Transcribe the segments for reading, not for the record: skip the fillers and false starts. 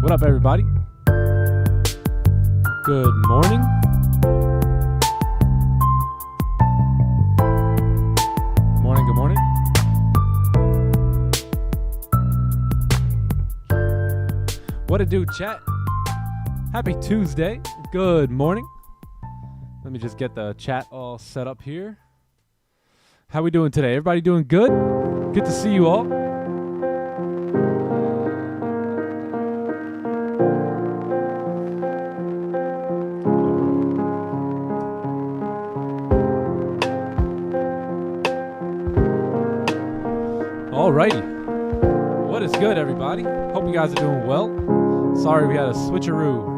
What up, everybody? Good morning. Good morning. What it do, chat? Happy Tuesday. Good morning. Let me just get the chat all set up here. How we doing today? Everybody doing good? Good to see you all. Alrighty. What is good, everybody? Hope you guys are doing well. Sorry we had a switcheroo.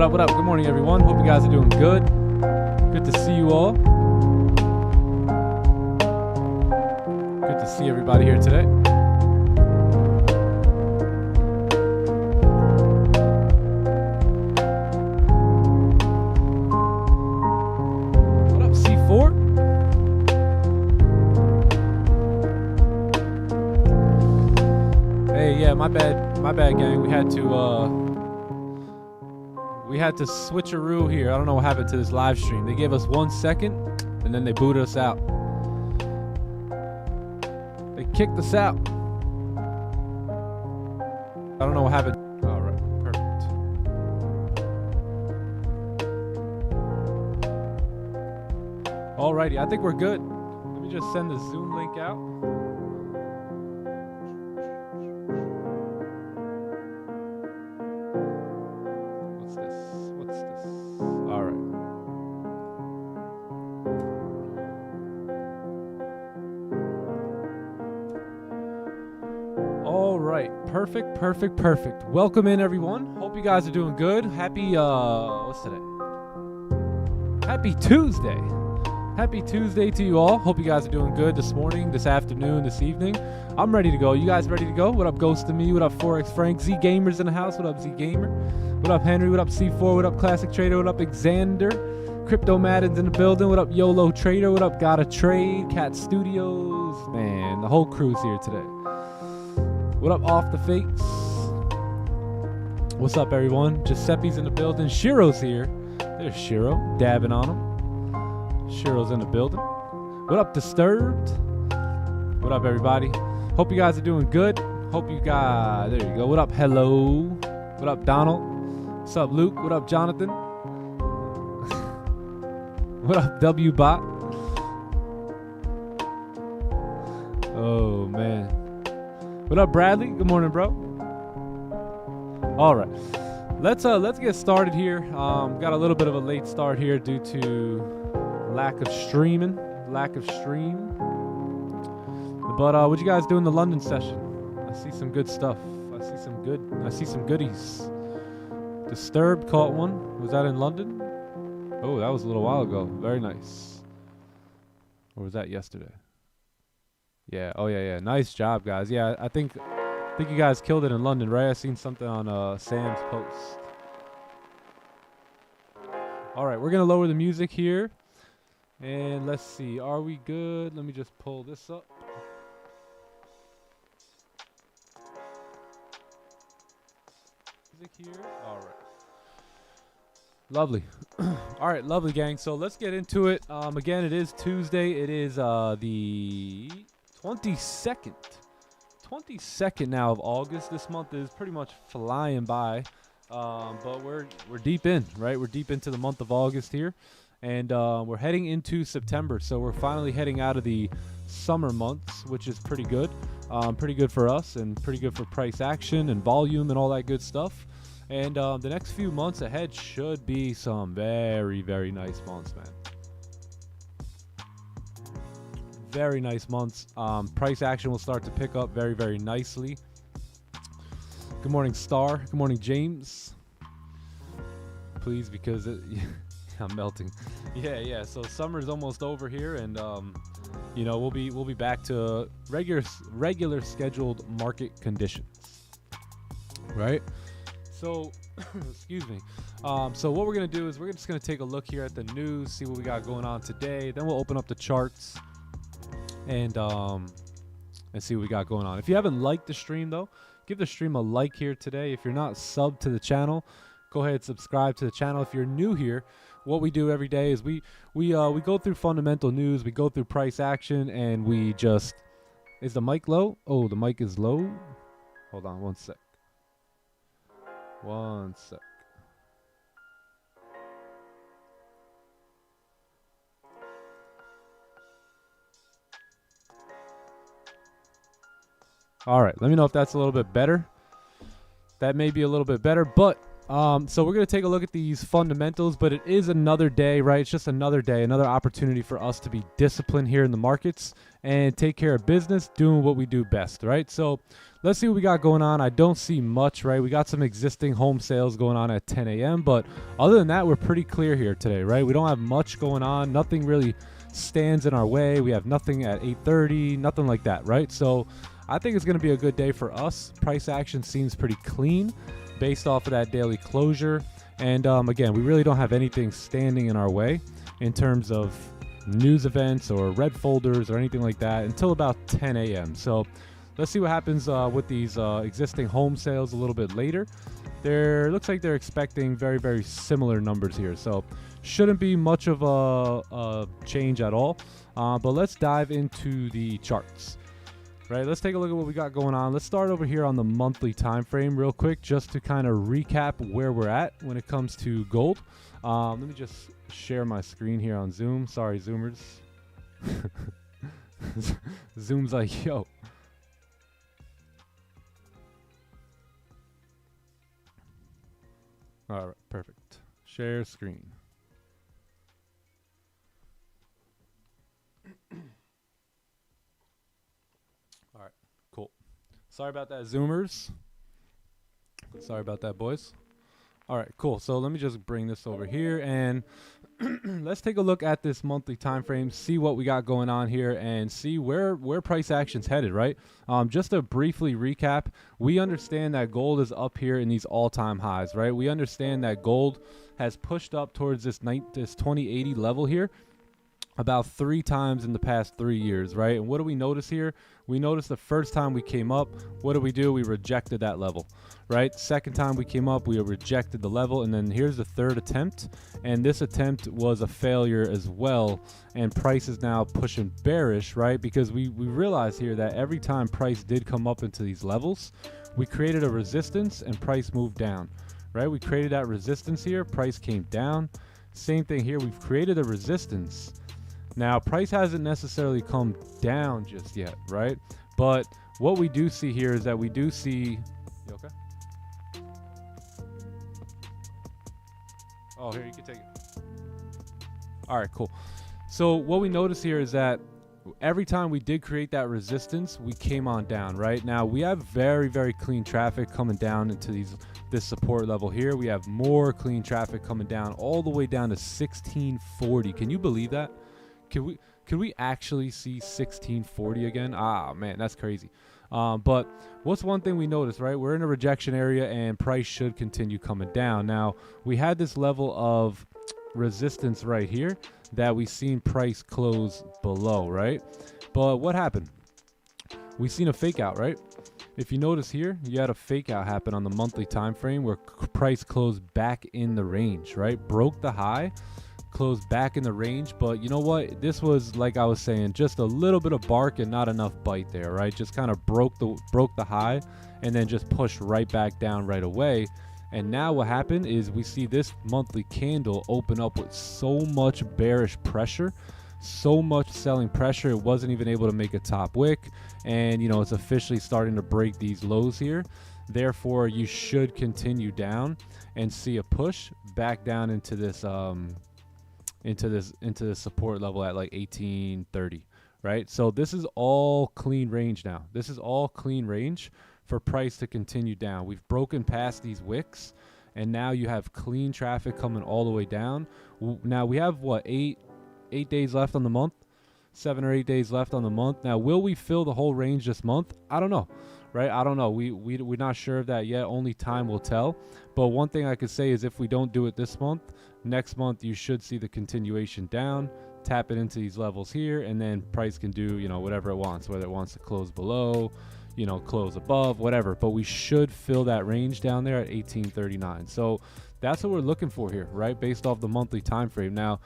What up? Good morning, everyone. Hope you guys are doing good. Good to see you all. Good to see everybody here today. What up, C4? Hey, yeah, my bad, gang. We had to switcheroo here. I don't know what happened to this live stream. They gave us 1 second and then they booted us out. They kicked us out. I don't know what happened. All right, perfect. Alrighty, I think we're good. Let me just send the Zoom link out. Perfect. Welcome in, everyone. Hope you guys are doing good. Happy, what's today? Happy Tuesday. Happy Tuesday to you all. Hope you guys are doing good this morning, this afternoon, this evening. I'm ready to go. You guys ready to go? What up, Ghost to Me? What up, Forex Frank? Z Gamers in the house. What up, Z Gamer? What up, Henry? What up, C4? What up, Classic Trader? What up, Xander? Crypto Madden's in the building. What up, YOLO Trader? What up, Gotta Trade? Cat Studios? Man, the whole crew's here today. What up, Off the Fates? What's up, everyone? Giuseppe's in the building. Shiro's here. There's Shiro, dabbing on him. Shiro's in the building. What up, Disturbed? What up, everybody? Hope you guys are doing good. Hope you guys... There you go. What up, Hello? What up, Donald? What's up, Luke? What up, Jonathan? What up, W-Bot? Oh, man. What up, Bradley? Good morning, bro. All right, let's get started here. Got a little bit of a late start here due to lack of stream. But what you guys do in the London session? I see some good stuff. I see some goodies. Disturbed caught one. Was that in London? Oh, that was a little while ago. Very nice. Or was that yesterday? Yeah. Oh yeah. Nice job, guys. Yeah, I think you guys killed it in London, right? I seen something on Sam's post. All right, we're gonna lower the music here, and let's see. Are we good? Let me just pull this up. Music here. All right. Lovely. All right, lovely, gang. So let's get into it. Again, it is Tuesday. It is the 22nd now of August. This month is pretty much flying by, but we're deep in, right? We're deep into the month of August here, and we're heading into September. So we're finally heading out of the summer months, which is pretty good for us, and pretty good for price action and volume and all that good stuff. And the next few months ahead should be some very, very nice months, man. Very nice months. Price action will start to pick up very, very nicely. Good morning, Star. Good morning, James. please, because I'm melting. Yeah. So summer's almost over here, and you know, we'll be back to regular scheduled market conditions, right? So excuse me. So what we're gonna do is we're just gonna take a look here at the news, see what we got going on today. Then we'll open up the charts and see what we got going on. If you haven't liked the stream though, give the stream a like here today. If you're not subbed to the channel, go ahead and subscribe to the channel. If you're new here, what we do every day is we go through fundamental news, we go through price action, and we just... Is the mic low? Oh, the mic is low. Hold on one sec. One sec. All right, let me know if that's a little bit better. That may be a little bit better, but so we're going to take a look at these fundamentals, but it is another day, right? It's just another day, another opportunity for us to be disciplined here in the markets and take care of business, doing what we do best, right? So let's see what we got going on. I don't see much, right? We got some existing home sales going on at 10 a.m., but other than that, we're pretty clear here today, right? We don't have much going on. Nothing really stands in our way. We have nothing at 8:30, nothing like that, right? So I think it's going to be a good day for us. Price action seems pretty clean based off of that daily closure. And again, we really don't have anything standing in our way in terms of news events or red folders or anything like that until about 10 a.m. So let's see what happens with these existing home sales a little bit later. Looks like they're expecting very, very similar numbers here. So shouldn't be much of a change at all. But let's dive into the charts. Right, let's take a look at what we got going on. Let's start over here on the monthly time frame real quick, just to kind of recap where we're at when it comes to gold. Let me just share my screen here on Zoom. Sorry, Zoomers. Zoom's like, yo. All right, perfect. Share screen. Sorry about that, Zoomers. Sorry about that, boys. All right, cool. So let me just bring this over here, and let's take a look at this monthly time frame, see what we got going on here, and see where price action's headed, right? Just to briefly recap, we understand that gold is up here in these all-time highs, right? We understand that gold has pushed up towards this 2080 level here about 3 times in the past 3 years, right? And what do we notice here? We notice the first time we came up, what do? We rejected that level, right? Second time we came up, we rejected the level, and then here's the third attempt, and this attempt was a failure as well, and price is now pushing bearish, right? Because we realize here that every time price did come up into these levels, we created a resistance and price moved down, right? We created that resistance here, price came down. Same thing here, we've created a resistance. Now, price hasn't necessarily come down just yet, right? But what we do see here is that we do see... You okay? Oh, here, you can take it. All right, cool. So what we notice here is that every time we did create that resistance, we came on down, right? Now, we have very, very clean traffic coming down into this support level here. We have more clean traffic coming down all the way down to 1640. Can you believe that? Could we actually see 1640 again? Ah, man, that's crazy. But what's one thing we noticed, right? We're in a rejection area and price should continue coming down. Now, we had this level of resistance right here that we seen price close below, right? But what happened? We seen a fake out, right? If you notice here, you had a fake out happen on the monthly time frame where price closed back in the range, right? Broke the high, closed back in the range, but you know what, this was, like I was saying, just a little bit of bark and not enough bite there, right? Just kind of broke the high and then just pushed right back down right away. And now what happened is we see this monthly candle open up with so much bearish pressure, so much selling pressure, it wasn't even able to make a top wick, and you know, it's officially starting to break these lows here. Therefore, you should continue down and see a push back down into this into the support level at like 1830, right? So this is all clean range now. This is all clean range for price to continue down. We've broken past these wicks, and now you have clean traffic coming all the way down. Now we have what, eight days left on the month, 7 or 8 days left on the month. Now, will we fill the whole range this month? I don't know, right? I don't know. We're not sure of that yet. Only time will tell. But one thing I could say is if we don't do it this month, next month you should see the continuation down, tap it into these levels here, and then price can do, you know, whatever it wants, whether it wants to close below, you know, close above, whatever. But we should fill that range down there at 1839. So that's what we're looking for here, right? Based off the monthly time frame. Now,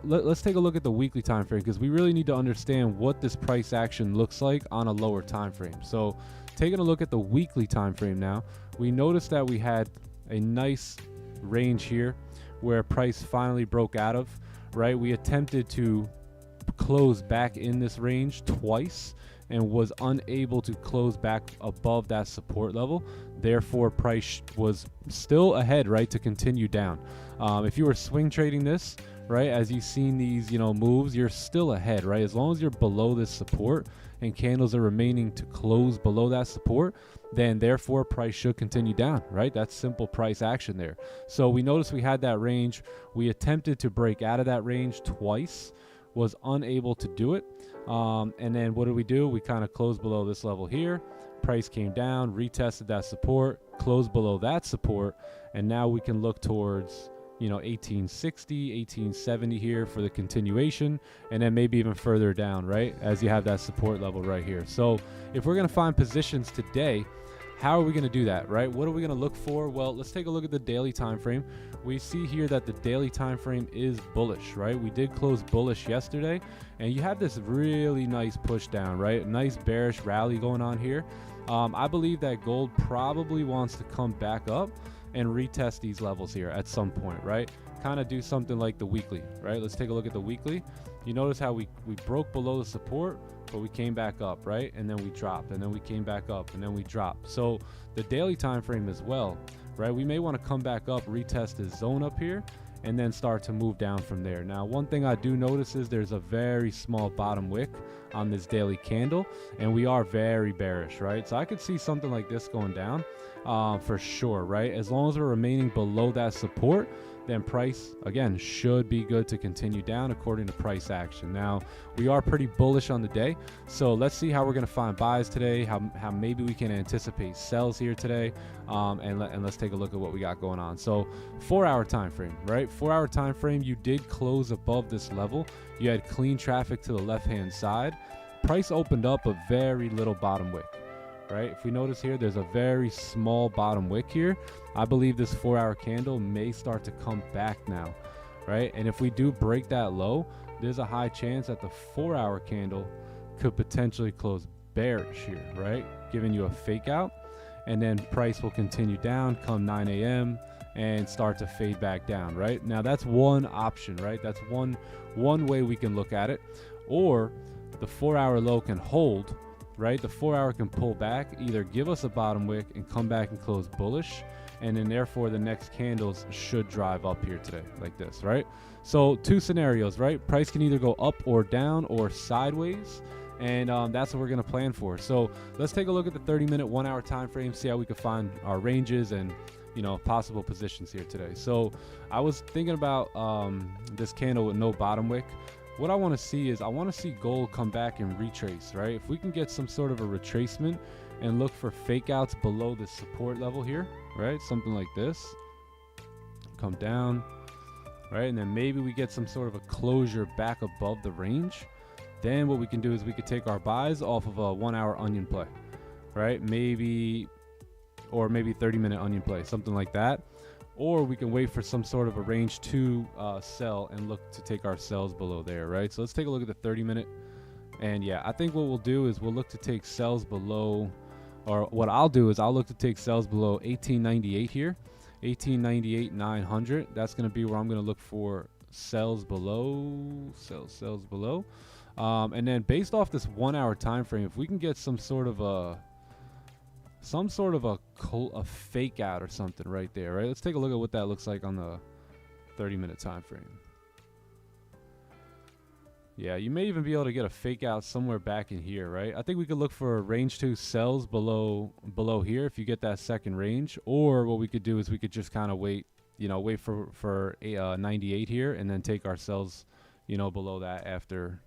let's take a look at the weekly time frame, because we really need to understand what this price action looks like on a lower time frame. So taking a look at the weekly time frame now, we noticed that we had a nice range here where price finally broke out of, right? We attempted to close back in this range twice and was unable to close back above that support level. Therefore, price was still ahead, right, to continue down. If you were swing trading this, right, as you've seen these, you know, moves, you're still ahead, right? As long as you're below this support and candles are remaining to close below that support, then therefore price should continue down, right? That's simple price action there. So we noticed we had that range. We attempted to break out of that range twice, was unable to do it. And then what did we do? We kind of closed below this level here. Price came down, retested that support, closed below that support, and now we can look towards, you know, 1860, 1870 here for the continuation, and then maybe even further down, right, as you have that support level right here. So if we're going to find positions today, how are we going to do that, right? What are we going to look for? Well, let's take a look at the daily time frame. We see here that the daily time frame is bullish, right? We did close bullish yesterday, and you have this really nice push down, right? Nice bearish rally going on here. I believe that gold probably wants to come back up and retest these levels here at some point, right? Kind of do something like the weekly, right? Let's take a look at the weekly. You notice how we broke below the support, but we came back up, right? And then we dropped, and then we came back up, and then we dropped. So the daily time frame as well, right? We may want to come back up, retest this zone up here, and then start to move down from there. Now, one thing I do notice is there's a very small bottom wick on this daily candle, and we are very bearish, right? So I could see something like this going down for sure, right? As long as we're remaining below that support, then price, again, should be good to continue down according to price action. Now, we are pretty bullish on the day, so let's see how we're going to find buys today, how maybe we can anticipate sells here today, and let's take a look at what we got going on. So 4-hour time frame, right? 4-hour time frame, you did close above this level. You had clean traffic to the left-hand side. Price opened up a very little bottom wick, right? If we notice here, there's a very small bottom wick here. I believe this 4-hour candle may start to come back now, right? And if we do break that low, there's a high chance that the 4-hour candle could potentially close bearish here, right? Giving you a fake out, and then price will continue down come 9 a.m. and start to fade back down, right? Now that's one option, right? That's one way we can look at it. Or the 4-hour low can hold, right? The 4-hour can pull back, either give us a bottom wick and come back and close bullish, and then therefore the next candles should drive up here today like this, right? So two scenarios, right? Price can either go up or down or sideways, and that's what we're going to plan for. So let's take a look at the 30-minute 1-hour time frame, see how we can find our ranges and, you know, possible positions here today. So I was thinking about this candle with no bottom wick. What I want to see is I want to see gold come back and retrace, right? If we can get some sort of a retracement and look for fake outs below the support level here, right? Something like this. Come down, right? And then maybe we get some sort of a closure back above the range. Then what we can do is we could take our buys off of a 1-hour onion play, right? Maybe 30-minute onion play, something like that. Or we can wait for some sort of a range to sell and look to take our sells below there, right? So let's take a look at the 30-minute. And yeah, I think what we'll do is we'll look to take sells below, or what I'll do is I'll look to take sells below 1898 here, 1898.900. That's going to be where I'm going to look for sells below, sells below. And then based off this 1-hour time frame, if we can get some sort of a fake out or something right there, right? Let's take a look at what that looks like on the 30-minute time frame. Yeah, you may even be able to get a fake out somewhere back in here, right? I think we could look for range 2 sells below here if you get that second range. Or what we could do is we could just kind of wait, you know, wait for a 98 here and then take our sells, you know, below that after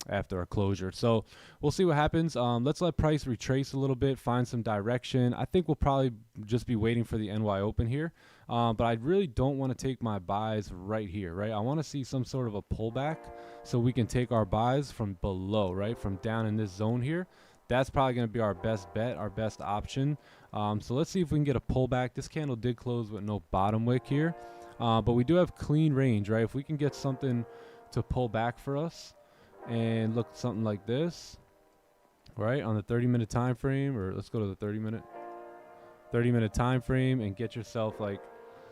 our closure. So we'll see what happens. Let's let price retrace a little bit, find some direction. I think we'll probably just be waiting for the NY open here. But I really don't want to take my buys right here, right? I want to see some sort of a pullback so we can take our buys from below, right? From down in this zone here. That's probably going to be our best bet, our best option. So let's see if we can get a pullback. This candle did close with no bottom wick here. But we do have clean range, right? If we can get something to pull back for us and look something like this, right? On the 30-minute time frame, or let's go to the 30-minute time frame and get yourself like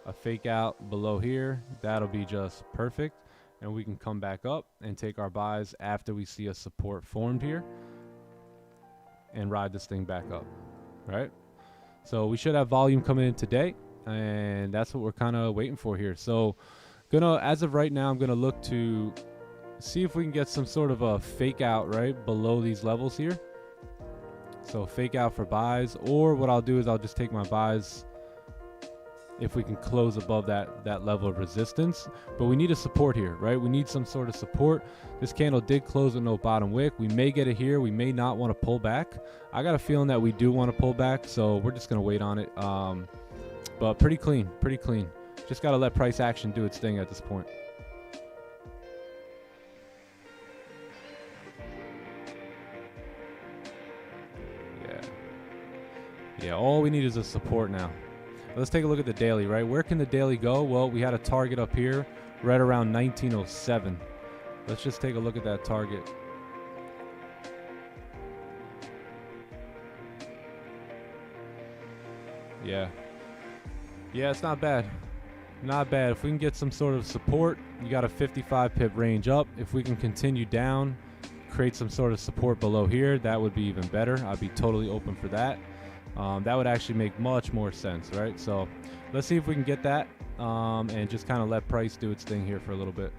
a fake out below here. That'll be just perfect. And we can come back up and take our buys after we see a support formed here and ride this thing back up, right? So we should have volume coming in today, and that's what we're kind of waiting for here. So as of right now, I'm gonna look to see if we can get some sort of a fake out right below these levels here. So fake out for buys, or what I'll do is I'll just take my buys if we can close above that level of resistance. But we need a support here, right? We need some sort of support. This candle did close with no bottom wick. We may get it here. We may not want to pull back. I got a feeling that we do want to pull back, so we're just going to wait on it. But pretty clean, pretty clean. Just got to let price action do its thing at this point. Yeah, all we need is a support now. Let's take a look at the daily, right? Where can the daily go? Well, we had a target up here right around 1907. Let's just take a look at that target. Yeah, it's not bad. Not bad. If we can get some sort of support, you got a 55 pip range up. If we can continue down, create some sort of support below here, that would be even better. I'd be totally open for that. That would actually make much more sense, right? So let's see if we can get that and just kind of let price do its thing here for a little bit.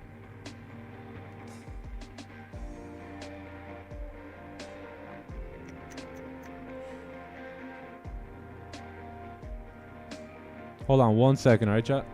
Hold on 1 second, all right, chat?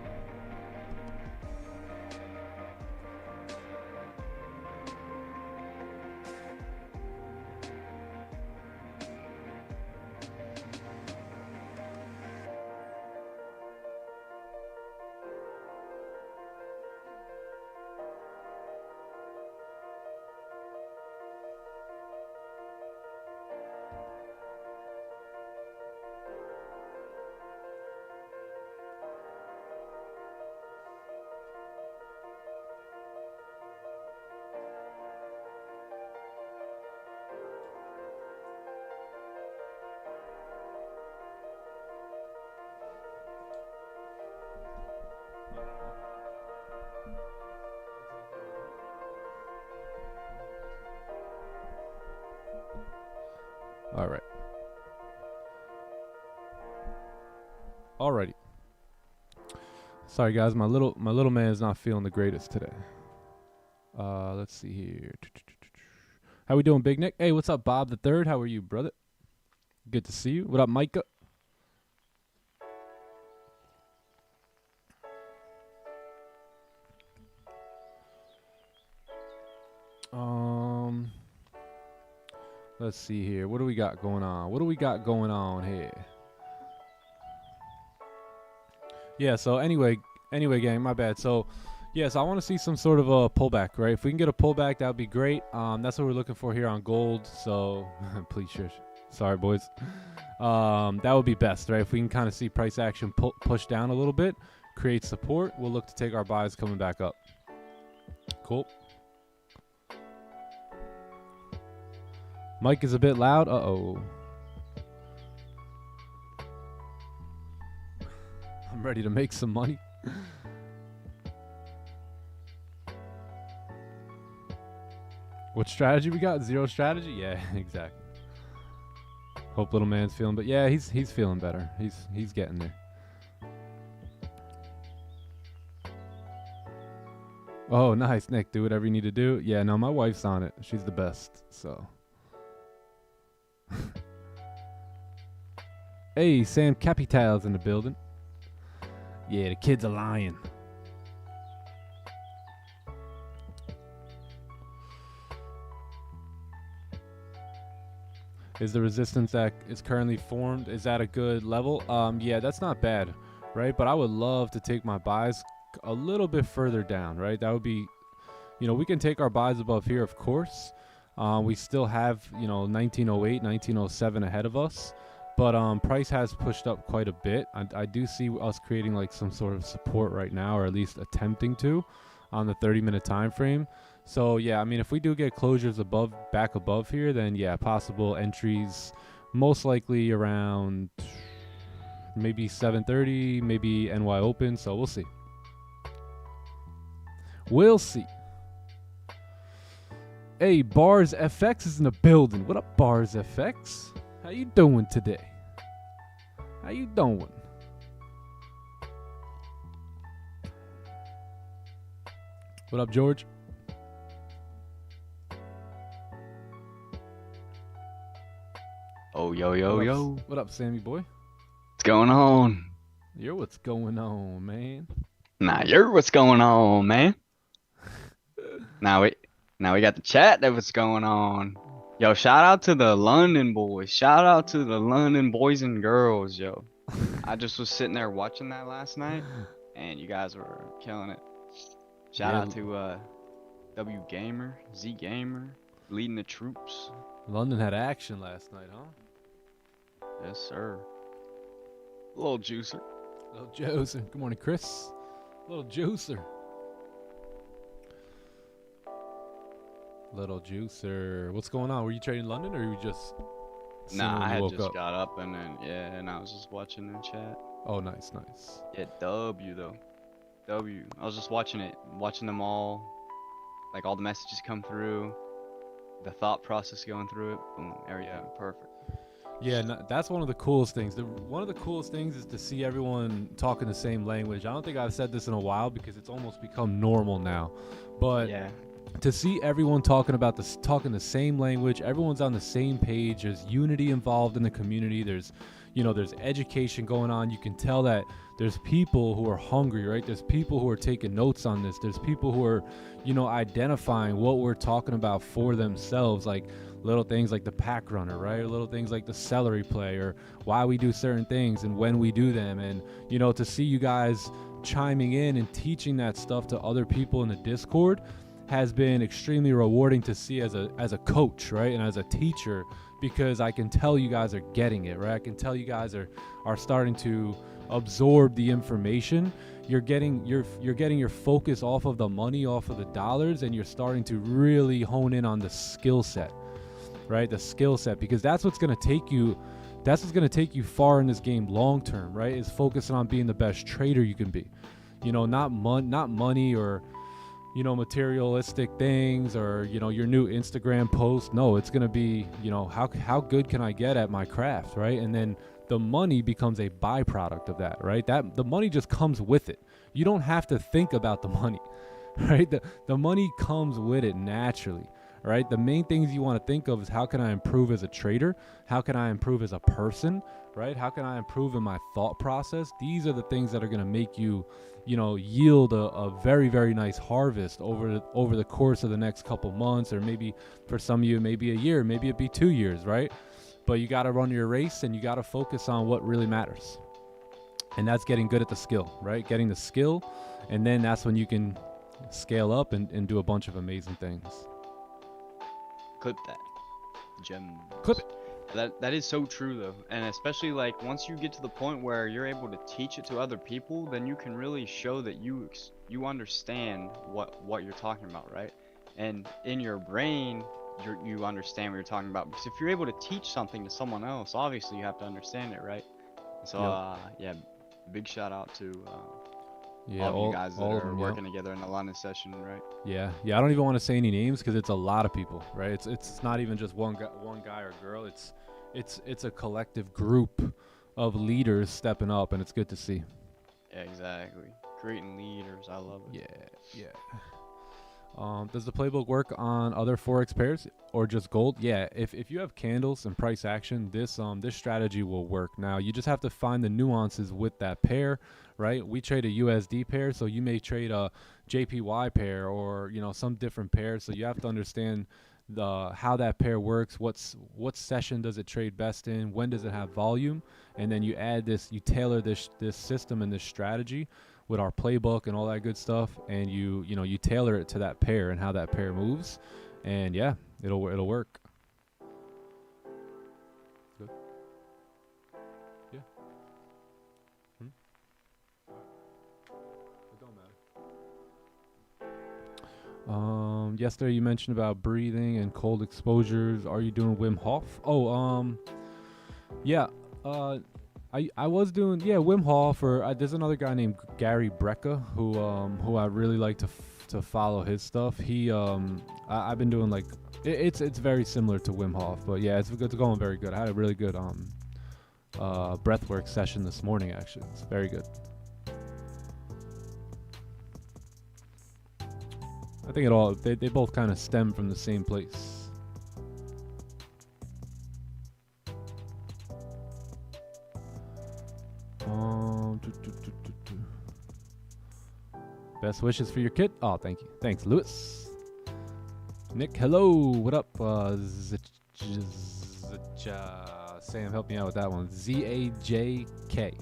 All right. Alrighty. Sorry guys, my little man is not feeling the greatest today. Let's see here. How we doing, Big Nick? Hey, what's up, Bob the Third? How are you, brother? Good to see you. What up, Micah? Let's see here. What do we got going on? What do we got going on here? Yeah, so anyway, gang, my bad. So, yes, I want to see some sort of a pullback, right? If we can get a pullback, that would be great. That's what we're looking for here on gold. So, please shush. Sorry, boys. That would be best, right? If we can kind of see price action push down a little bit, create support, we'll look to take our buys coming back up. Cool. Mic is a bit loud. Uh-oh. I'm ready to make some money. What strategy we got? Zero strategy? Yeah, exactly. Hope little man's feeling, but yeah, he's feeling better. He's getting there. Oh, nice, Nick. Do whatever you need to do. Yeah, no, my wife's on it. She's the best. So, hey, Sam Capital's in the building. Yeah, the kid's a lion. Is the resistance that is currently formed, is that a good level? Yeah, that's not bad, right? But I would love to take my buys a little bit further down, right? That would be, we can take our buys above here, of course. We still have, 1908, 1907 ahead of us. But price has pushed up quite a bit. I do see us creating like some sort of support right now, or at least attempting to, on the 30-minute time frame. So yeah, I mean, if we do get closures back above here, then yeah, possible entries, most likely around maybe 7:30, maybe NY open. So we'll see. We'll see. Hey, Bars FX is in the building. What up, Bars FX? How you doing today? How you doing? What up, George? Oh, yo. What up, Sammy boy? What's going on? You're what's going on, man. Nah, you're what's going on, man. Now we got the chat that what's going on. Yo, shout out to the London boys. Shout out to the London boys and girls, yo. I just was sitting there watching that last night, and you guys were killing it. Shout out to W Gamer, Z Gamer, leading the troops. London had action last night, huh? Yes, sir. Little juicer. Little juicer. Good morning, Chris. Little juicer. Little juicer. What's going on? Were you trading London, or were you just? Nah, I had just got up and then and I was just watching the chat. Oh, nice. Yeah, W though. W. I was just watching them all, like all the messages come through, the thought process going through it, boom, everything perfect. Yeah, that's one of the coolest things. One of the coolest things is to see everyone talking the same language. I don't think I've said this in a while because it's almost become normal now, but yeah. To see everyone talking the same language, everyone's on the same page. There's unity involved in the community. There's education going on. You can tell that there's people who are hungry, right? There's people who are taking notes on this. There's people who are, identifying what we're talking about for themselves, like little things like the pack runner, right? Or little things like the celery play, or why we do certain things and when we do them. And, to see you guys chiming in and teaching that stuff to other people in the Discord has been extremely rewarding to see as a coach, right? And as a teacher, because I can tell you guys are getting it, right? I can tell you guys are starting to absorb the information. You're getting your focus off of the money, off of the dollars, and you're starting to really hone in on the skill set, right? The skill set, because that's what's going to take you far in this game long term, right? Is focusing on being the best trader you can be. Not money or materialistic things, or your new Instagram post. No, it's gonna be how good can I get at my craft, right? And then the money becomes a byproduct of that, right? That the money just comes with it. You don't have to think about the money, right? The money comes with it naturally, right? The main things you want to think of is, how can I improve as a trader? How can I improve as a person, right? How can I improve in my thought process? These are the things that are going to make you yield a very, very nice harvest over the course of the next couple months, or maybe for some of you, maybe a year, maybe it'd be 2 years, right? But you got to run your race, and you got to focus on what really matters. And that's getting good at the skill, right? Getting the skill, and then that's when you can scale up and do a bunch of amazing things. Clip that. Gem. Clip it. That is so true though, and especially like once you get to the point where you're able to teach it to other people, then you can really show that you understand what you're talking about, right? And in your brain, you understand what you're talking about, because if you're able to teach something to someone else, obviously you have to understand it, right? So big shout out to all you guys that are working together in the London session, right? Yeah. I don't even want to say any names because it's a lot of people, right? It's not even just one guy or girl. It's a collective group of leaders stepping up, and it's good to see. Yeah, exactly. Creating leaders, I love it. Yeah. Does the playbook work on other forex pairs or just gold? Yeah, if you have candles and price action, this strategy will work. Now you just have to find the nuances with that pair, right? We trade a USD pair, so you may trade a JPY pair or some different pair. So you have to understand how that pair works. What session does it trade best in? When does it have volume? And then you tailor this system and this strategy with our playbook and all that good stuff, and you tailor it to that pair and how that pair moves, and yeah, it'll work. Good. Yeah. It don't matter. Yesterday you mentioned about breathing and cold exposures. Are you doing Wim Hof? Yeah. I was doing Wim Hof, or there's another guy named Gary Brecka who I really like to follow his stuff. I've been doing it's very similar to Wim Hof, but yeah, it's going very good. I had a really good breathwork session this morning, actually. It's very good. I think they both kind of stem from the same place. Best wishes for your kid. Oh, thank you. Thanks, Lewis. Nick, hello. What up? Sam, help me out with that one. ZAJK.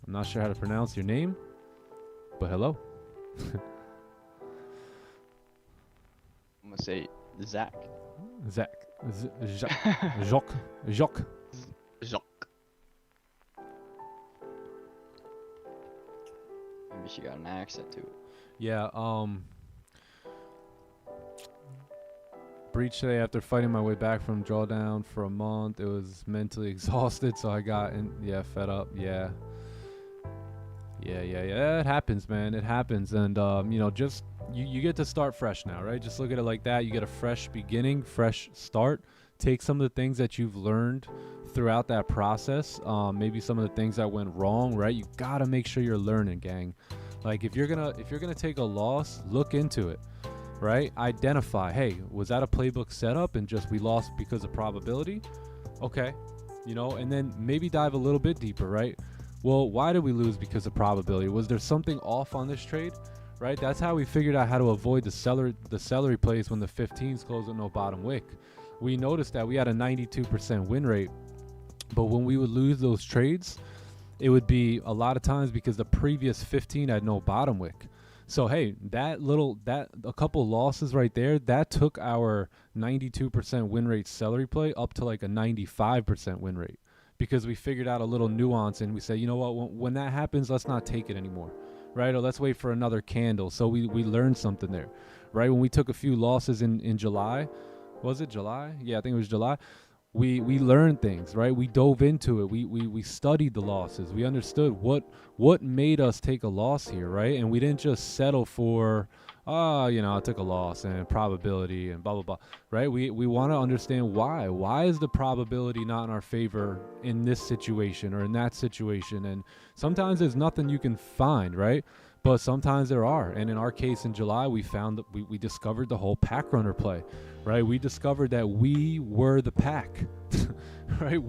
I'm not sure how to pronounce your name, but hello. I'm gonna say Zach. Jacques. Maybe she got an accent to it. Yeah, breach today after fighting my way back from drawdown for a month. It was mentally exhausted, so I got fed up. Yeah. It happens, man. It happens, and just you get to start fresh now, right? Just look at it like that. You get a fresh beginning, fresh start. Take some of the things that you've learned throughout that process, maybe some of the things that went wrong, right? You gotta make sure you're learning, gang. Like if you're gonna take a loss, look into it, right? Identify, hey, was that a playbook setup and just we lost because of probability? Okay, and then maybe dive a little bit deeper, right? Well, why did we lose because of probability? Was there something off on this trade, right? That's how we figured out how to avoid the celery plays when the 15s closed with no bottom wick. We noticed that we had a 92% win rate, but when we would lose those trades, it would be a lot of times because the previous 15 had no bottom wick. So hey, a couple losses right there, that took our 92% win rate celery play up to like a 95% win rate, because we figured out a little nuance and we said, you know what, when that happens, let's not take it anymore, right? Or let's wait for another candle. So we learned something there, right? When we took a few losses in July, was it July? Yeah, I think it was July. We learned things, right? We dove into it. We studied the losses. We understood what made us take a loss here, right? And we didn't just settle for, I took a loss and probability and blah, blah, blah, right? We want to understand why. Why is the probability not in our favor in this situation or in that situation? And sometimes there's nothing you can find, right? But sometimes there are. And in our case in July, we found that we discovered the whole pack runner play, right? We discovered that we were the pack, right?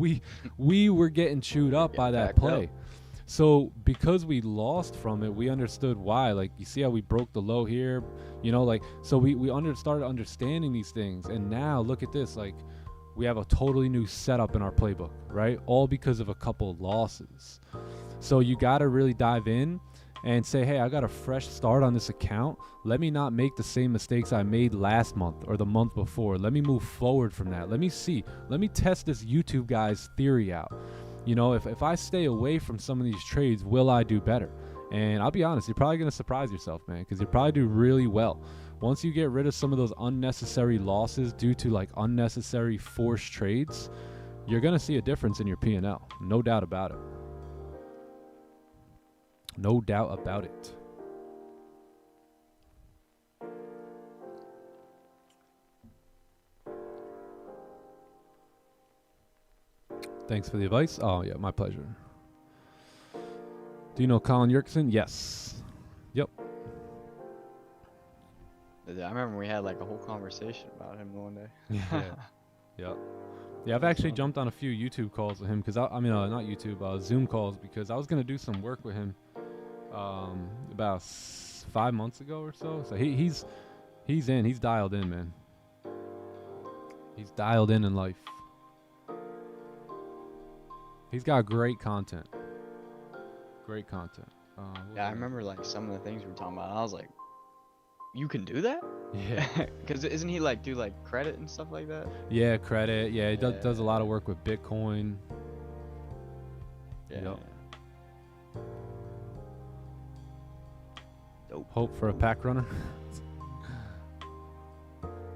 We were getting chewed up by that play. So because we lost from it, we understood why. Like, you see how we broke the low here, so we started understanding these things. And now look at this, like we have a totally new setup in our playbook, right? All because of a couple losses. So you got to really dive in and say, hey, I got a fresh start on this account. Let me not make the same mistakes I made last month or the month before. Let me move forward from that. Let me test this YouTube guy's theory out. If I stay away from some of these trades, will I do better? And I'll be honest, you're probably going to surprise yourself, man, because you probably do really well. Once you get rid of some of those unnecessary losses due to like unnecessary forced trades, you're going to see a difference in your P&L. No doubt about it. No doubt about it. Thanks for the advice. Oh, yeah, my pleasure. Do you know Colin Yerkson? Yes. Yep. I remember we had like a whole conversation about him one day. Yeah. Yep. Yeah, I've actually jumped on a few YouTube calls with him because I mean, not YouTube, Zoom calls because I was gonna do some work with him, about 5 months ago or so. So he's dialed in, man. He's dialed in life. He's got great content. Great content. Yeah, I remember like some of the things we were talking about. And I was like, you can do that? Yeah. Because isn't he like do like credit and stuff like that? Yeah, credit. Yeah, he does a lot of work with Bitcoin. Yeah. Yep. Dope. Hope for a pack runner.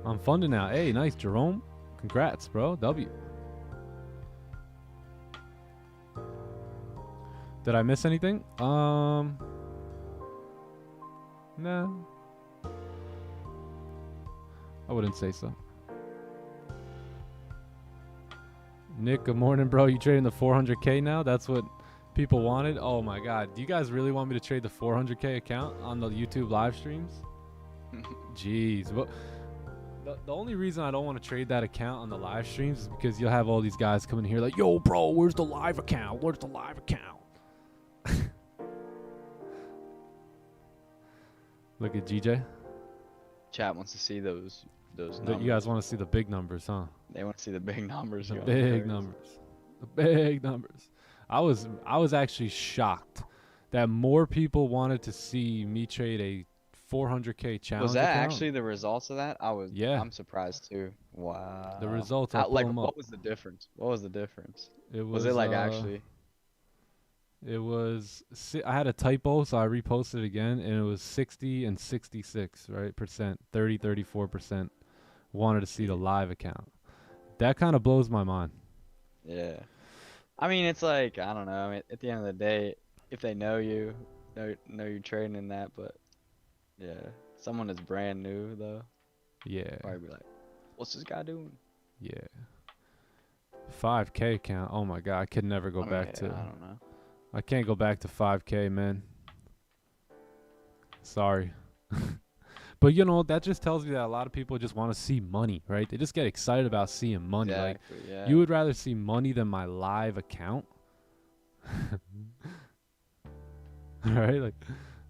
I'm funding now. Hey, nice, Jerome. Congrats, bro. W. Did I miss anything? No. I wouldn't say so. Nick, good morning, bro. You trading the 400K now? That's what people wanted? Oh my god. Do you guys really want me to trade the 400K account on the YouTube live streams? Jeez. Well, the only reason I don't want to trade that account on the live streams is because you'll have all these guys coming here like, yo, bro, where's the live account? Where's the live account? Look at GJ. Chat wants to see those numbers. You guys want to see the big numbers, huh? They want to see the big numbers. The big numbers. The big numbers. I was actually shocked that more people wanted to see me trade a 400K challenge. Was that account. actually the results of that? Yeah. I'm surprised too. Wow. The results. Like, what was the difference? What was the difference? Was it like actually? It was. I had a typo, so I reposted it again, and it was 60 and 66, right? Percent, 34% wanted to see the live account. That kind of blows my mind. Yeah. I mean, it's like, I don't know. I mean, at the end of the day, if they know you, know you're trading in that, but yeah, someone that's brand new though. Yeah. Probably be like, what's this guy doing? Yeah. 5K account. Oh my god, I could never go back to. I don't know. I can't go back to 5K, man. Sorry. But you know, that just tells me that a lot of people just want to see money, right? They just get excited about seeing money. Exactly, like yeah. You would rather see money than my live account. Right? Like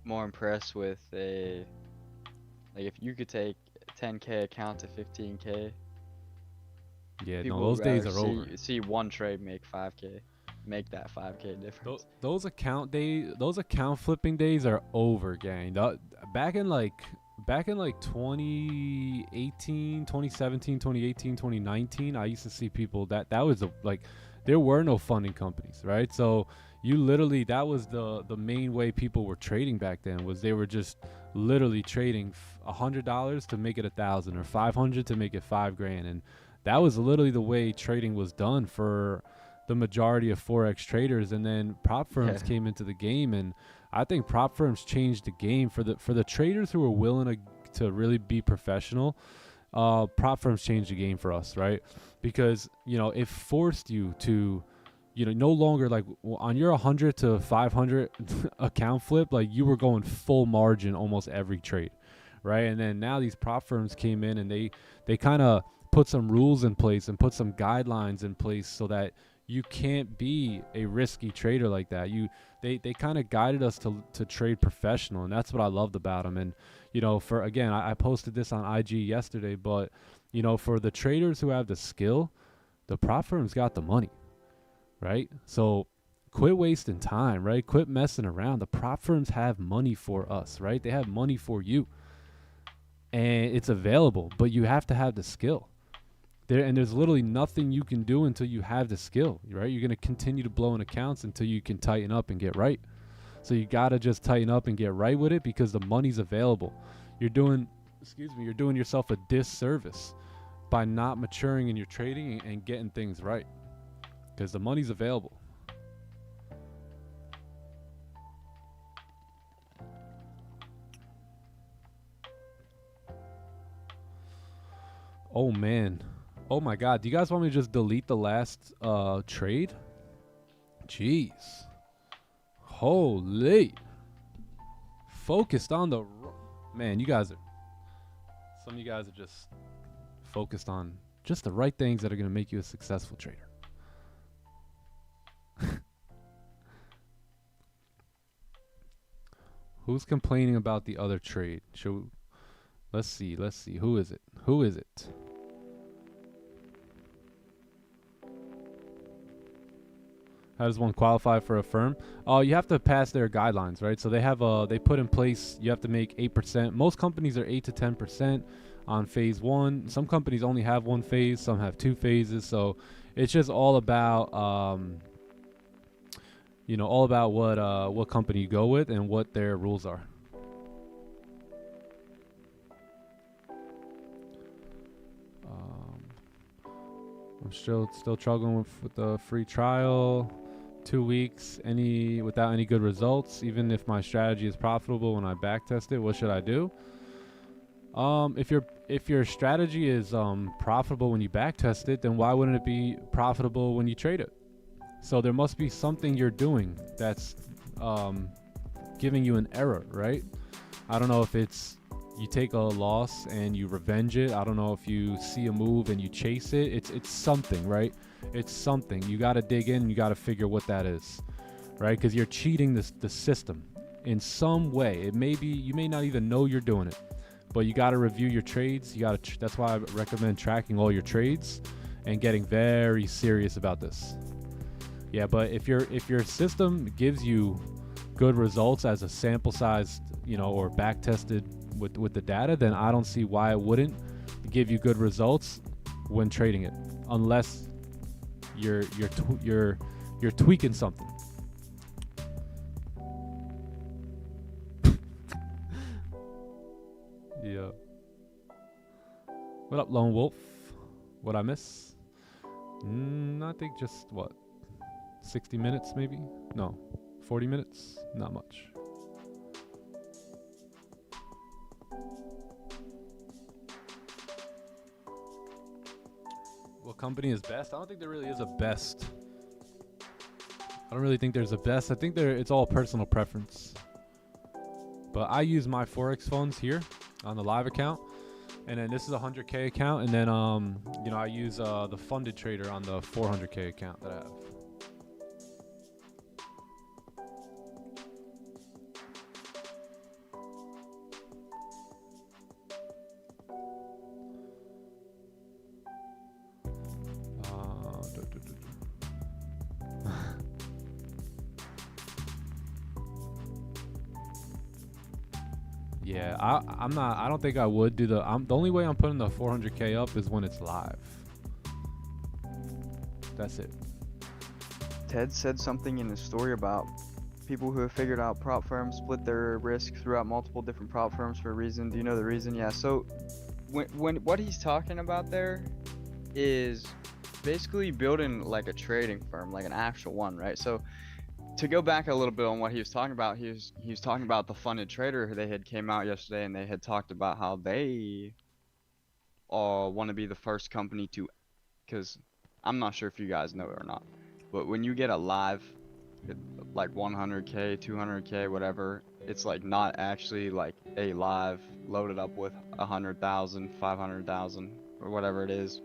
more impressed with like if you could take a 10K account to 15K. Yeah, no, those days are over. See one trade make 5K. Make that 5K difference. Those account flipping days are over, gang. Back in like 2018, 2017, 2018, 2019, I used to see people that was like there were no funding companies, right? So you literally, that was the main way people were trading back then, was they were just literally trading $100 to make it 1,000 or 500 to make it $5,000, and that was literally the way trading was done for the majority of forex traders. And then prop firms came into the game, and I think prop firms changed the game for the traders who were willing to really be professional. Prop firms changed the game for us, right? Because it forced you to no longer like on your 100 to 500 account flip, like you were going full margin almost every trade, right? And then now these prop firms came in and they kind of put some rules in place and put some guidelines in place so that you can't be a risky trader like that. They kind of guided us to trade professional, and that's what I loved about them. And for again, I posted this on IG yesterday, but for the traders who have the skill, the prop firms got the money, right? So quit wasting time, right? Quit messing around. The prop firms have money for us, right? They have money for you, and it's available, but you have to have the skill. There's literally nothing you can do until you have the skill, right? You're going to continue to blow in accounts until you can tighten up and get right. So you got to just tighten up and get right with it, because the money's available. You're doing yourself a disservice by not maturing in your trading and getting things right, because the money's available. Oh man. Oh my god, do you guys want me to just delete the last trade? Jeez. Holy. Focused on the... Man, you guys are... Some of you guys are just focused on just the right things that are going to make you a successful trader. Who's complaining about the other trade? Let's see. Who is it? How does one qualify for a firm? You have to pass their guidelines, right? So they put in place, you have to make 8%. Most companies are 8 to 10% on phase one. Some companies only have one phase, some have two phases. So it's just all about, what company you go with and what their rules are. I'm still struggling with the free trial. 2 weeks without any good results. Even if my strategy is profitable when I backtest it, what should I do? If your strategy is profitable when you backtest it, then why wouldn't it be profitable when you trade it? So there must be something you're doing that's giving you an error, right? I don't know if it's you take a loss and you revenge it. I don't know if you see a move and you chase it. It's something, right? It's something. You got to dig in and you got to figure what that is, right? Because you're cheating the system in some way. It may be, you may not even know you're doing it, but you got to review your trades. You got to, that's why I recommend tracking all your trades and getting very serious about this. Yeah, but if your system gives you good results as a sample size, or back tested with the data, then I don't see why it wouldn't give you good results when trading it, unless you're tweaking something. Yeah. What up, Lone Wolf? What I miss? I think just 60 minutes maybe? No, 40 minutes? Not much. What company is best? I don't think there really is a best. I don't really think there's a best. I think it's all personal preference. But I use my forex funds here on the live account, and then this is a 100K account, and then I use the funded trader on the 400K account that I have. Yeah, I don't think I would do the only way I'm putting the 400K up is when it's live. That's it. Ted said something in his story about people who have figured out prop firms split their risk throughout multiple different prop firms for a reason. Do you know the reason? Yeah, so when what he's talking about there is basically building like a trading firm, like an actual one, right? So to go back a little bit on what he was talking about, he was talking about the funded trader. They had came out yesterday and they had talked about how they want to be the first company to, because I'm not sure if you guys know it or not, but when you get a live, like 100K, 200K, whatever, it's like not actually like a live loaded up with 100,000, 500,000, or whatever it is,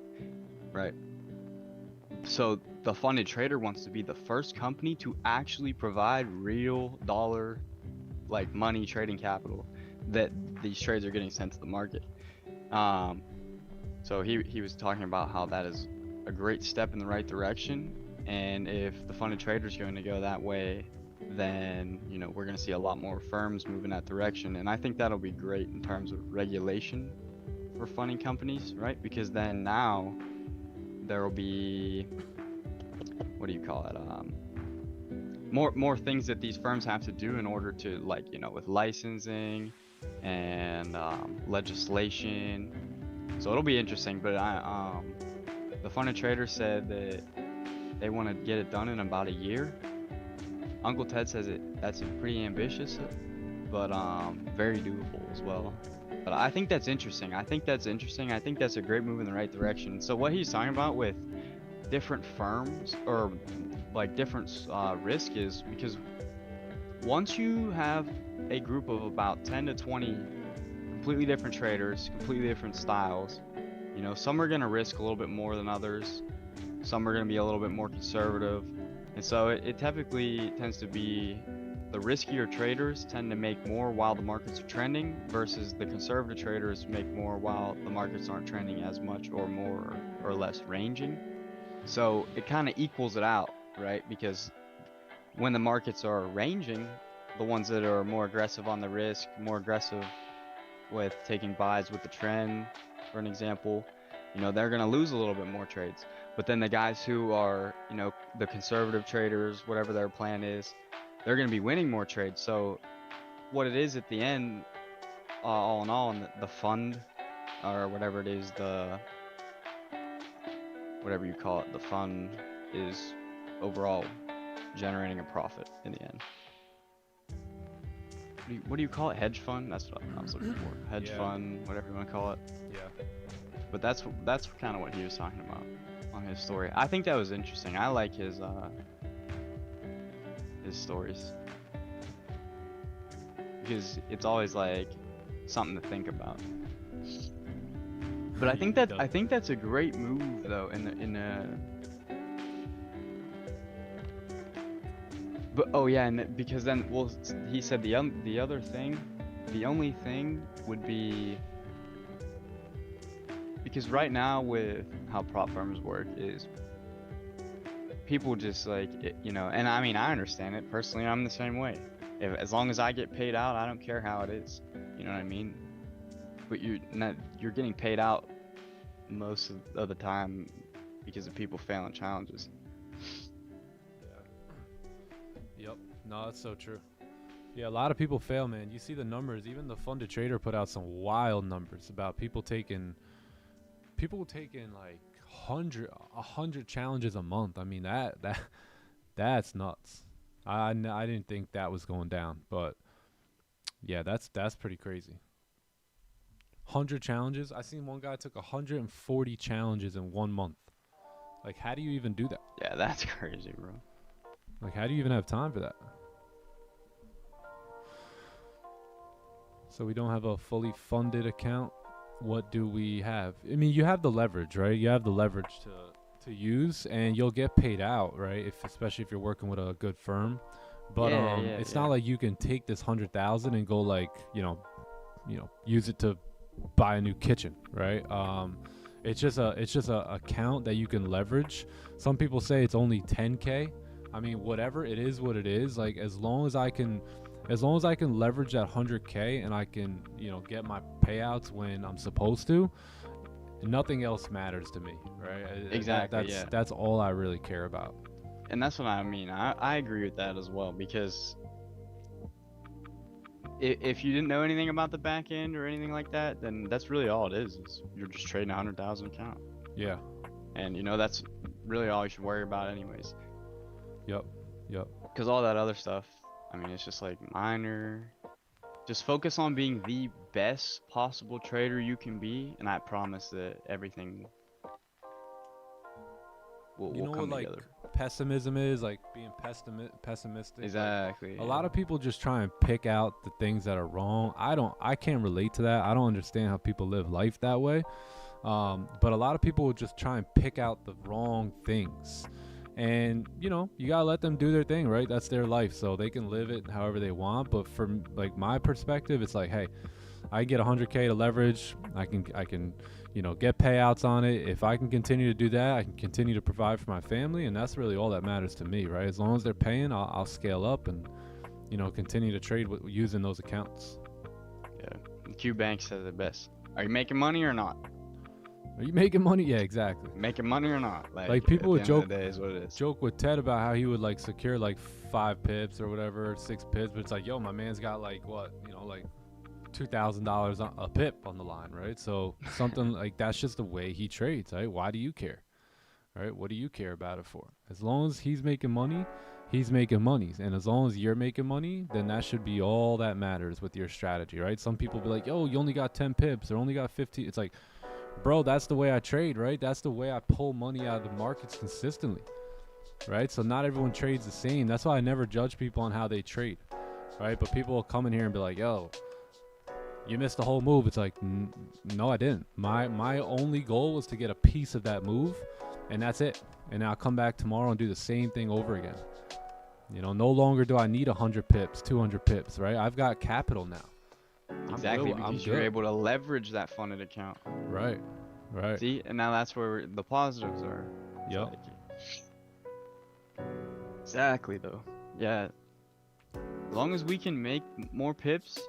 right? So the funded trader wants to be the first company to actually provide real dollar, like money trading capital that these trades are getting sent to the market. So he was talking about how that is a great step in the right direction, and if the funded trader is going to go that way, then we're going to see a lot more firms move in that direction, and I think that'll be great in terms of regulation for funding companies, right? Because then now there will be, what do you call it, more things that these firms have to do in order to, like, with licensing and legislation. So it'll be interesting. But the funded trader said that they want to get it done in about a year. Uncle Ted says that's pretty ambitious, but very doable as well. But I think that's interesting. I think that's a great move in the right direction. So what he's talking about with different firms, or like different risk, is because once you have a group of about 10 to 20 completely different traders, completely different styles. You know, some are going to risk a little bit more than others. Some are going to be a little bit more conservative. And so it typically tends to be the riskier traders tend to make more while the markets are trending versus the conservative traders make more while the markets aren't trending as much or more or less ranging. So it kind of equals it out, right? Because when the markets are ranging, the ones that are more aggressive on the risk, more aggressive with taking buys with the trend, for an example, you know, they're going to lose a little bit more trades. But then the guys who are, you know, the conservative traders, whatever their plan is, they're going to be winning more trades. So what it is at the end, all in all, in the fund or whatever it is, whatever you call it, the fund is overall generating a profit in the end. What do you call it? Hedge fund? That's what I was looking for. Hedge fund, whatever you want to call it. Yeah. But that's kind of what he was talking about on his story. I think that was interesting. I like his stories because it's always like something to think about. But I think that's a great move though. But oh yeah, and because then, well, he said the only thing would be, because right now with how prop firms work is people just like, you know, and I mean, I understand it personally. I'm the same way. As long as I get paid out, I don't care how it is. You know what I mean? But you're getting paid out most of the time because of people failing challenges. Yep. No, that's so true. Yeah, a lot of people fail, man. You see the numbers. Even the Funded Trader put out some wild numbers about people taking like 100 challenges a month. I mean, that's nuts. I didn't think that was going down, but yeah, that's pretty crazy. 100 challenges. I seen one guy took 140 challenges in 1 month. Like, how do you even do that? Yeah, that's crazy, bro. Like, how do you even have time for that? So we don't have a fully funded account. What do we have? I mean, you have the leverage, right? You have the leverage to use, and you'll get paid out, right? Especially if you're working with a good firm. But it's not like you can take this 100,000 and go like, you know, use it to buy a new kitchen, right? It's just a account that you can leverage. Some people say it's only 10K. I mean, whatever it is, what it is. Like, as long as I can leverage that 100K and I can, you know, get my payouts when I'm supposed to, nothing else matters to me, right? Exactly. That's all I really care about. And that's what I mean. I agree with that as well, because if you didn't know anything about the back end or anything like that, then that's really all it is you're just trading a 100,000 account. Yeah. And you know, that's really all you should worry about anyways. Yep. Because all that other stuff, I mean, it's just like minor. Just focus on being the best possible trader you can be, and I promise that everything will come together. Like, pessimism is like being pessimistic. Exactly. Like, a lot of people just try and pick out the things that are wrong. I can't relate to that. I don't understand how people live life that way. But a lot of people will just try and pick out the wrong things. And, you know, you gotta let them do their thing, right? That's their life, so they can live it however they want. But from like my perspective, it's like, hey, I get 100K to leverage. I can, you know, get payouts on it. If I can continue to do that, I can continue to provide for my family, and that's really all that matters to me, right? As long as they're paying, I'll scale up and, you know, continue to trade using those accounts. Yeah, Q Bank says it best. Are you making money or not? Are you making money? Yeah, exactly. Making money or not? Like people would joke with Ted about how he would like secure like 5 pips or whatever, 6 pips, but it's like, yo, my man's got like what, you know, like $2,000 a pip on the line, right? So something like that's just the way he trades, right? Why do you care, right? What do you care about it for? As long as he's making money, he's making money, and as long as you're making money, then that should be all that matters with your strategy, right? Some people be like, yo, you only got 10 pips or only got 15. It's like, bro, that's the way I trade, right? That's the way I pull money out of the markets consistently, right? So not everyone trades the same. That's why I never judge people on how they trade, right? But people will come in here and be like, yo, you missed the whole move. It's like, no, I didn't. My only goal was to get a piece of that move, and that's it. And I'll come back tomorrow and do the same thing over again. You know, no longer do I need 100 pips, 200 pips, right? I've got capital now. Exactly, because you're able to leverage that funded account. Right, right. See, and now that's where the positives are. Yep. Exactly, though. Yeah. As long as we can make more pips,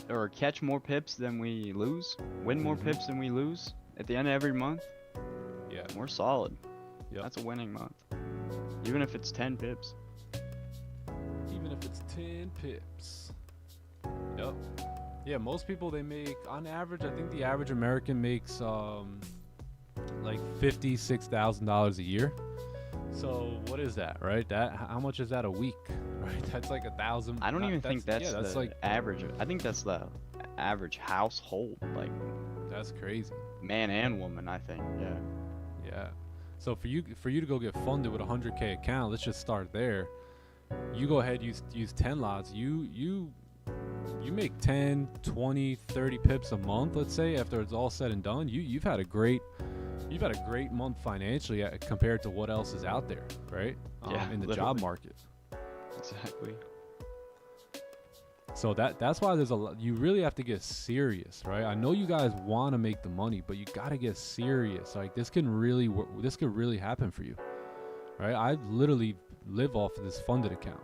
or catch more pips than we lose, win more pips than we lose at the end of every month, yeah, we're solid. Yep. That's a winning month. Even if it's 10 pips. Even if it's 10 pips. Yep. Yeah, most people, they make, on average, I think the average American makes like $56,000 a year. So what is that, right? How much is that a week? Right, that's like 1,000. I don't even think that's the like average. I think that's the average household, like that's crazy. Man and woman, I think. Yeah. Yeah. So for you to go get funded with a 100K account, let's just start there. You go ahead, use 10 lots. You make 10, 20, 30 pips a month, let's say, after it's all said and done. You've had a great month financially compared to what else is out there, right? Yeah, in the literally. job market. Exactly. So that's why there's a lot. You really have to get serious, right? I know you guys want to make the money, but you got to get serious. Like this could really happen for you, right? I literally live off of this funded account,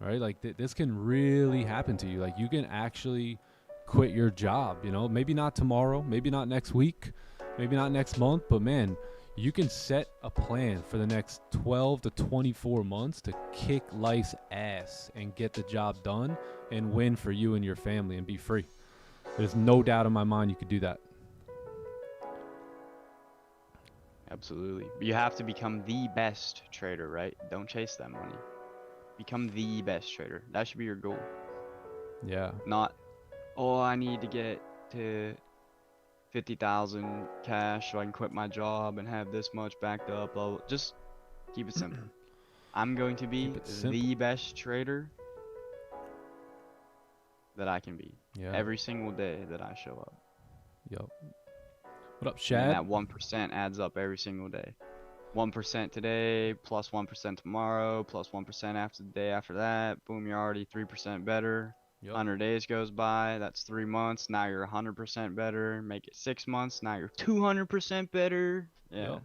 right? Like this can really happen to you. Like you can actually quit your job, you know, maybe not tomorrow, maybe not next week, maybe not next month, but man, you can set a plan for the next 12 to 24 months to kick life's ass and get the job done and win for you and your family and be free. There's no doubt in my mind you could do that. Absolutely. But you have to become the best trader, right? Don't chase that money. Become the best trader. That should be your goal. Yeah. Not, oh, I need to get to 50,000 cash so I can quit my job and have this much backed up. Blah, blah. Just keep it simple. I'm going to be the best trader that I can be. Yeah. Every single day that I show up. Yep. What up, Shad? And that 1% adds up every single day. 1% today, plus 1% tomorrow, plus 1% after the day after that. Boom, you're already 3% better. Yep. 100 days goes by, that's 3 months. Now you're 100% better. Make it 6 months. Now you're 200% better. Yeah. Yep.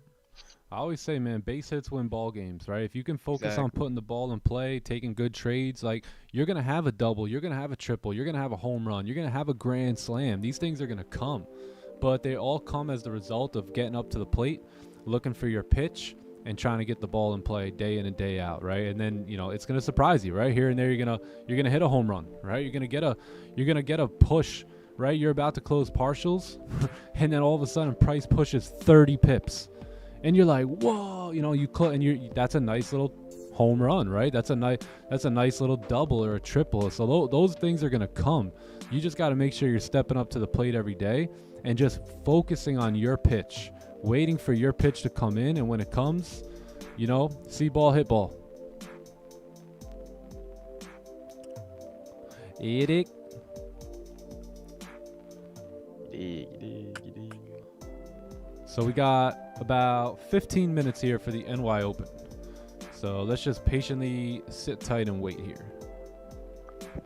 I always say, man, base hits win ball games, right? If you can focus on putting the ball in play, taking good trades, like you're going to have a double, you're going to have a triple, you're going to have a home run, you're going to have a grand slam. These things are going to come, but they all come as the result of getting up to the plate, looking for your pitch, and trying to get the ball in play day in and day out, right? And then, you know, it's going to surprise you, right? Here and there you're going to hit a home run, right? You're going to get a push, right? You're about to close partials and then all of a sudden price pushes 30 pips. And you're like, "Whoa," you know, that's a nice little home run, right? That's a nice little double or a triple. So those things are going to come. You just got to make sure you're stepping up to the plate every day and just focusing on your pitch, waiting for your pitch to come in, and when it comes, you know, see ball, hit ball. Eat it. So we got about 15 minutes here for the NY Open. So let's just patiently sit tight and wait here.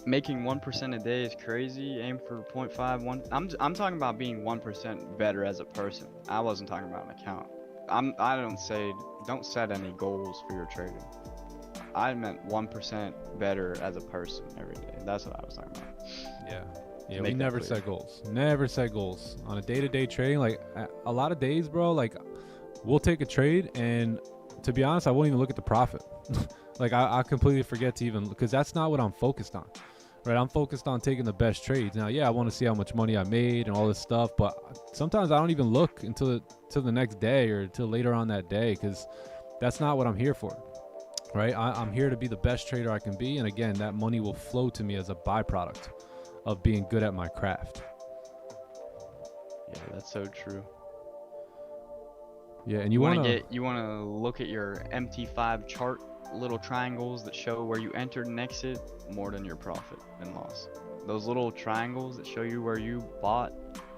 Making 1% a day is crazy. Aim for 0.51. I'm talking about being 1% better as a person. I wasn't talking about an account. Don't set any goals for your trading. I meant 1% better as a person every day. That's what I was talking about. Yeah. Yeah, we never set goals. Never set goals. On a day-to-day trading, like a lot of days, bro, like we'll take a trade and to be honest, I won't even look at the profit. Like I completely forget to even, because that's not what I'm focused on, right? I'm focused on taking the best trades. Now, yeah, I want to see how much money I made and all this stuff, but sometimes I don't even look until the next day or until later on that day, because that's not what I'm here for, right? I'm here to be the best trader I can be, and again, that money will flow to me as a byproduct of being good at my craft. Yeah, that's so true. Yeah, and you want to look at your MT5 chart, little triangles that show where you entered and exit more than your profit and loss. those little triangles that show you where you bought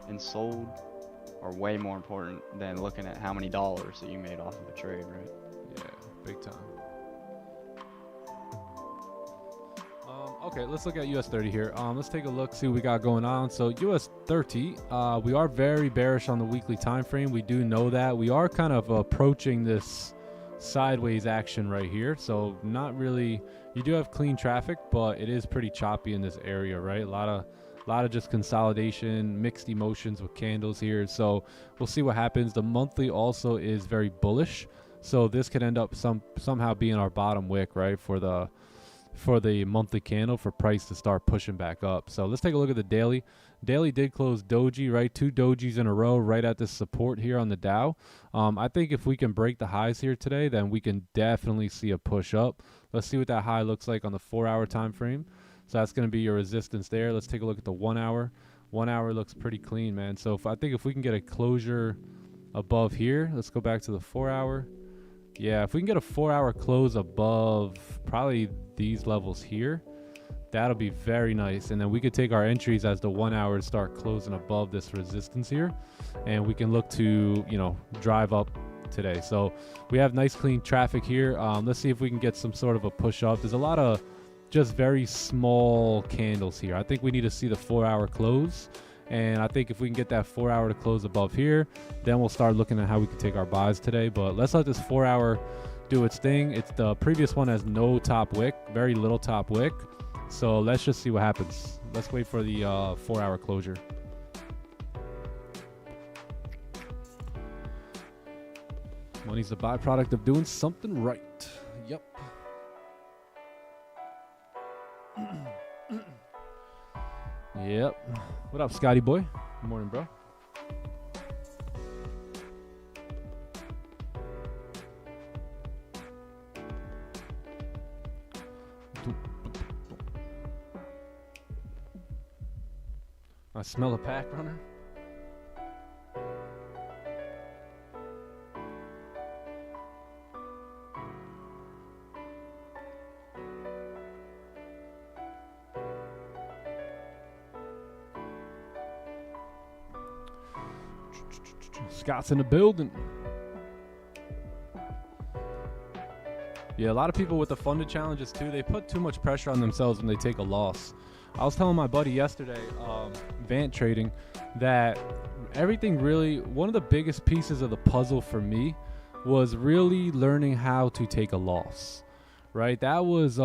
and sold are way more important than looking at how many dollars that you made off of a trade, right? Yeah, big time. Okay, let's look at US30 here. Let's take a look, see what we got going on. So US30, we are very bearish on the weekly time frame. We do know that. We are kind of approaching this sideways action right here. So not really, you do have clean traffic, but it is pretty choppy in this area, right? A lot of just consolidation, mixed emotions with candles here. So we'll see what happens. The monthly also is very bullish. So this could end up somehow being our bottom wick, right? For the monthly candle for price to start pushing back up. So let's take a look at the daily. Daily did close doji, right? 2 dojis in a row right at this support here on the Dow. I think if we can break the highs here today, then we can definitely see a push up. Let's see what that high looks like on the 4-hour time frame. So that's going to be your resistance there. Let's take a look at the 1 hour. 1 hour looks pretty clean, man. So I think if we can get a closure above here, let's go back to the 4-hour. Yeah, if we can get a 4-hour close above probably these levels here, that'll be very nice. And then we could take our entries as the 1 hour to start closing above this resistance here, and we can look to, you know, drive up today. So we have nice clean traffic here. Let's see if we can get some sort of a push up. There's a lot of just very small candles here. I think we need to see the 4-hour close. And I think if we can get that 4-hour to close above here, then we'll start looking at how we can take our buys today. But let's let this 4-hour do its thing. It's the previous one has no top wick, very little top wick. So let's just see what happens. Let's wait for the 4-hour closure. Money's the byproduct of doing something right. Yep. Yep. What up, Scotty boy? Good morning, bro. I smell a pack runner. Scott's in the building. Yeah, a lot of people with the funded challenges too, they put too much pressure on themselves when they take a loss. I was telling my buddy yesterday, Vant Trading, that everything really, one of the biggest pieces of the puzzle for me was really learning how to take a loss. Right? That was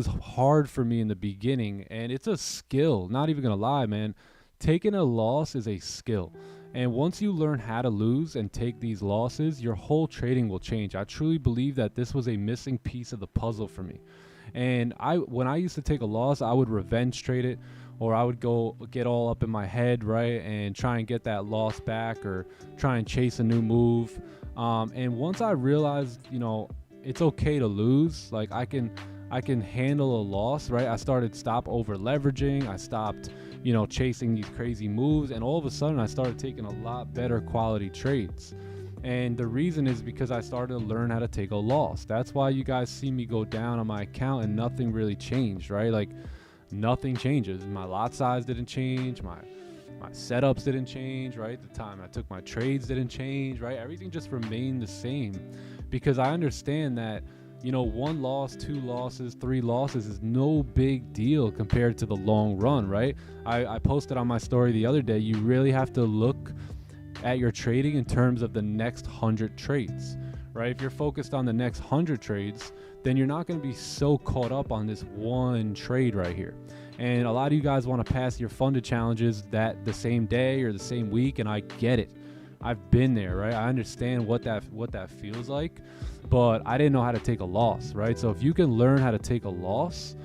hard for me in the beginning, and it's a skill. Not even gonna lie, man. Taking a loss is a skill. And once you learn how to lose and take these losses, your whole trading will change. I truly believe that this was a missing piece of the puzzle for me. And when I used to take a loss, I would revenge trade it, or I would go get all up in my head, right, and try and get that loss back, or try and chase a new move. And once I realized, you know, it's okay to lose, like I can handle a loss, right? I started stop over leveraging. I stopped, you know, chasing these crazy moves, and all of a sudden I started taking a lot better quality trades. And the reason is because I started to learn how to take a loss. That's why you guys see me go down on my account and nothing really changed, right? Like nothing changes. My lot size didn't change. My setups didn't change, right? The time I took my trades didn't change, right? Everything just remained the same, because I understand that, you know, 1 loss, 2 losses, 3 losses is no big deal compared to the long run, right? I posted on my story the other day, you really have to look at your trading in terms of the next 100 trades, right? If you're focused on the next 100 trades, then you're not going to be so caught up on this one trade right here. And a lot of you guys want to pass your funded challenges that the same day or the same week, and I get it. I've been there, right? I understand what that feels like, but I didn't know how to take a loss, right? So if you can learn how to take a loss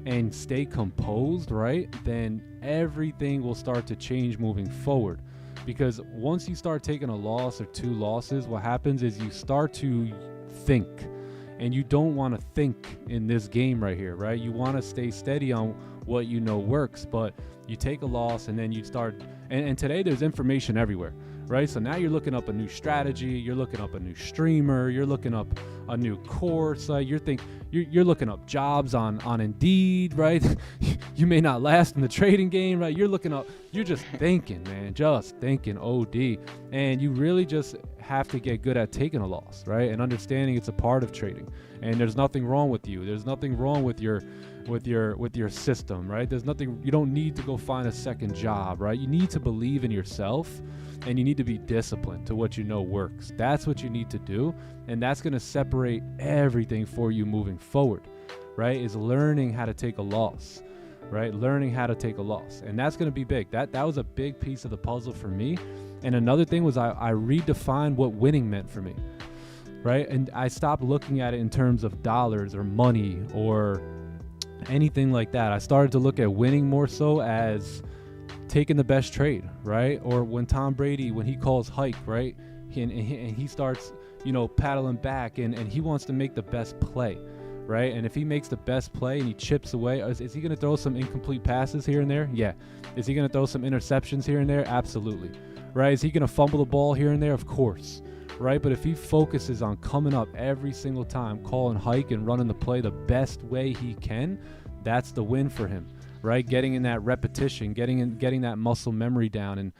and stay composed, right, then everything will start to change moving forward. Because once you start taking a loss or 2 losses, what happens is you start to think, and you don't want to think in this game right here, right? You want to stay steady on what you know works, but you take a loss and then you start, and today there's information everywhere, right? So now you're looking up a new strategy, you're looking up a new streamer, you're looking up a new course, you're looking up jobs on Indeed, right? You may not last in the trading game, right? You're just thinking, man, just thinking OD. And you really just have to get good at taking a loss, right? And understanding it's a part of trading. And there's nothing wrong with you. There's nothing wrong with your system, right? There's nothing, you don't need to go find a second job, right? You need to believe in yourself, and you need to be disciplined to what you know works. That's what you need to do, and that's going to separate everything for you moving forward, right? Is learning how to take a loss, right? Learning how to take a loss, and that's going to be big. That was a big piece of the puzzle for me. And another thing was I redefined what winning meant for me, right? And I stopped looking at it in terms of dollars or money or anything like that. I started to look at winning more so as taking the best trade, right? Or when Tom Brady, when he calls hike, right? And he starts, paddling back and he wants to make the best play, right? And if he makes the best play and he chips away, is he going to throw some incomplete passes here and there? Yeah. Is he going to throw some interceptions here and there? Absolutely. Right? Is he going to fumble the ball here and there? Of course. Right? But if he focuses on coming up every single time, calling hike and running the play the best way he can, that's the win for him, right? Getting in that repetition, getting that muscle memory down. And,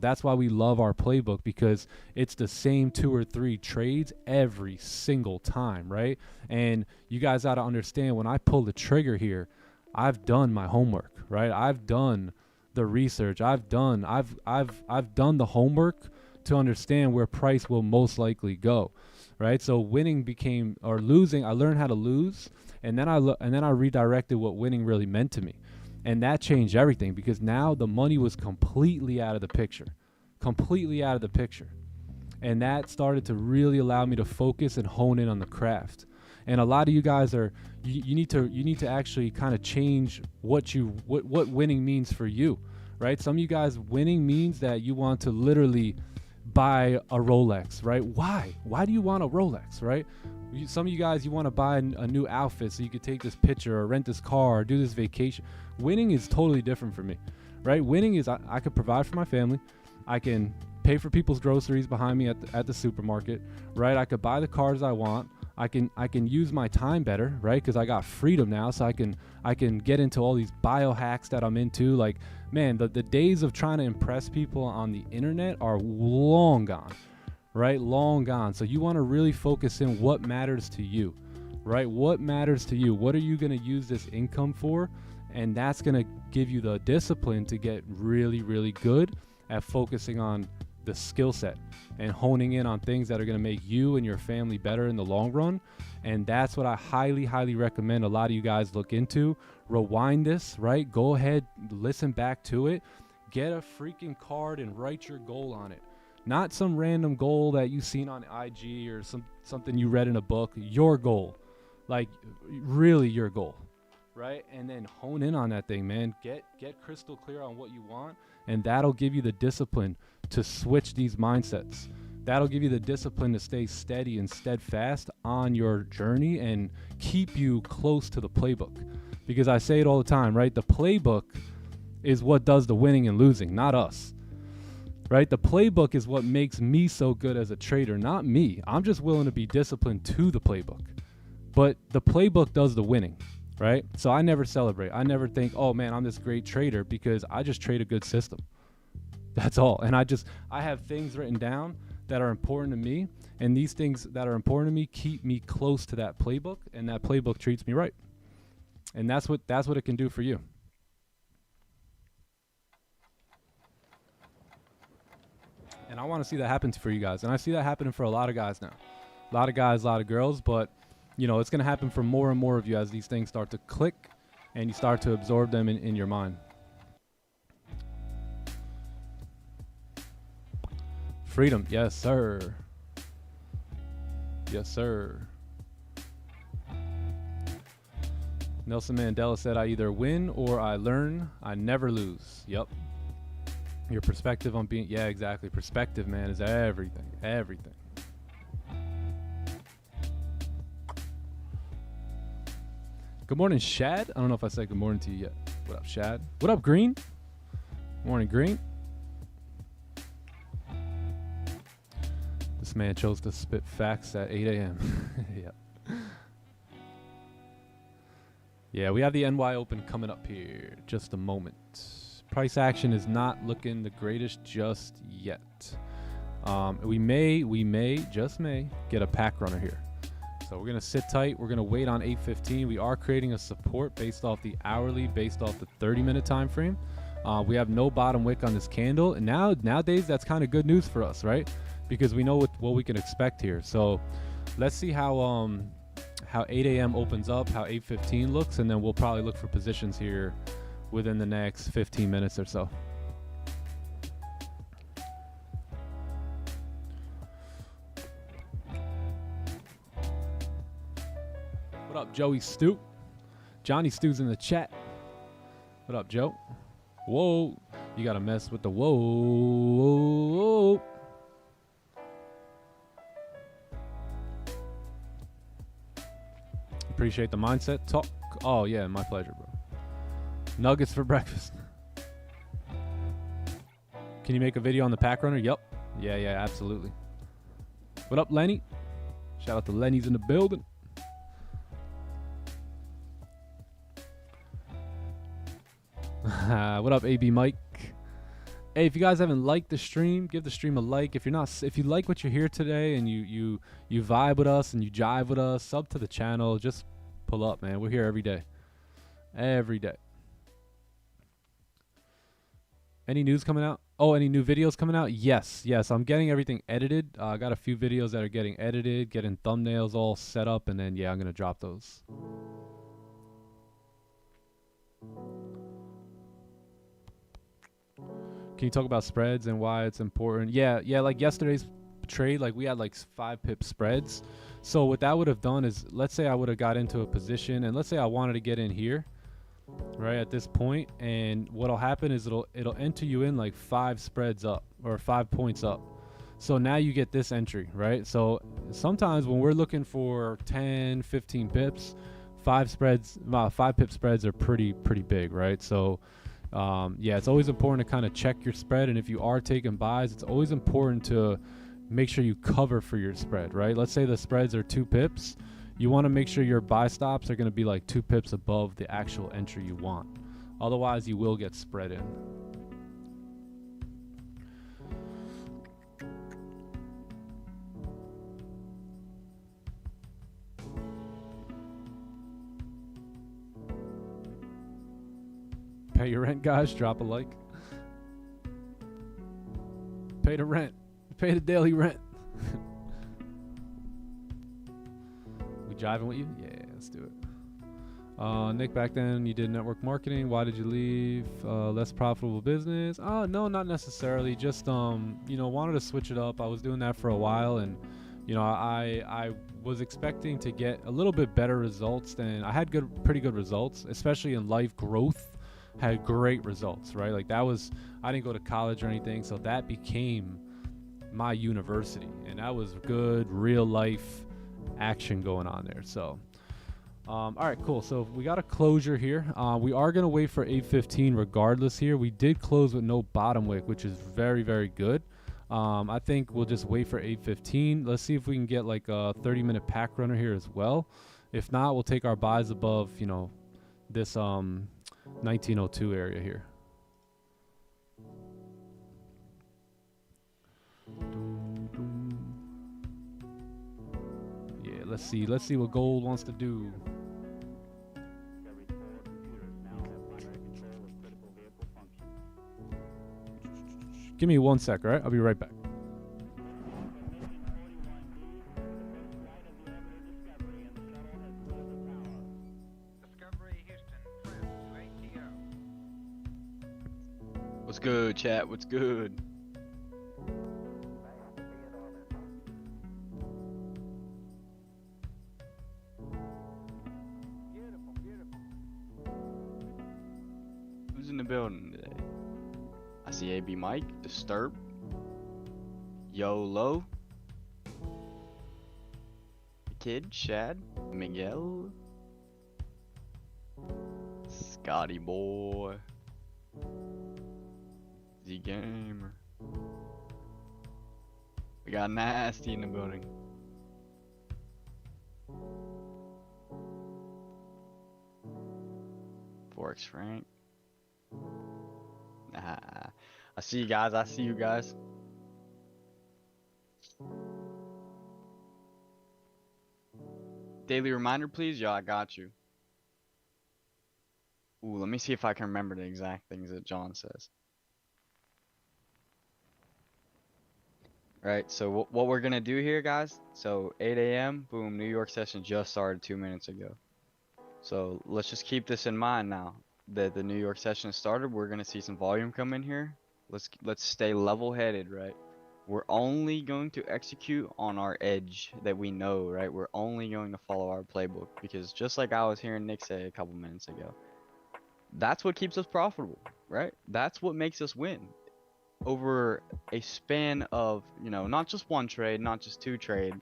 that's why we love our playbook, because it's the same 2 or 3 trades every single time, right? And you guys got to understand, when I pull the trigger here, I've done my homework, right? I've done the research. I've done the homework to understand where price will most likely go, right? So losing, I learned how to lose, and then I redirected what winning really meant to me. And that changed everything, because now the money was completely out of the picture. And that started to really allow me to focus and hone in on the craft. And a lot of you guys you need to actually kind of change what winning means for you, right? Some of you guys, winning means that you want to literally buy a Rolex, right? Why do you want a Rolex, right? Some of you guys, you want to buy a new outfit so you could take this picture or rent this car or do this vacation. Winning is totally different for me, right? Winning is I could provide for my family. I can pay for people's groceries behind me at the supermarket, right? I could buy the cars I want. I can use my time better, right? Because I got freedom now, so I can get into all these biohacks that I'm into. Like, man, the days of trying to impress people on the internet are long gone, right? Long gone. So you want to really focus in what matters to you, right? What matters to you? What are you going to use this income for? And that's going to give you the discipline to get really, really good at focusing on the skill set and honing in on things that are going to make you and your family better in the long run. And that's what I highly, highly recommend a lot of you guys look into. Rewind this, right? Go ahead, listen back to it, get a freaking card and write your goal on it. Not some random goal that you've seen on IG or something you read in a book. Your goal, like really your goal, right? And then hone in on that thing, man. Get crystal clear on what you want, and that'll give you the discipline to switch these mindsets. That'll give you the discipline to stay steady and steadfast on your journey and keep you close to the playbook. Because I say it all the time, right? The playbook is what does the winning and losing, not us, right? The playbook is what makes me so good as a trader, not me. I'm just willing to be disciplined to the playbook. But the playbook does the winning, right? So I never celebrate. I never think, oh man, I'm this great trader, because I just trade a good system. That's all. And I have things written down that are important to me, and these things that are important to me keep me close to that playbook, and that playbook treats me right. And that's what it can do for you. And I want to see that happen for you guys. And I see that happening for a lot of guys now. A lot of guys, a lot of girls, but it's going to happen for more and more of you as these things start to click and you start to absorb them in your mind. Freedom. Yes, sir. Yes, sir. Nelson Mandela said, I either win or I learn. I never lose. Yep. Your perspective on being, yeah, exactly. Perspective, man, is everything. Everything. Good morning, Shad. I don't know if I said good morning to you yet. What up, Shad? What up, Green? Morning, Green. This man chose to spit facts at 8 a.m. Yep. Yeah, we have the NY Open coming up here. Just a moment. Price action is not looking the greatest just yet. We may, just may, get a pack runner here. So we're going to sit tight. We're going to wait on 8:15. We are creating a support based off the hourly, based off the 30-minute time frame. We have no bottom wick on this candle. And nowadays, that's kind of good news for us, right? Because we know what we can expect here. So let's see how 8 a.m. opens up, how 8:15 looks, and then we'll probably look for positions here within the next 15 minutes or so. What up, Joey Stu? Johnny Stu's in the chat. What up, Joe? Whoa. You got to mess with the whoa. Appreciate the mindset talk. Oh, yeah, my pleasure, bro. Nuggets for breakfast. Can you make a video on the pack runner? Yep. Yeah, absolutely. What up, Lenny? Shout out to Lenny's in the building. What up, AB Mike? Hey, if you guys haven't liked the stream, give the stream a like. If you like what you hear today and you vibe with us and you jive with us, sub to the channel. Just pull up, man. We're here every day. Every day. Any news coming out? Oh, any new videos coming out? Yes. I'm getting everything edited. I got a few videos that are getting edited, getting thumbnails all set up, and then, yeah, I'm going to drop those. Can you talk about spreads and why it's important? Yeah, like yesterday's trade, like we had like 5 pip spreads. So what that would have done is, let's say I would have got into a position, and let's say I wanted to get in here, right at this point, and what'll happen is it'll enter you in like 5 spreads up or 5 points up. So now you get this entry, right? So sometimes when we're looking for 10, 15 pips, 5 pip spreads are pretty big, right? So yeah, it's always important to kind of check your spread, and if you are taking buys, it's always important to make sure you cover for your spread, right? Let's say the spreads are 2 pips. You want to make sure your buy stops are going to be like 2 pips above the actual entry you want. Otherwise, you will get spread in. Pay your rent, guys. Drop a like. Pay the rent. Pay the daily rent. We jiving with you? Yeah, let's do it. Nick, back then you did network marketing. Why did you leave? Less profitable business? Oh, no, not necessarily. Just, wanted to switch it up. I was doing that for a while, and, I was expecting to get a little bit better results than I had pretty good results, especially in life growth. Had great results, right? Like I didn't go to college or anything, so that became my university, and that was good real life action going on there. So all right, cool. So we got a closure here. We are going to wait for 8:15 regardless here. We did close with no bottom wick, which is very, very good. I think we'll just wait for 8:15. Let's see if we can get like a 30-minute pack runner here as well. If not, we'll take our buys above, this 1902 area here. Yeah, let's see what gold wants to do. Give me 1 sec, all right? I'll be right back. What's good, chat? What's good? Who's in the building today? I see AB Mike, Disturb, YOLO, Kid, Shad, Miguel, Scotty Boy, Z Gamer. We got nasty in the building. Forex Frank. I see you guys. I see you guys. Daily reminder, please. Yo, I got you. Ooh, let me see if I can remember the exact things that John says. Right, so what we're gonna do here, guys, so 8 a.m, boom, New York session just started 2 minutes ago. So let's just keep this in mind now that the New York session started. We're gonna see some volume come in here. Let's stay level-headed, right? We're only going to execute on our edge that we know, right? We're only going to follow our playbook, because just like I was hearing Nick say a couple minutes ago, that's what keeps us profitable, right? That's what makes us win over a span of, you know, not just one trade, not just two trades,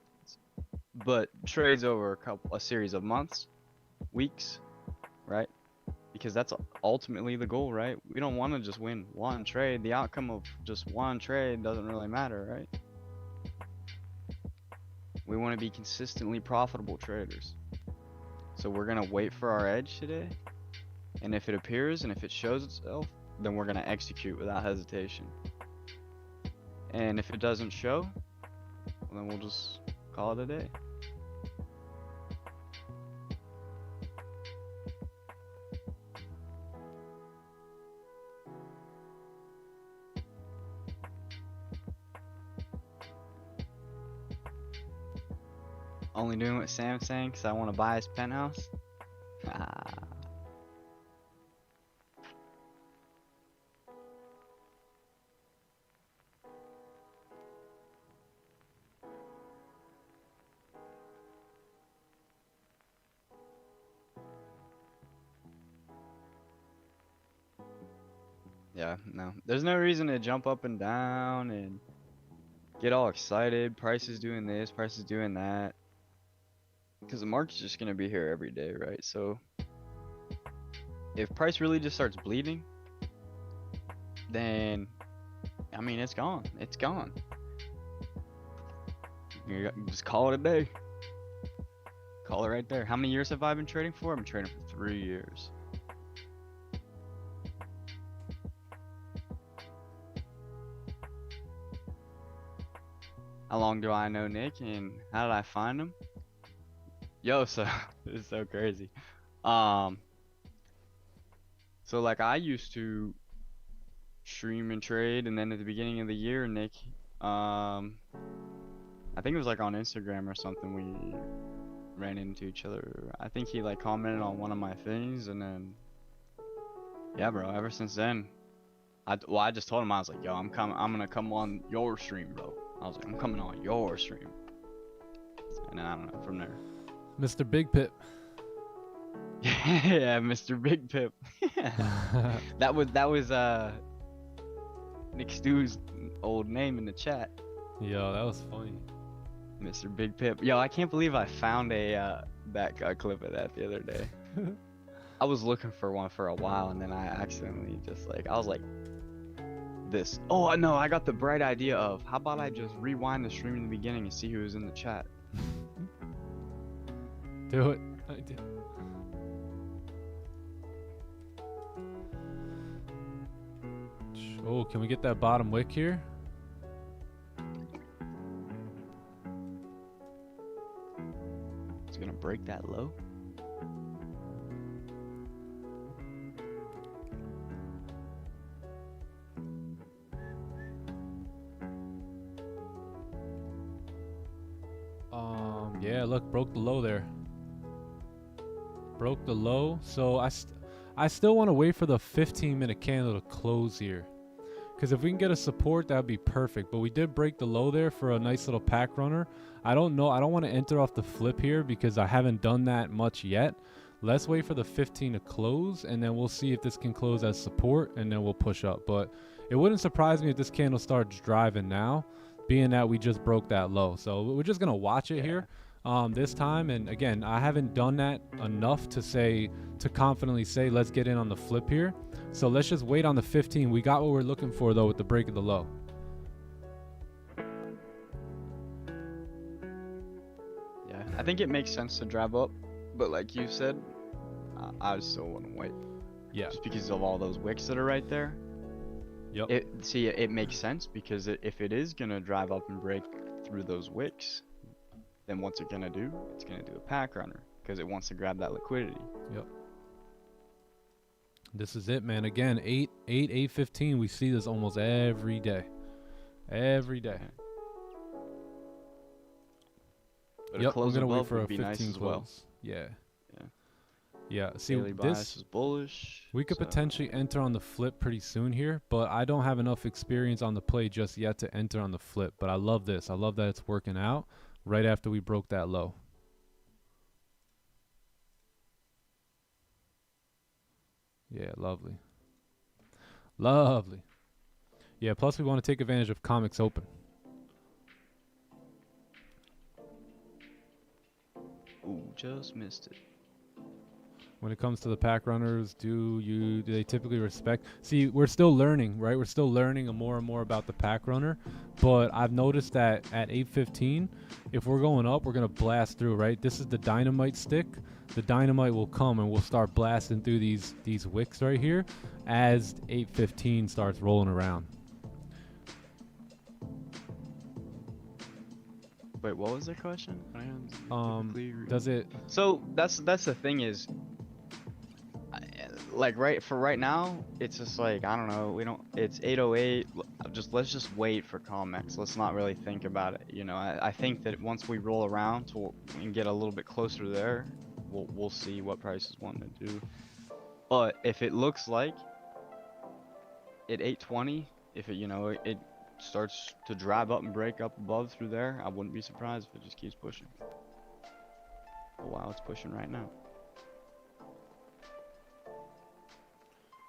but trades over a series of months, weeks, right? Because that's ultimately the goal, right? We don't want to just win one trade. The outcome of just one trade doesn't really matter, right? We want to be consistently profitable traders. So we're going to wait for our edge today. And if it appears and if it shows itself, then we're going to execute without hesitation. And if it doesn't show, well, then we'll just call it a day. Only doing what Sam's saying because I want to buy his penthouse. Yeah, no. There's no reason to jump up and down and get all excited. Price is doing this, price is doing that. Because the market's just going to be here every day, right? So if price really just starts bleeding, then, I mean, it's gone. It's gone. You just call it a day. Call it right there. How many years have I been trading for? I've been trading for 3 years. How long do I know Nick, and how did I find him? Yo, so it's so crazy. So like I used to stream and trade, and then at the beginning of the year, Nick, I think it was like on Instagram or something, we ran into each other. I think he like commented on one of my things, and then yeah, bro, ever since then, I just told him, I was like, yo, I'm gonna come on your stream, bro. I was like, I'm coming on your stream. And then I don't know, from there. Mr. Big Pip. Yeah, Mr. Big Pip. that was Nick Stew's old name in the chat. Yo, that was funny. Mr. Big Pip. Yo, I can't believe I found a clip of that the other day. I was looking for one for a while, and then I accidentally just like, I was like, this. Oh no, I got the bright idea of, how about I just rewind the stream in the beginning and see who was in the chat. Do it. I did. Oh, can we get that bottom wick here? It's gonna break that low. Yeah, look, broke the low there. Broke the low. So I still want to wait for the 15-minute candle to close here, because if we can get a support, that would be perfect. But we did break the low there for a nice little pack runner. I don't know, I don't want to enter off the flip here because I haven't done that much yet. Let's wait for the 15 to close, and then we'll see if this can close as support, and then we'll push up. But it wouldn't surprise me if this candle starts driving now, being that we just broke that low. So we're just gonna watch it here this time. And again, I haven't done that enough to confidently say let's get in on the flip here. So let's just wait on the 15. We got what we're looking for though with the break of the low. think it makes sense to drive up, but like you said, I still wouldn't wait. Yeah. Just because of all those wicks that are right there. Yep. It makes sense because if it is gonna drive up and break through those wicks, then what's it gonna do? It's gonna do a pack runner because it wants to grab that liquidity. Yep. This is it, man. Again, 8:15. We see this almost every day. Every day. But Yep. a close we're gonna wait above for a would be 15 nice as close. well. Yeah. Yeah. Yeah. See, Daily bias this is bullish. we could so- potentially enter on the flip pretty soon here, but I don't have enough experience on the play just yet to enter on the flip. But I love this. I love that it's working out right after we broke that low. Yeah, lovely. Lovely. Yeah, plus we want to take advantage of Comics Open. Ooh, just missed it. When it comes to the pack runners, do they typically respect? See, we're still learning, right? We're still learning more and more about the pack runner, but I've noticed that at 8:15, if we're going up, we're gonna blast through, right? This is the dynamite stick. The dynamite will come and we'll start blasting through these wicks right here as 8:15 starts rolling around. Wait, what was the question? Does it? So that's the thing is, like right now, it's just like I don't know. We don't. It's 8:08. Let's just wait for COMEX. Let's not really think about it. You know, I think that once we roll around and get a little bit closer there, we'll see what prices want to do. But if it looks like at 8:20, if it starts to drive up and break up above through there, I wouldn't be surprised if it just keeps pushing. Oh wow, it's pushing right now.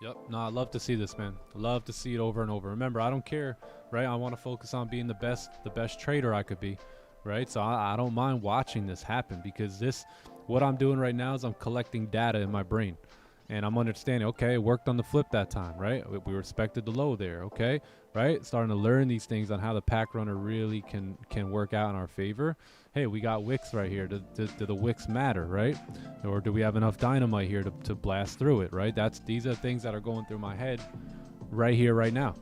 Yep. No, I love to see this, man. Love to see it over and over. Remember, I don't care, right? I want to focus on being the best trader I could be, right? So I don't mind watching this happen because what I'm doing right now is I'm collecting data in my brain. And I'm understanding, okay, it worked on the flip that time, right? We respected the low there, okay, right? Starting to learn these things on how the pack runner really can work out in our favor. Hey, we got wicks right here. Do the wicks matter, right? Or do we have enough dynamite here to blast through it, right? These are things that are going through my head right here, right now,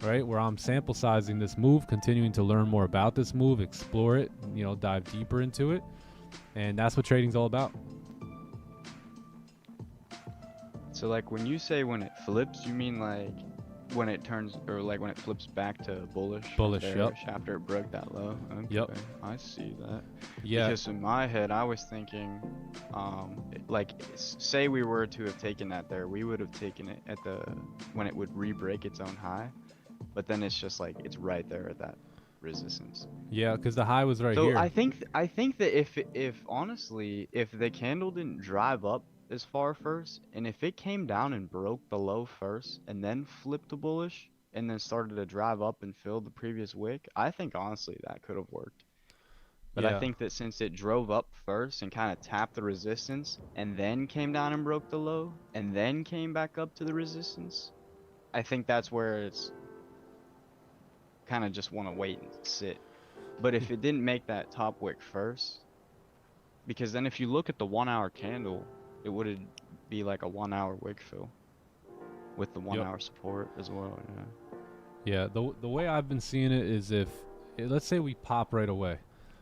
right? Where I'm sample sizing this move, continuing to learn more about this move, explore it, dive deeper into it. And that's what trading's all about. So like when you say when it flips, you mean like when it turns or like when it flips back to bullish? Yep. After it broke that low. Okay, Yep. I see that. Yeah. Because in my head, I was thinking, like say we were to have taken that there, we would have taken it at when it would re-break its own high, but then it's just like it's right there at that resistance. Yeah, because the high was right So here. I think that if honestly, if the candle didn't drive up as far first, and if it came down and broke the low first and then flipped to bullish and then started to drive up and fill the previous wick, I think honestly that could have worked. But Yeah. I think that since it drove up first and kind of tapped the resistance and then came down and broke the low and then came back up to the resistance, I think that's where it's kind of just want to wait and sit. But if it didn't make that top wick first, because then if you look at the 1 hour candle, it would be like a 1 hour wick fill with the 1 hour support as well. Yeah, the way I've been seeing it is let's say we pop right away.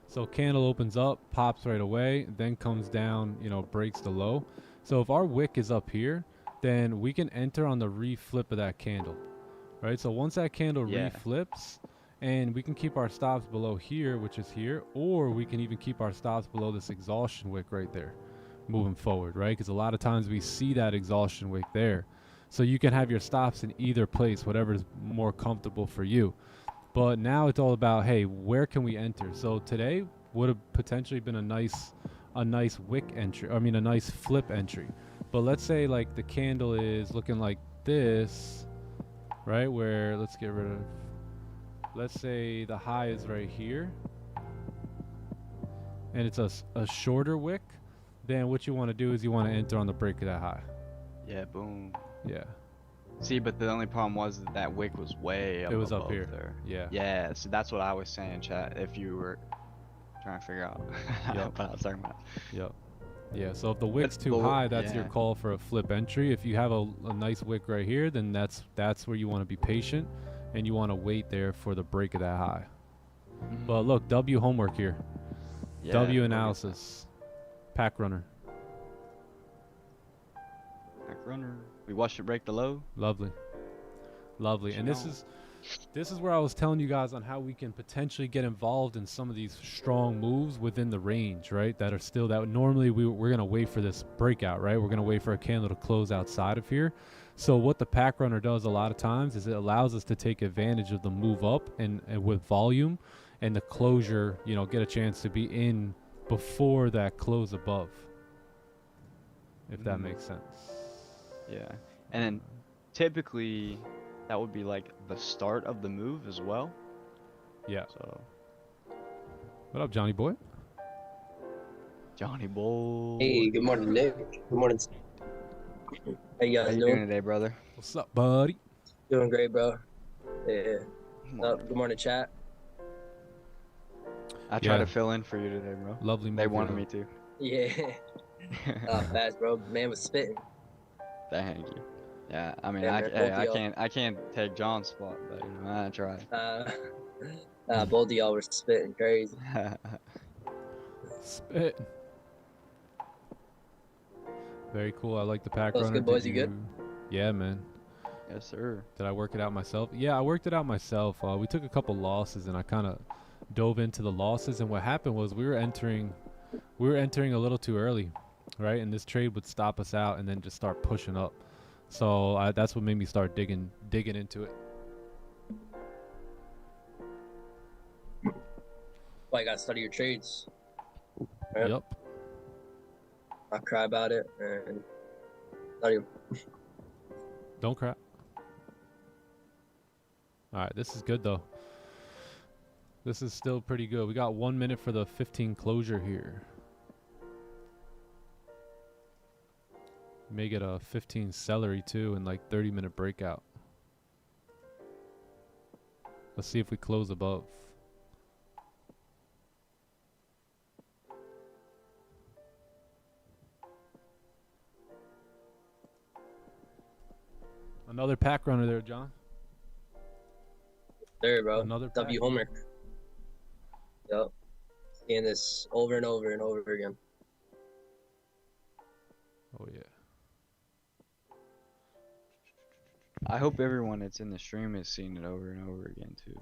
So candle opens up, pops right away, then comes down, breaks the low. So if our wick is up here, then we can enter on the reflip of that candle, right? So once that candle reflips, and we can keep our stops below here, which is here, or we can even keep our stops below this exhaustion wick right there, moving forward, right? Because a lot of times we see that exhaustion wick there. So you can have your stops in either place, whatever is more comfortable for you. But now it's all about, hey, where can we enter? So today would have potentially been a nice wick entry. I mean, a nice flip entry. But let's say like the candle is looking like this, right? Where let's say the high is right here, and it's a shorter wick. Then what you want to do is you want to enter on the break of that high. Yeah, boom. Yeah. See, but the only problem was that wick was way up. It was above up here. there. Yeah. Yeah, so that's what I was saying, chat. If you were trying to figure out Yep. what I was talking about. Yep. Yeah, so if the wick's too But high, that's your yeah. call for a flip entry. If you have a nice wick right here, then that's where you want to be patient and you want to wait there for the break of that high. But look, W homework here. Yeah, W go get analysis. Pack runner. that. Back runner. We watched it break the low. Lovely. Lovely. And this is where I was telling you guys on how we can potentially get involved in some of these strong moves within the range, right? That are still that normally we're going to wait for this breakout, right? We're going to wait for a candle to close outside of here. So what the pack runner does a lot of times is it allows us to take advantage of the move up and with volume and the closure, you know, get a chance to be in before that close above. If that makes sense. Yeah. And then typically that would be like the start of the move as well. Yeah. So What up, Johnny boy? Johnny boy. Hey, good morning, Nick. Good morning. How you How guys you doing today, brother? What's up, buddy? Doing great, bro. Yeah. Good morning, chat. I tried to fill in for you today, bro. Lovely movie. They wanted me to. Yeah. Fast, bro. Man was spitting. Thank you. Yeah, I mean, Yeah, man, both of y'all. I can't take John's spot, but you know, I tried. Both of y'all were spitting crazy. Spit. Very cool. I like the pack What's runner. good, boys? Did You good? Yeah, man. Yes, sir. Did I work it out myself? Yeah, I worked it out myself. We took a couple losses, and I kind of dove into the losses. And what happened was we were entering a little too early, right? And this trade would stop us out, and then just start pushing up. So that's what made me start digging into it. Well, you gotta study your trades. Right? Yep. I'll cry about it and study them. Don't cry. All right, this is good though. This is still pretty good. We got 1 minute for the 15 closure here. May get a 15 celery too and like 30-minute breakout. Let's see if we close above. Another pack runner there, John. There, bro. Another W pack. homework. Yep. Seeing this over and over and over again. Oh yeah. I hope everyone that's in the stream is seeing it over and over again too.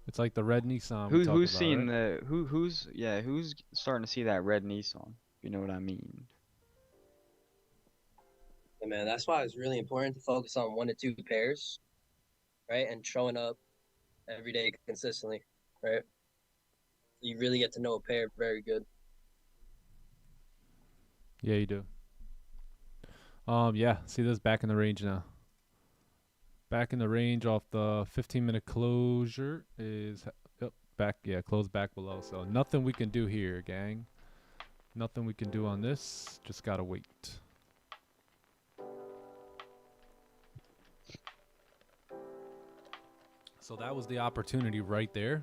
It's like the red Nissan. we talked Who's about, seeing right? who's starting to see that red Nissan? You know what I mean? Yeah, man, that's why it's really important to focus on 1 to 2 pairs, right? And showing up every day consistently, right? You really get to know a pair very good. Yeah, you do. Yeah, see this back in the range now. Back in the range off the 15-minute closure is back. Yeah, close back below. So nothing we can do here, gang. Nothing we can do on this. Just gotta wait. So that was the opportunity right there,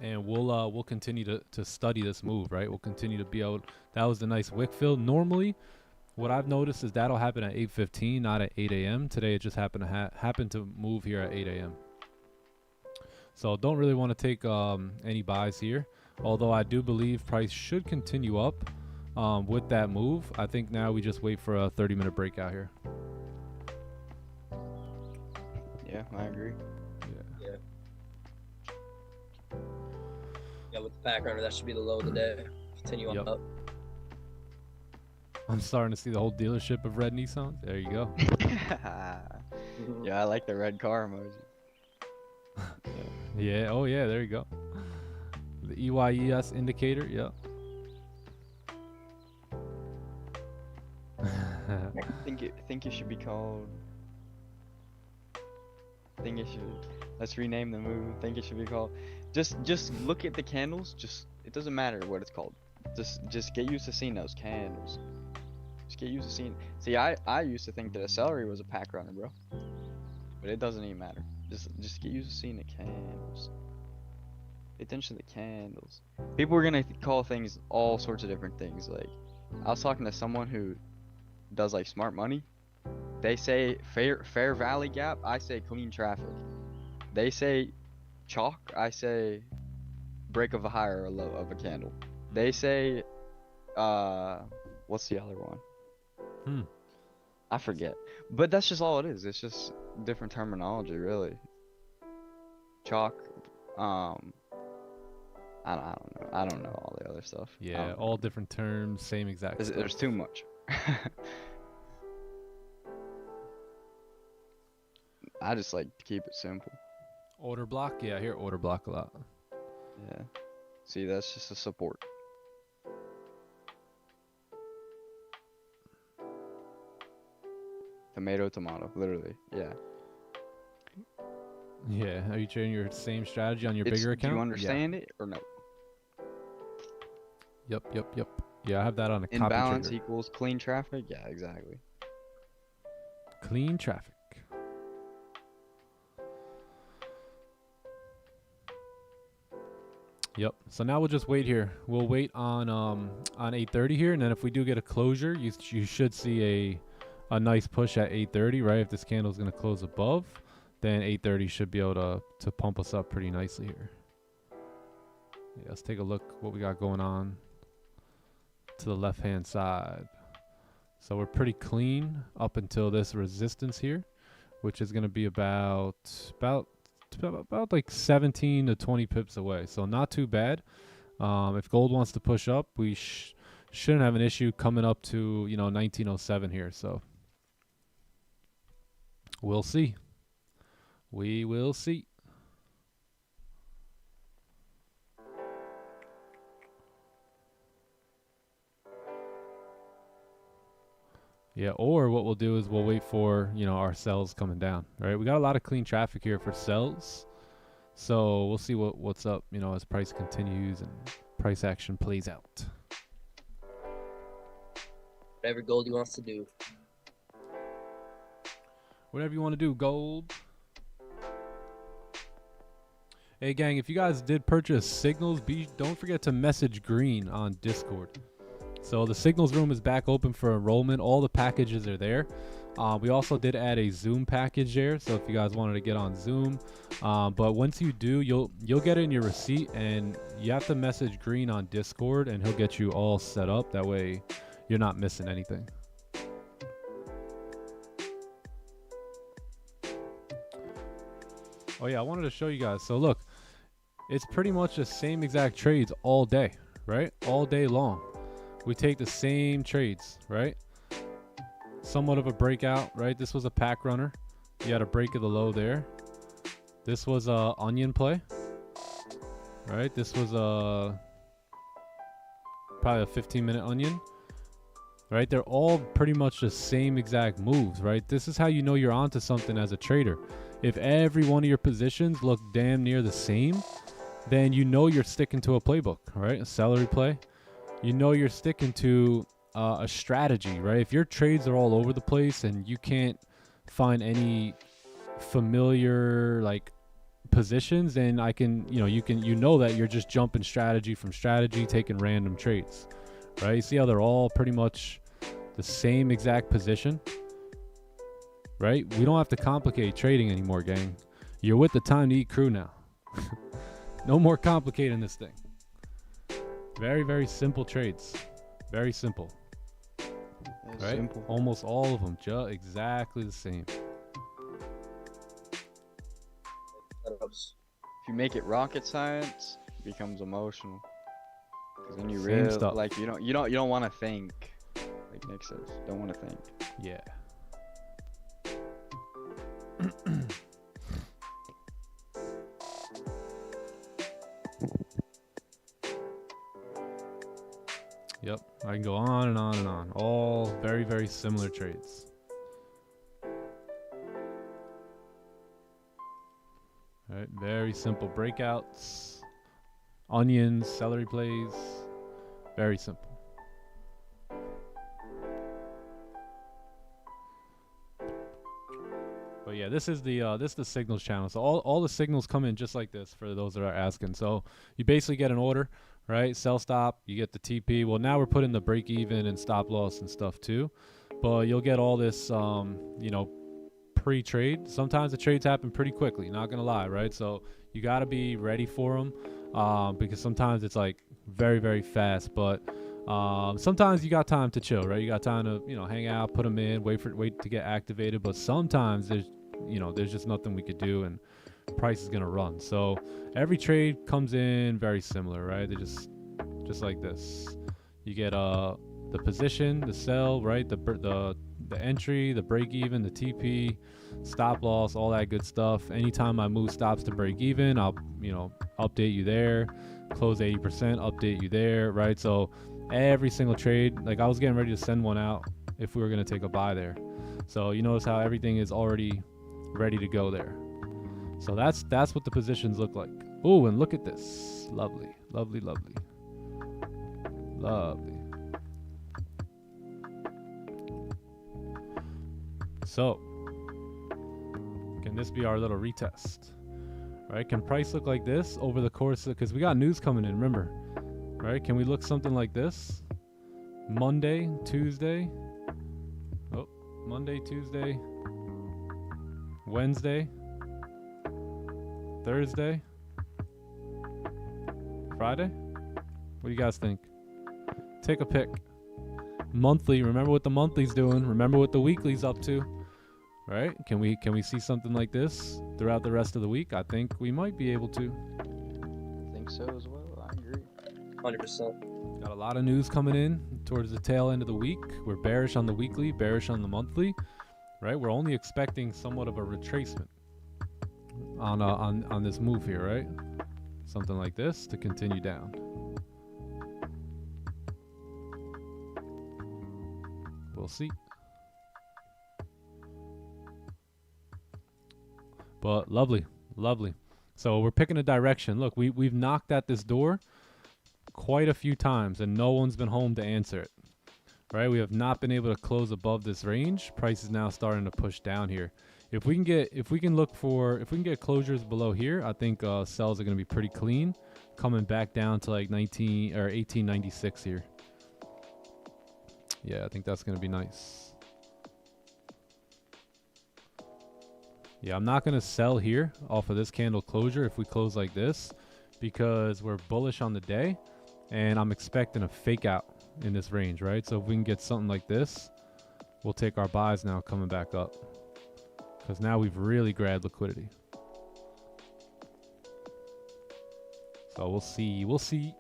and we'll continue to study this move, right? We'll continue to be able. That was the nice wick fill. Normally, what I've noticed is that'll happen at 8:15, not at 8 a.m. Today it just happened to move here at 8 a.m. So don't really want to take any buys here. Although I do believe price should continue up with that move. I think now we just wait for a 30-minute breakout here. Yeah, I agree. Yeah, with the pack runner, that should be the low of the day. Continue on Yep. up. I'm starting to see the whole dealership of red Nissans. There you go. Yeah, I like the red car emoji. Yeah. Oh yeah. There you go. The EYES indicator. Yep. Think it should be called. Think it should. Let's rename the move. Think it should be called. Just look at the candles. It doesn't matter what it's called. Just get used to seeing those candles. Just get used to seeing. See, I used to think that a celery was a pack runner, bro. But it doesn't even matter. Just get used to seeing the candles. Pay attention to the candles. People are gonna call things all sorts of different things. Like, I was talking to someone who does like smart money. They say fair valley gap. I say clean traffic. They say chalk. I say break of a high or a low of a candle. They say what's the other one? I forget. But that's just all it is. It's just different terminology, really. Chalk. I don't know. I don't know all the other stuff. Yeah, all different terms, same exact stuff. There's too much. I just like to keep it simple. Order block? Yeah, I hear order block a lot. Yeah. See, that's just a support. Tomato, literally. Yeah. Yeah, are you trading your same strategy on your bigger account? Do you understand it or no? Yep. Yeah, I have that on a copy Imbalance trader. equals clean traffic? Yeah, exactly. Clean traffic. Yep. So now we'll just wait here. We'll wait on 8:30 here, and then if we do get a closure, you should see a nice push at 8:30, right? If this candle is going to close above, then 8:30 should be able to pump us up pretty nicely here. Yeah, let's take a look what we got going on to the left-hand side. So we're pretty clean up until this resistance here, which is going to be about like 17 to 20 pips away. So not too bad. If gold wants to push up, we shouldn't have an issue coming up to 1907 here. So we'll see. We will see. Yeah, or what we'll do is we'll wait for, our sells coming down, right? We got a lot of clean traffic here for sells. So we'll see what's up, as price continues and price action plays out. Whatever Goldie wants to do. Whatever you want to do, gold. Hey, gang, if you guys did purchase signals, don't forget to message Green on Discord. So the signals room is back open for enrollment. All the packages are there. We also did add a Zoom package there, so if you guys wanted to get on Zoom. But once you do, you'll get it in your receipt, and you have to message Green on Discord, and he'll get you all set up. That way, you're not missing anything. Oh yeah, I wanted to show you guys. So look, it's pretty much the same exact trades all day, right? All day long. We take the same trades, right? Somewhat of a breakout, right? This was a pack runner. You had a break of the low there. This was a onion play, right? This was probably a 15-minute onion, right? They're all pretty much the same exact moves, right? This is how you know you're onto something as a trader. If every one of your positions look damn near the same, then you know you're sticking to a playbook, right? A salary play. You know you're sticking to a strategy, right? If your trades are all over the place and you can't find any familiar positions, then you know that you're just jumping strategy from strategy, taking random trades, right? You see how they're all pretty much the same exact position, right? We don't have to complicate trading anymore, gang. You're with the Time to Eat crew now. No more complicating this thing. Very, very simple trades. Very simple. Right? Simple. Almost all of them, exactly the same. Setups. If you make it rocket science, it becomes emotional. Because then you Same really stuff. you don't want to think. Like Nick says, don't want to think. Yeah. Yep, I can go on and on and on. All very, very similar trades. All right, very simple breakouts, onions, celery plays, very simple. But But yeah, this is the signals channel. So all the signals come in just like this for those that are asking. So you basically get an order, right? Sell stop, you get the TP. Well, now we're putting the break even and stop loss and stuff too. But you'll get all this, you know, pre-trade. Sometimes the trades happen pretty quickly, not gonna lie, right? So you got to be ready for them, because sometimes it's like very, very fast. But sometimes you got time to chill, right? You got time to, you know, hang out, put them in, wait to get activated. But sometimes there's just nothing we could do, and price is gonna run. So every trade comes in very similar, right? They just like this. You get the position, the sell, right? The entry, the break even, the TP, stop loss, all that good stuff. Anytime I move stops to break even, I'll, you know, update you there. Close 80%, update you there, right? So every single trade, like I was getting ready to send one out if we were gonna take a buy there. So you notice how everything is already ready to go there. So that's what the positions look like. Oh, and look at this. Lovely, lovely, lovely. Lovely. So, can this be our little retest? Right? Can price look like this over the course of, because we got news coming in, remember? Right? Can we look something like this? Monday, Tuesday. Oh, Monday, Tuesday. Wednesday. Thursday. Friday? What do you guys think? Take a pick. Monthly, remember what the monthly's doing. Remember what the weekly's up to. Right? Can we see something like this throughout the rest of the week? I think we might be able to. I think so as well. I agree. 100%. Got a lot of news coming in towards the tail end of the week. We're bearish on the weekly, bearish on the monthly. Right? We're only expecting somewhat of a retracement on this move here, right? Something like this to continue down. We'll see. But lovely, lovely. So we're picking a direction. Look, we've knocked at this door quite a few times and no one's been home to answer it. Right? We have not been able to close above this range. Price is now starting to push down here. If we can get closures below here, I think sells are going to be pretty clean, coming back down to like 1896 here. Yeah, I think that's going to be nice. Yeah, I'm not going to sell here off of this candle closure if we close like this, because we're bullish on the day and I'm expecting a fake out in this range, right? So if we can get something like this, we'll take our buys now coming back up, because now we've really grabbed liquidity. So we'll see. We'll see.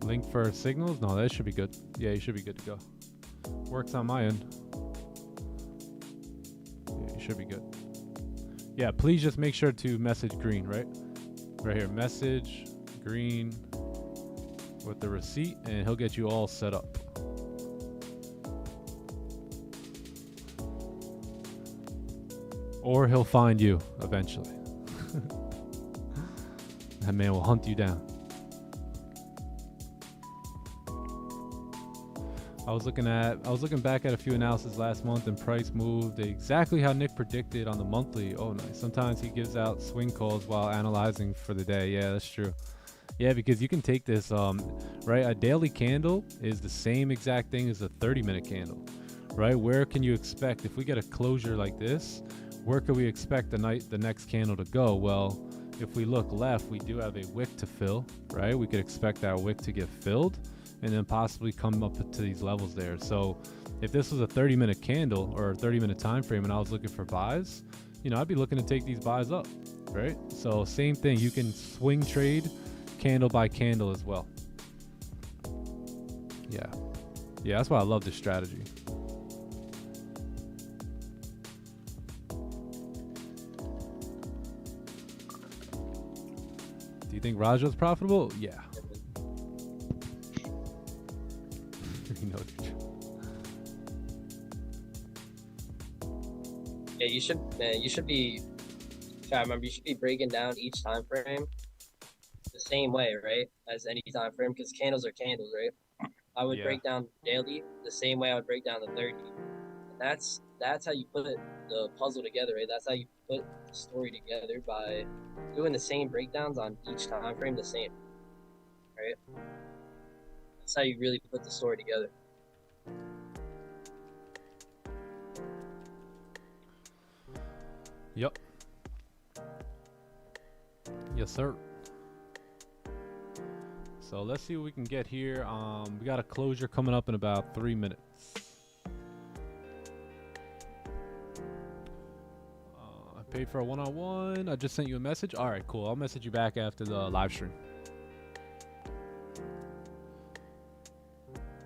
Link for signals? No, that should be good. Yeah, you should be good to go. Works on my end. Yeah, you should be good. Yeah, please just make sure to message green, right? Right here, message green with the receipt, and he'll get you all set up. Or he'll find you eventually. That man will hunt you down. I was looking back at a few analysis last month, and price moved exactly how Nick predicted on the monthly. Oh, nice. Sometimes he gives out swing calls while analyzing for the day. Yeah, that's true. Yeah, because you can take this, right? A daily candle is the same exact thing as a 30-minute candle, right? Where can you expect, if we get a closure like this, where could we expect the next candle to go? Well, if we look left, we do have a wick to fill, right? We could expect that wick to get filled and then possibly come up to these levels there. So if this was a 30-minute candle or a 30-minute time frame and I was looking for buys, you know, I'd be looking to take these buys up, right? So same thing, you can swing trade candle by candle as well. Yeah, that's why I love this strategy. Do you think Raja's profitable? Yeah. You know, Yeah, you should. You should be. I remember you should be breaking down each time frame the same way, right? As any time frame, because candles are candles, right? I would Yeah. break down daily the same way I would break down the 30. And that's how you put the puzzle together, right? That's how you put the story together by doing the same breakdowns on each time frame the same, right? That's how you really put the story together. Yep. Yes, sir. So let's see what we can get here. We got a closure coming up in about 3 minutes. I paid for a one-on-one. I just sent you a message. All right, cool. I'll message you back after the live stream.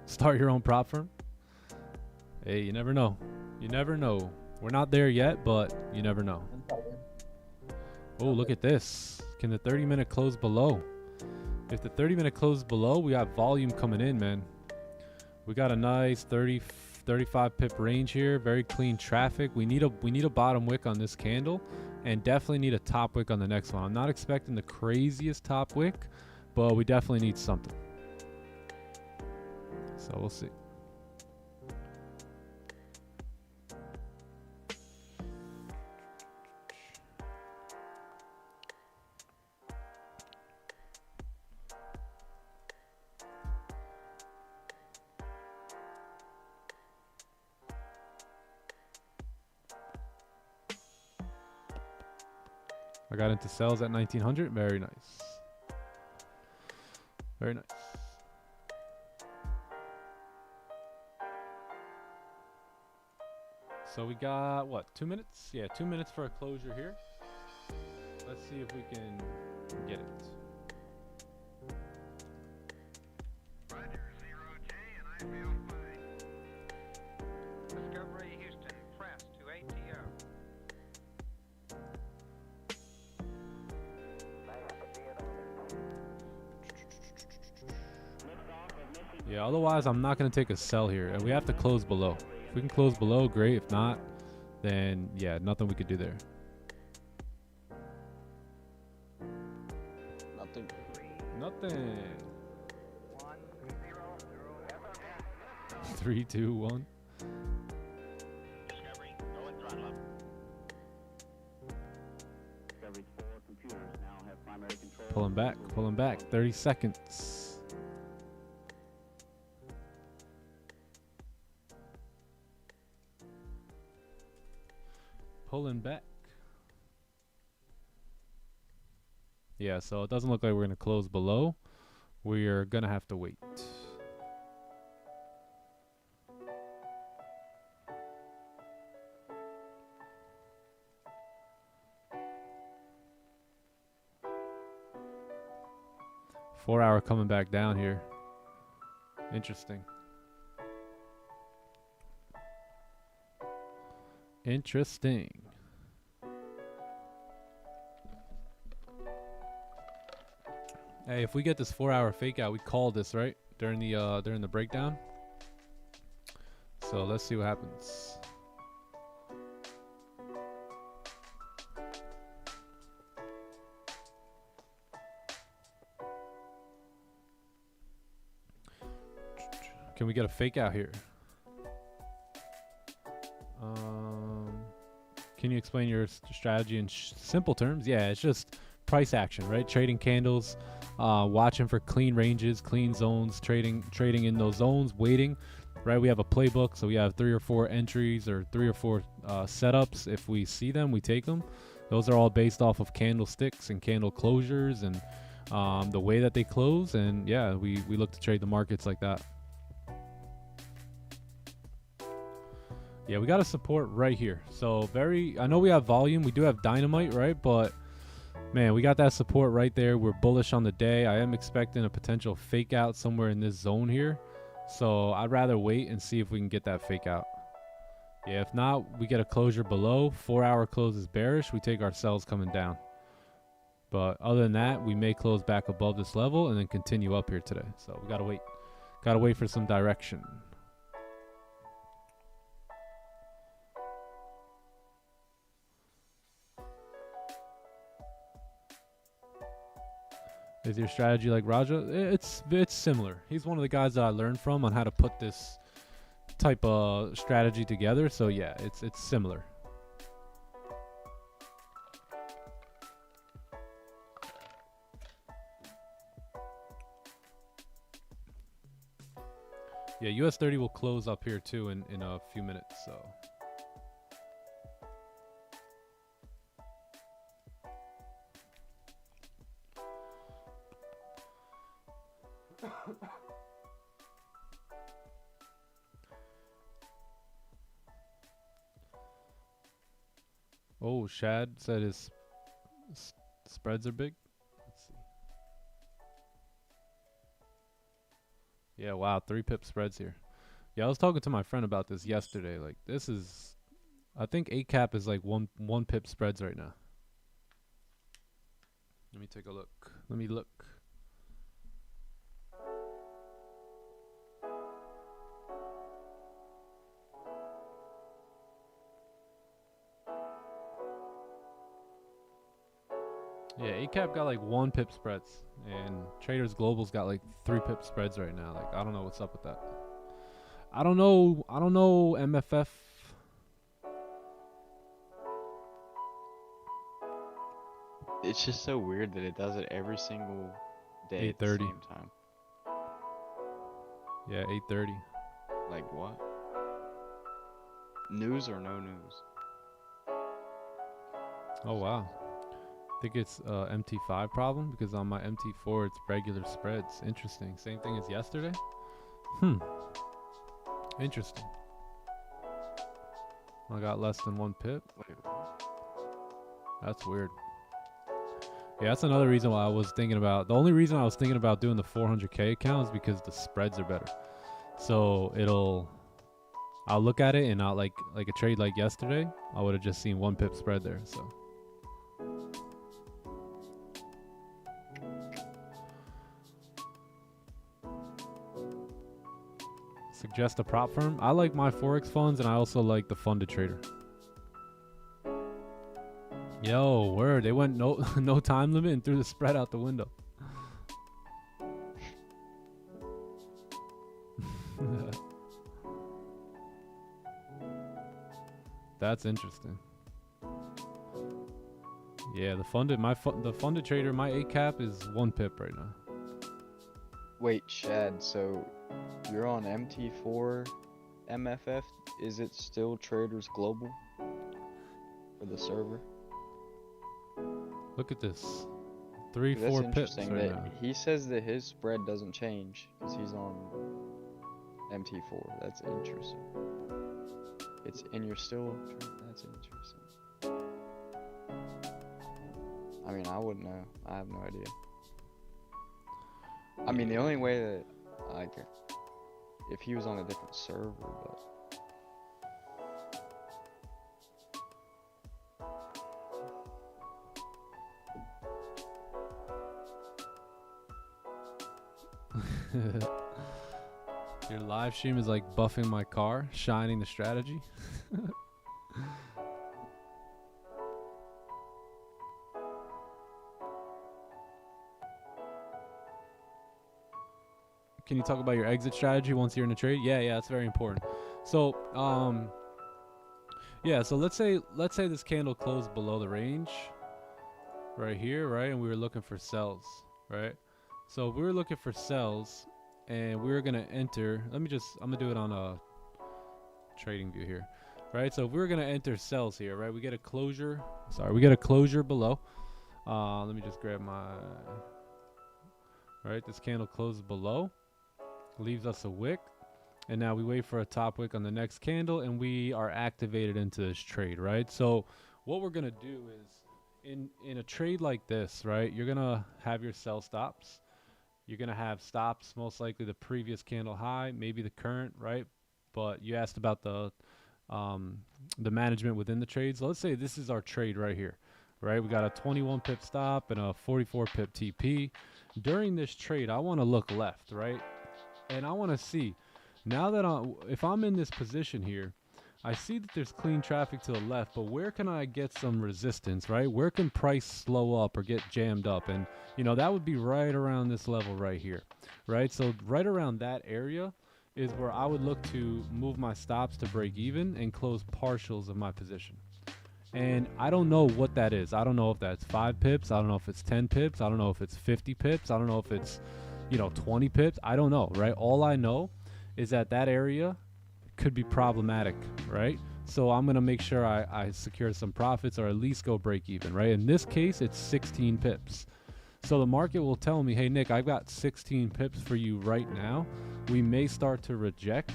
Start your own prop firm. Hey, you never know. You never know. We're not there yet, but you never know. Oh, look at this. Can the 30-minute close below? If the 30-minute closes below, we got volume coming in, man. We got a nice 30, 35 pip range here. Very clean traffic. We need a bottom wick on this candle, and definitely need a top wick on the next one. I'm not expecting the craziest top wick, but we definitely need something. So we'll see. I got into sales at 1900. Very nice. Very nice. So we got, what, 2 minutes? Yeah, 2 minutes for a closure here. Let's see if we can get it. Roger, 0J, and I feel fine. Discovery Houston, press to ATO. Yeah, otherwise I'm not going to take a sell here, and we have to close below. If we can close below, great. If not, then yeah, nothing we could do there. Nothing. Nothing. 3, 2, 1. Discovery, go and throttle up. Discovery's 4 computers now have primary control. Pulling back, pulling back. 30 seconds. Pulling back. Yeah, so it doesn't look like we're going to close below. We're going to have to wait. Four-hour coming back down here. Interesting. Interesting. Hey, if we get this 4-hour fake out, we called this, right? During the breakdown. So let's see what happens. Can we get a fake out here? Can you explain your strategy in simple terms? Yeah, it's just price action, right? Trading candles, watching for clean ranges, clean zones, trading in those zones, waiting, right? We have a playbook, so we have 3 or 4 entries or 3 or 4 setups. If we see them, we take them. Those are all based off of candlesticks and candle closures and the way that they close. And yeah, we look to trade the markets like that. Yeah, we got a support right here. So I know we have volume. We do have dynamite, right? But man, we got that support right there. We're bullish on the day. I am expecting a potential fake out somewhere in this zone here. So I'd rather wait and see if we can get that fake out. Yeah, if not, we get a closure below. 4-hour close is bearish. We take our sells coming down. But other than that, we may close back above this level and then continue up here today. So we gotta wait. Gotta wait for some direction. Is your strategy like Raja? It's similar. He's one of the guys that I learned from on how to put this type of strategy together. So yeah, it's similar. Yeah, US30 will close up here too in a few minutes. So. Oh, Shad said his spreads are big. Let's see. Yeah, wow, 3 pip spreads here. Yeah, I was talking to my friend about this yesterday. Like, this is, I think ACAP is like one pip spreads right now. Let me take a look. Let me look. Yeah, ACAP got like 1 pip spreads, and Traders Global's got like 3 pip spreads right now. Like, I don't know what's up with that. I don't know MFF. It's just so weird that it does it every single day at the 8:30. same time. Yeah, 8:30. Like what? News or no news? Oh wow. I think it's MT5 problem because on my MT4 it's regular spreads. Interesting. Same thing as yesterday. Interesting. I got less than 1 pip. Wait, That's weird. Yeah, that's another reason why I was thinking about. The only reason I was thinking about doing the 400K account is because the spreads are better. So I'll look at it and I'll like a trade like yesterday, I would have just seen 1 pip spread there. So. Suggest a prop firm. I like my forex funds and I also like the funded trader. Yo, word. They went no time limit and threw the spread out the window. That's interesting. Yeah, the funded trader, my ACAP is 1 pip right now. wait, Shad, so you're on MT4 MFF. Is it still Traders Global for the server? Look at this. 3, 'Cause that's 4 pips interesting right that now. he says that his spread doesn't change because he's on MT4. That's interesting. You're still. That's interesting. I mean, I wouldn't know. I have no idea. I mean, the only way that I could, if he was on a different server, but. Your live stream is like buffing my car, shining the strategy. Can you talk about your exit strategy once you're in a trade? Yeah, that's very important. So, yeah, so let's say this candle closed below the range right here, right? And we were looking for sells, right? So if we were looking for sells and we were going to enter, I'm going to do it on a trading view here, right? So if we were going to enter sells here, right? We get a closure below. Let me just grab my, right? This candle closes below, leaves us a wick, and now we wait for a top wick on the next candle and we are activated into this trade, right? So what we're going to do is in a trade like this, right? You're going to have your sell stops. You're going to have stops, most likely the previous candle high, maybe the current, right? But you asked about the management within the trade. So let's say this is our trade right here, right? We got a 21 pip stop and a 44 pip TP. During this trade, I want to look left, right? And I want to see, now that if I'm in this position here, I see that there's clean traffic to the left, but where can I get some resistance, right? Where can price slow up or get jammed up? And, you know, that would be right around this level right here, right? So right around that area is where I would look to move my stops to break even and close partials of my position. And I don't know what that is. I don't know if that's 5 pips. I don't know if it's 10 pips. I don't know if it's 50 pips. I don't know if it's, you know, 20 pips. I don't know, right? All I know is that that area could be problematic, right? So I'm gonna make sure I secure some profits or at least go break even, right? In this case, it's 16 pips. So the market will tell me, hey, Nick, I've got 16 pips for you right now. We may start to reject.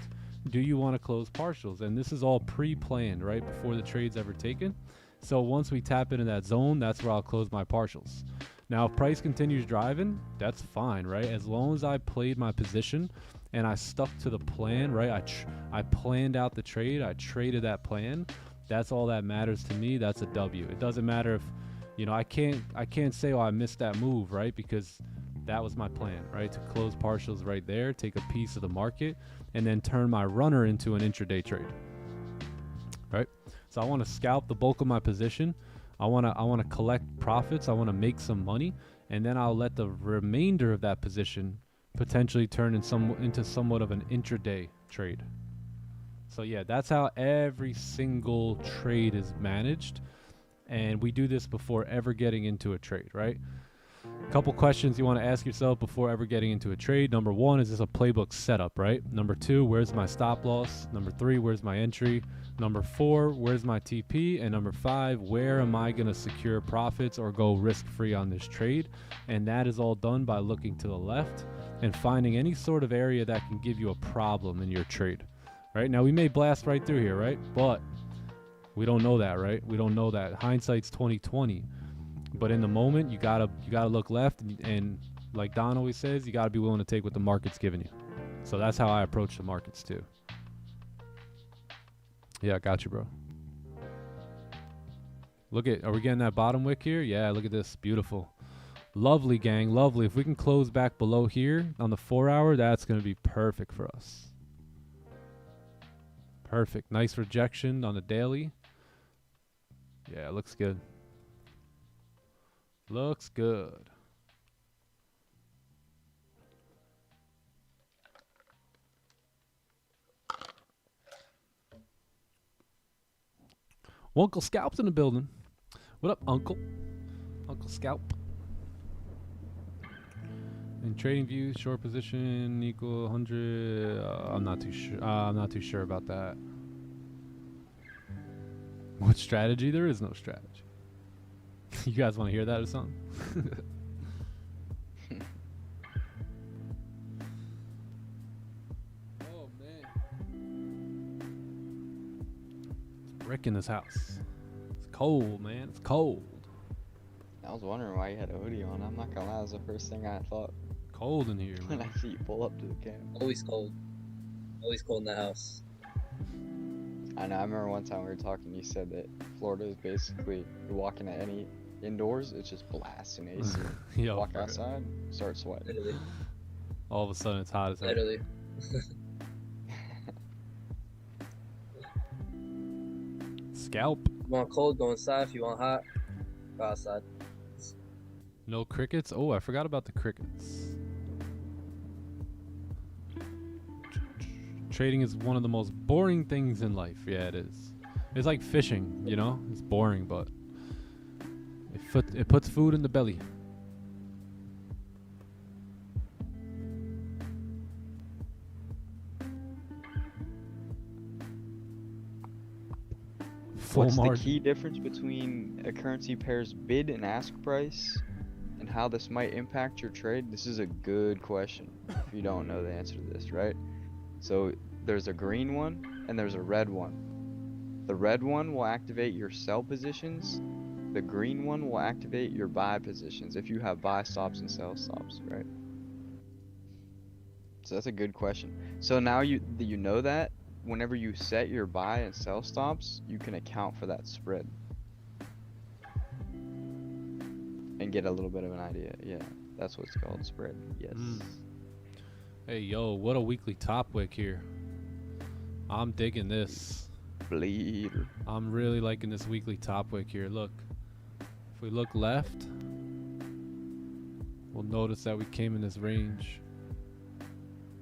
Do you want to close partials? And this is all pre-planned, right? Before the trade's ever taken. So once we tap into that zone, that's where I'll close my partials. Now, if price continues driving, that's fine, right? As long as I played my position and I stuck to the plan, right? I planned out the trade. I traded that plan. That's all that matters to me. That's a W. It doesn't matter if, you know, I can't say, oh, I missed that move, right? Because that was my plan, right? To close partials right there, take a piece of the market, and then turn my runner into an intraday trade, right? So I want to scalp the bulk of my position. I want to collect profits. I want to make some money, and then I'll let the remainder of that position potentially turn into somewhat of an intraday trade. So yeah, that's how every single trade is managed, and we do this before ever getting into a trade, right? Couple questions you want to ask yourself before ever getting into a trade. Number 1, is this a playbook setup, right? Number 2, where's my stop loss? Number 3, where's my entry? Number 4, where's my TP? And number 5, where am I going to secure profits or go risk-free on this trade? And that is all done by looking to the left and finding any sort of area that can give you a problem in your trade, right? Now, we may blast right through here, right? But we don't know that, right? We don't know that. Hindsight's 20/20. But in the moment, you gotta look left, and like Don always says, you gotta be willing to take what the market's giving you. So that's how I approach the markets too. Yeah, I got you, bro. Are we getting that bottom wick here? Yeah, look at this, beautiful. Lovely, gang, lovely. If we can close back below here on the 4-hour, that's gonna be perfect for us. Perfect, nice rejection on the daily. Yeah, it looks good. Looks good. Uncle Scalp's in the building. What up, Uncle? Uncle Scalp. In trading views, short position equal 100. I'm not too sure. I'm not too sure about that. What strategy? There is no strategy. You guys want to hear that or something? Oh man, it's brick in this house. It's cold, man. It's cold. I was wondering why you had a hoodie on. I'm not gonna lie, that was the first thing I thought Cold in here, when man. I see you pull up to the camp. Always cold. Always cold in the house. I know. I remember one time we were talking. You said that Florida is basically, you're walking at any indoors, it's just blasting AC. Yo, Walk bro. outside, start sweating. Literally. All of a sudden, it's hot as hell. Literally. Scalp. If you want cold, go inside. If you want hot, go outside. No crickets. Oh, I forgot about the crickets. Trading is one of the most boring things in life. Yeah, it is. It's like fishing, you know? It's boring, but it puts food in the belly. Full What's margin. the key difference between a currency pair's bid and ask price, and how this might impact your trade? This is a good question if you don't know the answer to this, right? So there's a green one and there's a red one. The red one will activate your sell positions. The green one will activate your buy positions if you have buy stops and sell stops, right? So that's a good question. So now you know that whenever you set your buy and sell stops, you can account for that spread. and get a little bit of an idea. Yeah, that's what's called spread. Yes. Hey, yo, what a weekly top wick here. I'm digging this. Bleed. I'm really liking this weekly top wick here. Look, if we look left, we'll notice that we came in this range.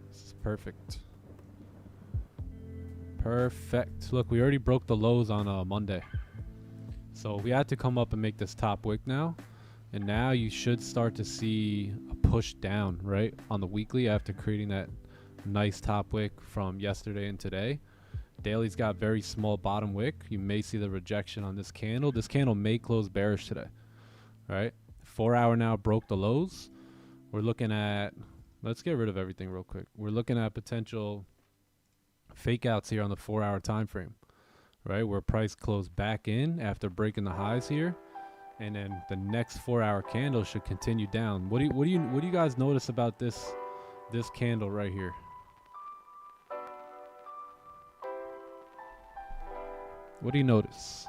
This is perfect. Perfect. Look, we already broke the lows on Monday. So we had to come up and make this top wick now. And now you should start to see a push down, right? On the weekly after creating that nice top wick from yesterday and today. Daily's got very small bottom wick. You may see the rejection on this candle. This candle may close bearish today, right? 4 hour now broke the lows. We're looking at, let's get rid of everything real quick. We're looking at potential fake outs here on the 4 hour time frame, right? Where price closed back in after breaking the highs here. And then the next 4 hour candle should continue down. What do you guys notice about this candle right here? What do you notice?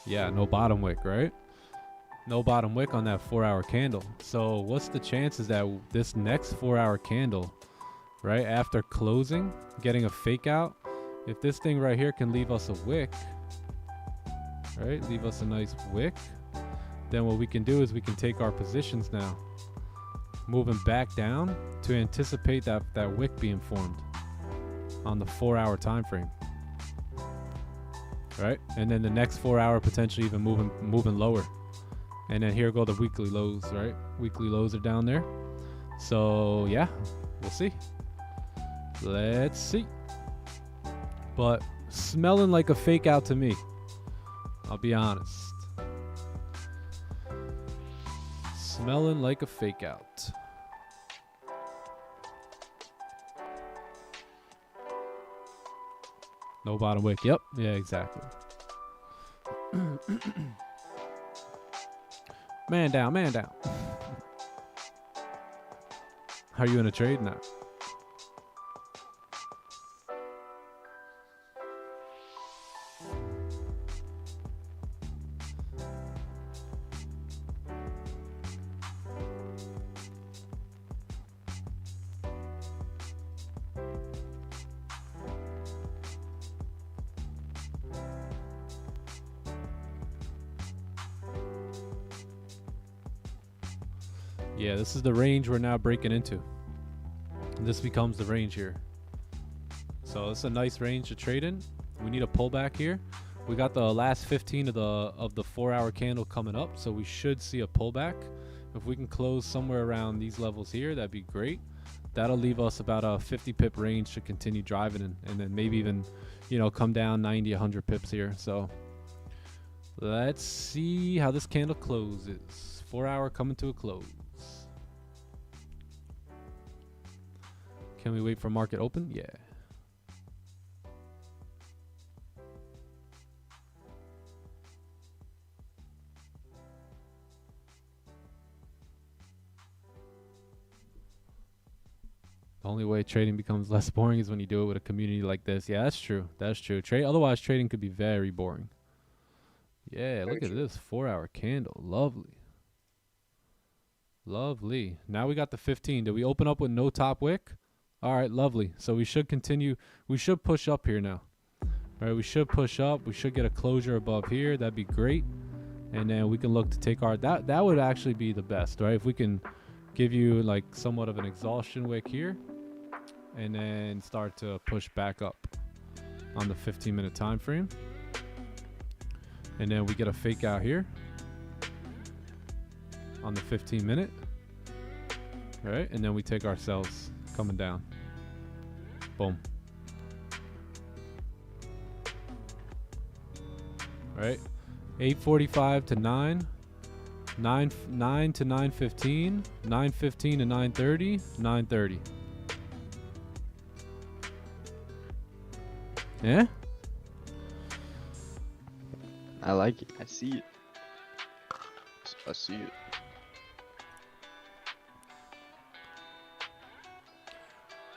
Yeah, no bottom wick, right? No bottom wick on that 4 hour candle. So what's the chances that this next 4 hour candle, right after closing, getting a fake out, if this thing right here can leave us a wick, right, leave us a nice wick, then what we can do is we can take our positions now, moving back down to anticipate that wick being formed on the 4 hour time frame, right? And then the next 4 hour potentially even moving lower. And then here go the weekly lows, right? Weekly lows are down there. So yeah, we'll see. Let's see. But smelling like a fake out to me, I'll be honest. Smelling like a fake out. No bottom wick. Yep. Yeah, exactly. Man down, man down. Are you in a trade now? Yeah, this is the range we're now breaking into. This becomes the range here. So it's a nice range to trade in. We need a pullback here. We got the last 15 of the 4 hour candle coming up, so we should see a pullback. If we can close somewhere around these levels here, that'd be great. That'll leave us about a 50 pip range to continue driving in, and then maybe even, you know, come down 90, 100 pips here. So let's see how this candle closes. 4 hour coming to a close. Can we wait for market open? Yeah. The only way trading becomes less boring is when you do it with a community like this. Yeah, that's true. That's true. Otherwise, trading could be very boring. Yeah, look at this 4 hour candle. Lovely. Lovely. Now we got the 15. Did we open up with no top wick? All right, lovely. So we should continue. We should push up here now. All right, we should push up. We should get a closure above here. That'd be great. And then we can look to take our, that would actually be the best, right? If we can give you like somewhat of an exhaustion wick here and then start to push back up on the 15-minute time frame. And then we get a fake out here on the 15-minute. All right, and then we take ourselves coming down. Boom. All right, 8:45 to 9 to 9:15, 9:15 to 9:30, 9:30. Yeah? I like it. I see it. I see it.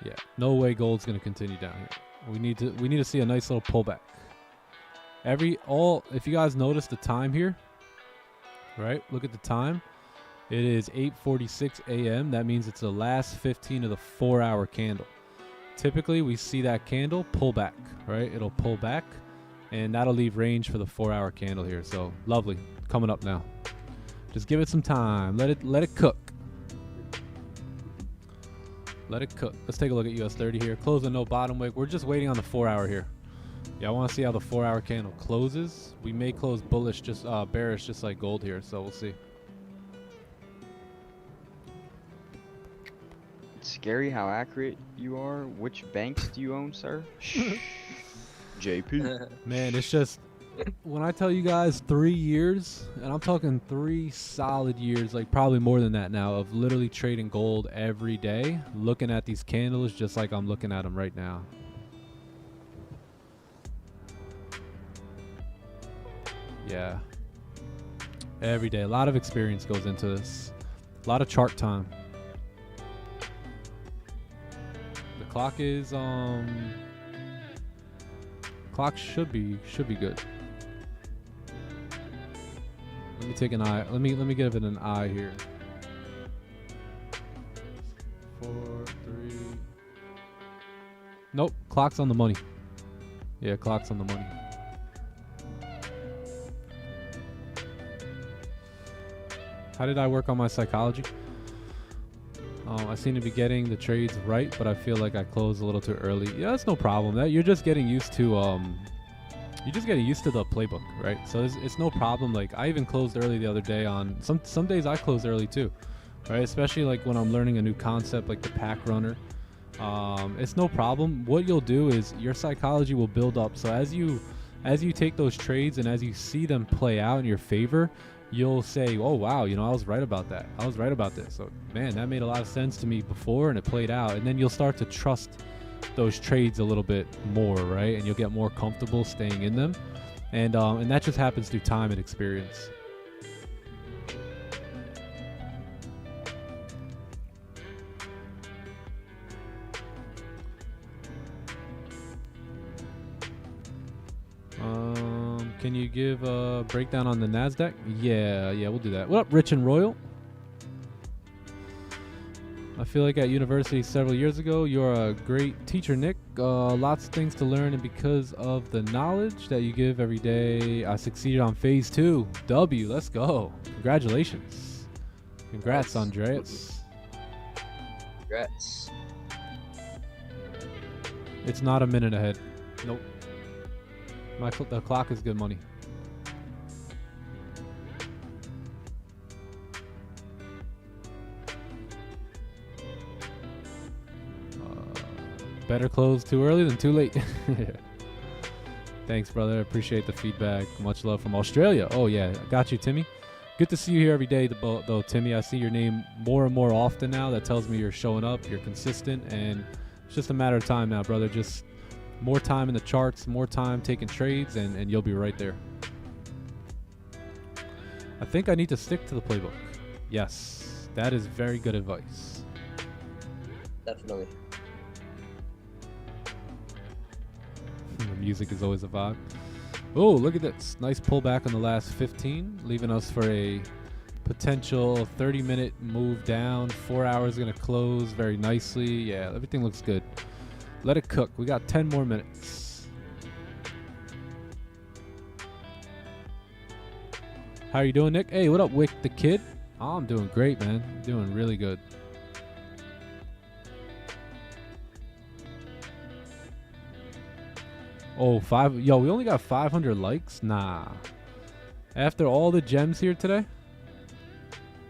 Yeah, no way gold's gonna continue down here. We need to see a nice little pullback. If you guys notice the time here, right? Look at the time. It is 8:46 a.m. That means it's the last 15 of the 4-hour candle. Typically, we see that candle pull back, right? It'll pull back, and that'll leave range for the 4-hour candle here. So lovely, coming up now. Just give it some time. Let it cook. Let it cook. Let's take a look at US30 here. Close a no bottom wick. We're just waiting on the 4-hour here. Yeah, I want to see how the 4-hour candle closes. We may close bullish, just bearish, just like gold here. So we'll see. It's scary how accurate you are. Which banks do you own, sir? JP. Man, it's just when I tell you guys 3 years, and I'm talking 3 solid years, like probably more than that now, of literally trading gold every day, looking at these candles just like I'm looking at them right now. Yeah. Every day. A lot of experience goes into this. A lot of chart time. The clock is clock should be good. Let me take an eye. Let me give it an eye here. 4, 3. Nope, clock's on the money. Yeah, clock's on the money. How did I work on my psychology? I seem to be getting the trades right, but I feel like I closed a little too early. Yeah, that's no problem. You're just getting used to the playbook, right? So it's no problem. Like I even closed early the other day on some days I closed early too, right? Especially like when I'm learning a new concept like the pack runner. It's no problem. What you'll do is your psychology will build up. So as you take those trades and as you see them play out in your favor, you'll say, oh wow, I was right about that. I was right about this. So man, that made a lot of sense to me before and it played out. And then you'll start to trust those trades a little bit more, right? And you'll get more comfortable staying in them. And that just happens through time and experience. Can you give a breakdown on the NASDAQ? Yeah, we'll do that. What up, Rich and Royal? I feel like at university several years ago, you're a great teacher, Nick. Lots of things to learn, and because of the knowledge that you give every day, I succeeded on phase 2. W, let's go. Congratulations. Congrats, Andreas. Congrats. It's not a minute ahead. Nope. The clock is good money. Better close too early than too late. Thanks, brother. Appreciate the feedback. Much love from Australia. Oh, yeah. Got you, Timmy. Good to see you here every day, though, Timmy. I see your name more and more often now. That tells me you're showing up, you're consistent, and it's just a matter of time now, brother. Just more time in the charts, more time taking trades, and you'll be right there. I think I need to stick to the playbook. Yes, that is very good advice. Definitely. The music is always a vibe. Oh, look at this. Nice pullback on the last 15, leaving us for a potential 30-minute move down. 4 hours going to close very nicely. Yeah, everything looks good. Let it cook. We got 10 more minutes. How are you doing, Nick? Hey, what up, Wick the Kid? Oh, I'm doing great, man. Doing really good. Oh, yo, we only got 500 likes? Nah. After all the gems here today?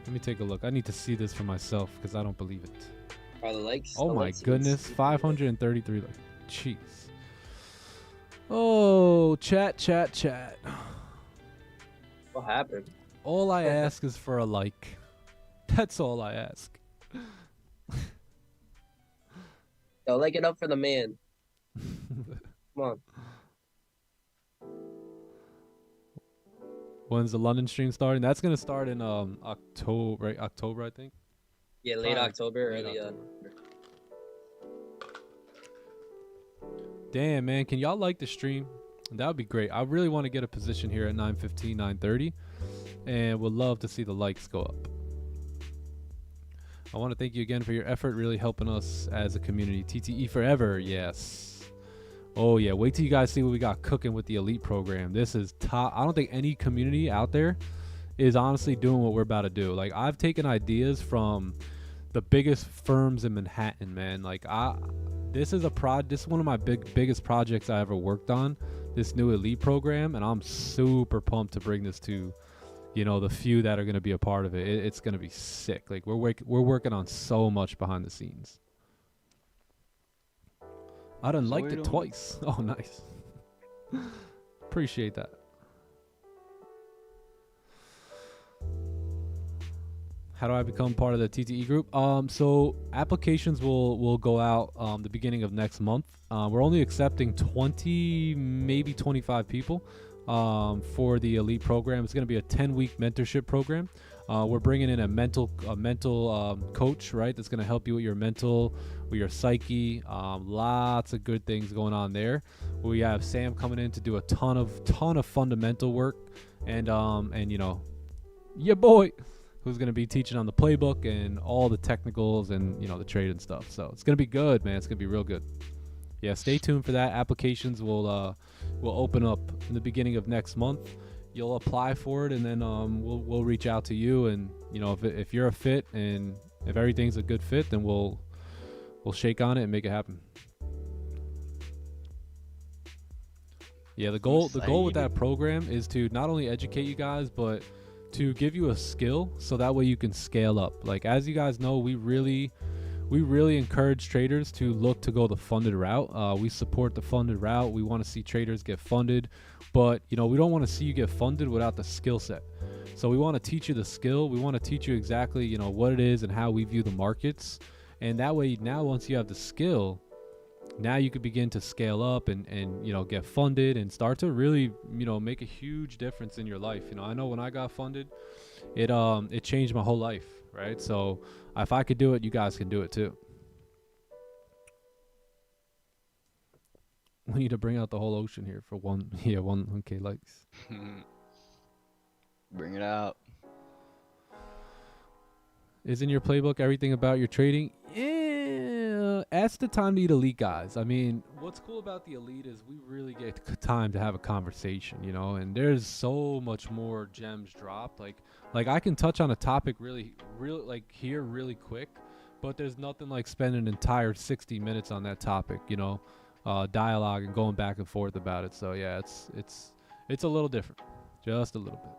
Let me take a look. I need to see this for myself because I don't believe it. Are the likes? Oh my goodness, 533 likes. Jeez. Oh, chat. What happened? All I ask is for a like. That's all I ask. Yo, like it up for the man. Come on. When's the London stream starting? That's gonna start in October, right? October, I think. Yeah, late Fine. October, Late early October. Damn, man. Can y'all like the stream? That would be great. I really want to get a position here at 9:15, 9:30, and would love to see the likes go up. I want to thank you again for your effort, really helping us as a community. TTE forever, yes. Oh yeah, wait till you guys see what we got cooking with the elite program. This is top. I don't think any community out there is honestly doing what we're about to do. Like, I've taken ideas from the biggest firms in Manhattan, man. Like, this is one of my biggest projects I ever worked on, this new elite program, and I'm super pumped to bring this to, you know, the few that are going to be a part of it. It's going to be sick. Like, we're working on so much behind the scenes. I done liked it twice. Oh, nice. Appreciate that. How do I become part of the TTE group? So applications will go out the beginning of next month. We're only accepting 20, maybe 25 people for the elite program. It's going to be a 10-week mentorship program. We're bringing in a mental coach, right? That's going to help you with your mental, with your psyche. Lots of good things going on there. We have Sam coming in to do a ton of fundamental work, and you know, your boy, who's going to be teaching on the playbook and all the technicals and, you know, the trade and stuff. So it's going to be good, man. It's going to be real good. Yeah, stay tuned for that. Applications will open up in the beginning of next month. You'll apply for it, and then we'll reach out to you. And, you know, if you're a fit and if everything's a good fit, then we'll shake on it and make it happen. Yeah, the goal with that program is to not only educate you guys, but to give you a skill so that way you can scale up. Like, as you guys know, we really encourage traders to look to go the funded route. We support the funded route. We want to see traders get funded, but, you know, we don't want to see you get funded without the skill set. So we want to teach you the skill. We want to teach you exactly, you know, what it is and how we view the markets. And that way, now once you have the skill, now you could begin to scale up and you know, get funded and start to really, you know, make a huge difference in your life. You know, I know when I got funded, it changed my whole life, right? So if I could do it, you guys can do it too. We need to bring out the whole ocean here for 1K likes. Bring it out. Isn't your playbook everything about your trading? Yeah, that's the time to eat elite, guys. I mean, what's cool about the elite is we really get time to have a conversation, you know, and there's so much more gems dropped. Like I can touch on a topic really like here really quick, but there's nothing like spending an entire 60 minutes on that topic, you know, dialogue and going back and forth about it. So yeah, it's a little different, just a little bit.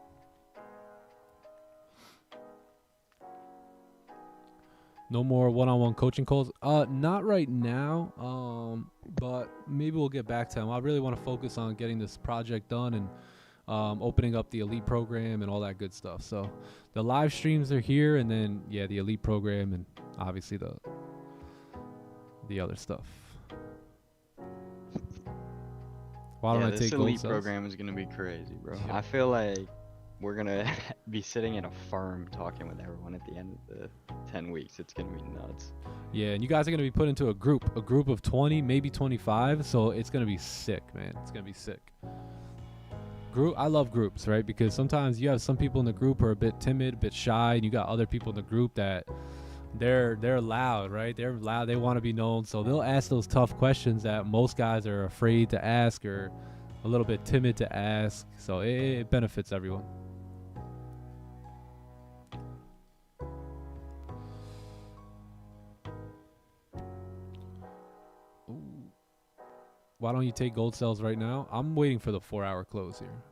No more one-on-one coaching calls. Not right now. But maybe we'll get back to them. I really want to focus on getting this project done and opening up the elite program and all that good stuff. So the live streams are here, and then yeah, the elite program and obviously the other stuff. Why don't I take gold elite cells? program is gonna be crazy, bro. Yeah. I feel like we're gonna be sitting in a firm talking with everyone at the end of the 10 weeks. It's gonna be nuts. Yeah, and you guys are gonna be put into a group of 20, maybe 25. So it's gonna be sick, man. It's gonna be sick. I love groups, right? Because sometimes you have some people in the group who are a bit timid, a bit shy, and you got other people in the group that they're loud, right? They're loud. They want to be known, so they'll ask those tough questions that most guys are afraid to ask or a little bit timid to ask. So it benefits everyone. Why don't you take gold cells right now? I'm waiting for the 4-hour close here.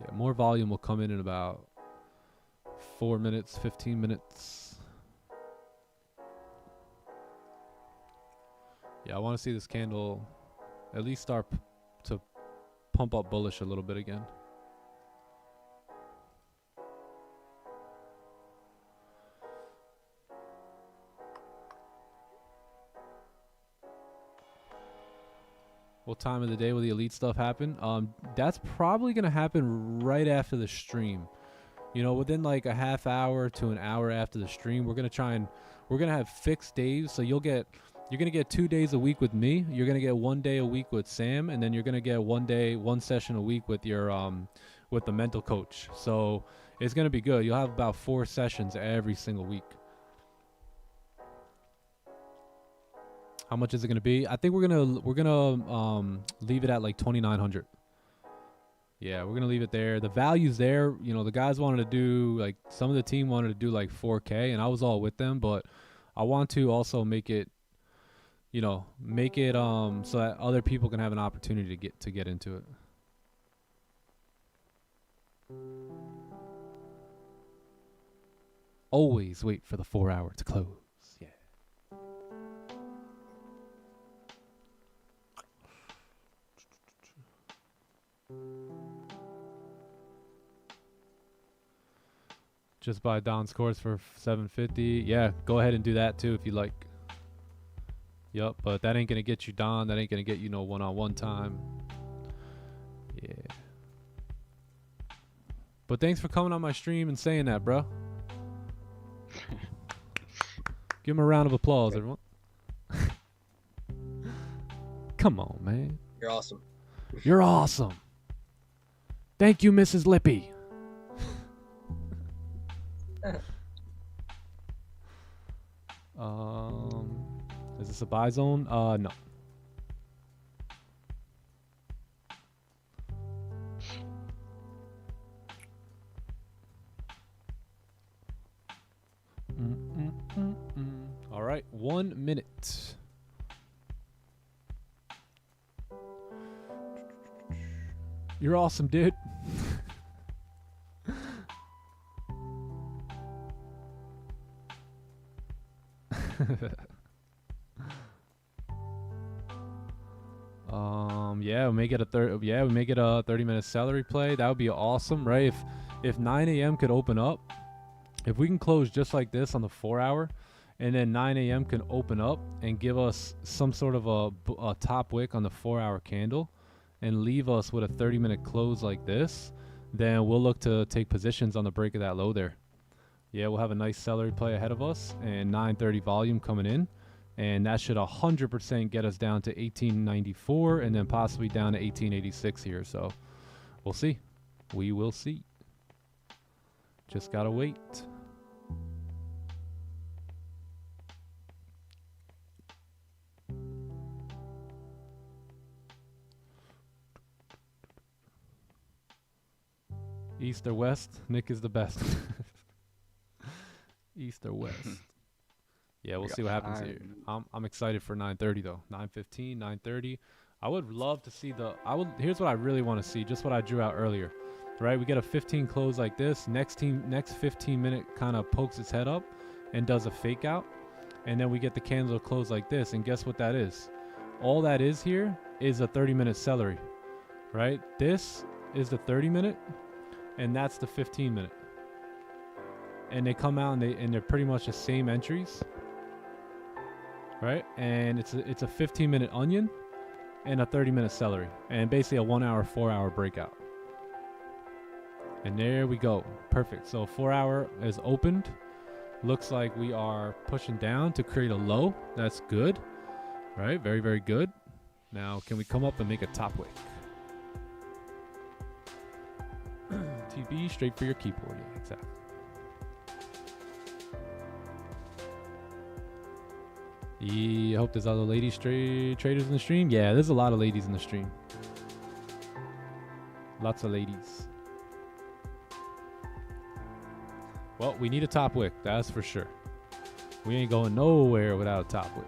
Yeah, more volume will come in about 4 minutes, 15 minutes. Yeah, I want to see this candle at least start to pump up bullish a little bit again. What time of the day will the elite stuff happen? That's probably going to happen right after the stream. You know, within like a half hour to an hour after the stream, we're going to have fixed days. So you'll get You're gonna get 2 days a week with me. You're gonna get 1 day a week with Sam, and then you're gonna get 1 session a week with your with the mental coach. So it's gonna be good. You'll have about 4 sessions every single week. How much is it gonna be? I think we're gonna leave it at like 2,900. Yeah, we're gonna leave it there. The value's there. You know, the guys wanted to do like some of the team wanted to do like 4K, and I was all with them, but I want to also make it, you know, so that other people can have an opportunity to get into it. Always wait for the 4 hour to close. Yeah. Just buy Don's course for $750. Yeah, go ahead and do that too if you like. Yup, but that ain't gonna get you Don. That ain't gonna get you no one-on-one time. Yeah. But thanks for coming on my stream and saying that, bro. Give him a round of applause, everyone. Come on, man. You're awesome. You're awesome. Thank you, Mrs. Lippy. Is this a buy zone? No. All right, 1 minute. You're awesome, dude. Yeah, we make it a 30-minute celery play. That would be awesome, right? If 9 a.m. could open up, if we can close just like this on the 4 hour, and then 9 a.m. can open up and give us some sort of a top wick on the 4 hour candle and leave us with a 30-minute close like this, then we'll look to take positions on the break of that low there. Yeah, we'll have a nice celery play ahead of us and 930 volume coming in. And that should 100% get us down to 1894 and then possibly down to 1886 here. So we'll see. We will see. Just gotta wait. East or west? Nick is the best. East or west? Yeah, we'll see what happens here. I'm excited for 9:30 though. 9:15, 9:30. I would love to see here's what I really want to see, just what I drew out earlier. Right? We get a 15 close like this. Next 15 minute kind of pokes its head up and does a fake out. And then we get the candle to close like this. And guess what that is? All that is here is a 30-minute celery. Right? This is the 30-minute and that's the 15-minute. And they come out and they're pretty much the same entries. Right? And it's a 15-minute onion and a 30-minute celery. And basically a 1 hour, 4 hour breakout. And there we go. Perfect. So 4 hour is opened. Looks like we are pushing down to create a low. That's good. Right? Very, very good. Now, can we come up and make a top wick? TB, straight for your keyboard. Yeah, exactly. I hope there's other ladies traders in the stream. Yeah, there's a lot of ladies in the stream. Lots of ladies. Well, we need a top wick, that's for sure. We ain't going nowhere without a top wick.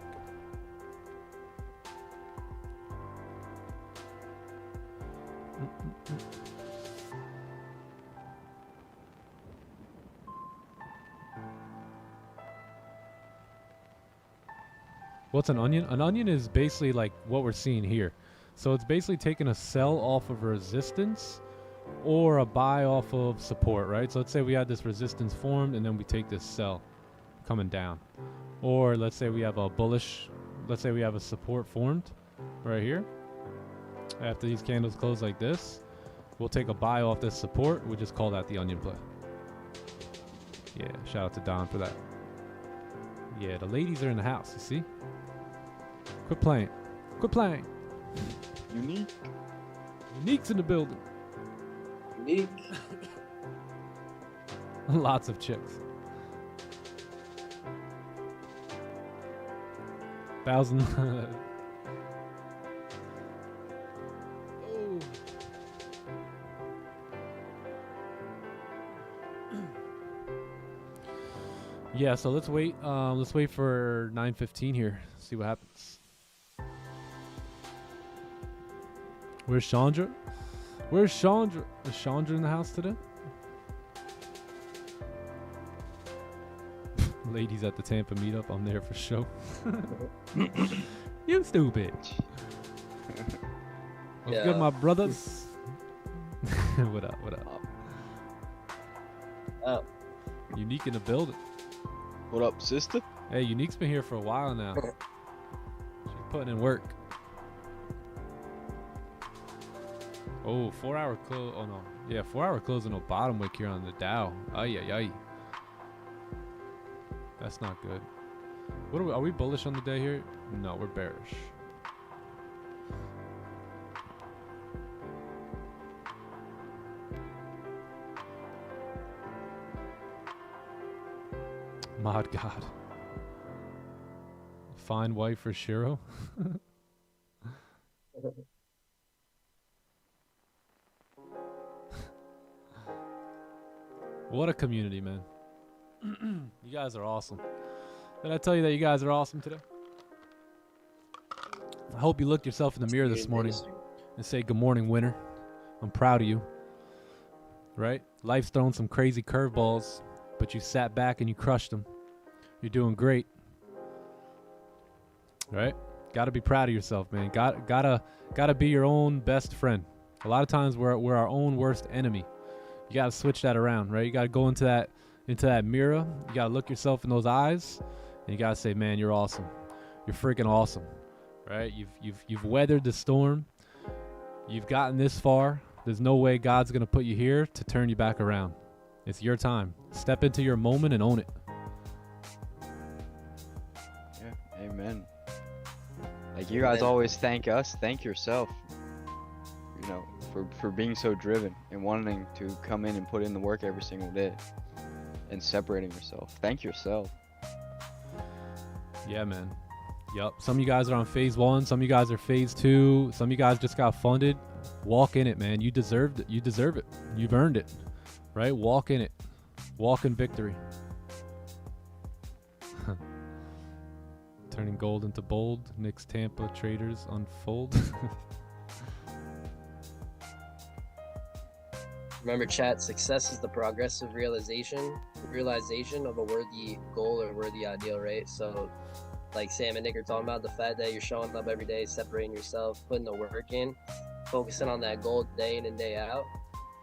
What's an onion? An onion is basically like what we're seeing here. So it's basically taking a sell off of resistance or a buy off of support, right? So let's say we had this resistance formed and then we take this sell coming down. Or let's say we have a bullish, let's say we have a support formed right here. After these candles close like this, we'll take a buy off this support. We just call that the onion play. Yeah, shout out to Don for that. Yeah, the ladies are in the house, you see? Quit playing. Quit playing. Unique. Unique's in the building. Unique. Lots of chicks. 1,000. Oh. Yeah, so let's wait. Let's wait for 9:15 here. See what happens. Where's Chandra? Where's Chandra? Is Chandra in the house today? Ladies at the Tampa meetup. I'm there for show. You stupid. What's Yeah. good, my brothers? What up? What up? Oh, Unique in the building. What up, sister? Hey, Unique's been here for a while now. She's putting in work. Oh, 4-hour close. Oh no, yeah, 4-hour closing no bottom wick here on the Dow. Ay ay ay. That's not good. What are we bullish on the day here? No, we're bearish. Mod God. Fine wife for Shiro. What a community, man. You guys are awesome. Did I tell you that you guys are awesome today? I hope you looked yourself in the mirror this morning and say, good morning, winner. I'm proud of you. Right? Life's thrown some crazy curveballs, but you sat back and you crushed them. You're doing great. Right? Gotta be proud of yourself, man. Gotta be your own best friend. A lot of times we're our own worst enemy. You gotta switch that around, right? You gotta go into that mirror. You gotta look yourself in those eyes, and you gotta say, "Man, you're awesome. You're freaking awesome." Right? You've weathered the storm. You've gotten this far. There's no way God's gonna put you here to turn you back around. It's your time. Step into your moment and own it. Yeah, amen. Like you guys always thank us, thank yourself. You know, for being so driven and wanting to come in and put in the work every single day and separating yourself. Thank yourself. Yeah, man. Yup. Some of you guys are on phase 1. Some of you guys are phase 2. Some of you guys just got funded. Walk in it, man. You deserved it. You deserve it. You've earned it. Right? Walk in it. Walk in victory. Turning gold into bold. Knicks Tampa traders unfold. remember, chat. Success is the progressive realization of a worthy goal or worthy ideal, right? So, like Sam and Nick are talking about, the fact that you're showing up every day, separating yourself, putting the work in, focusing on that goal day in and day out,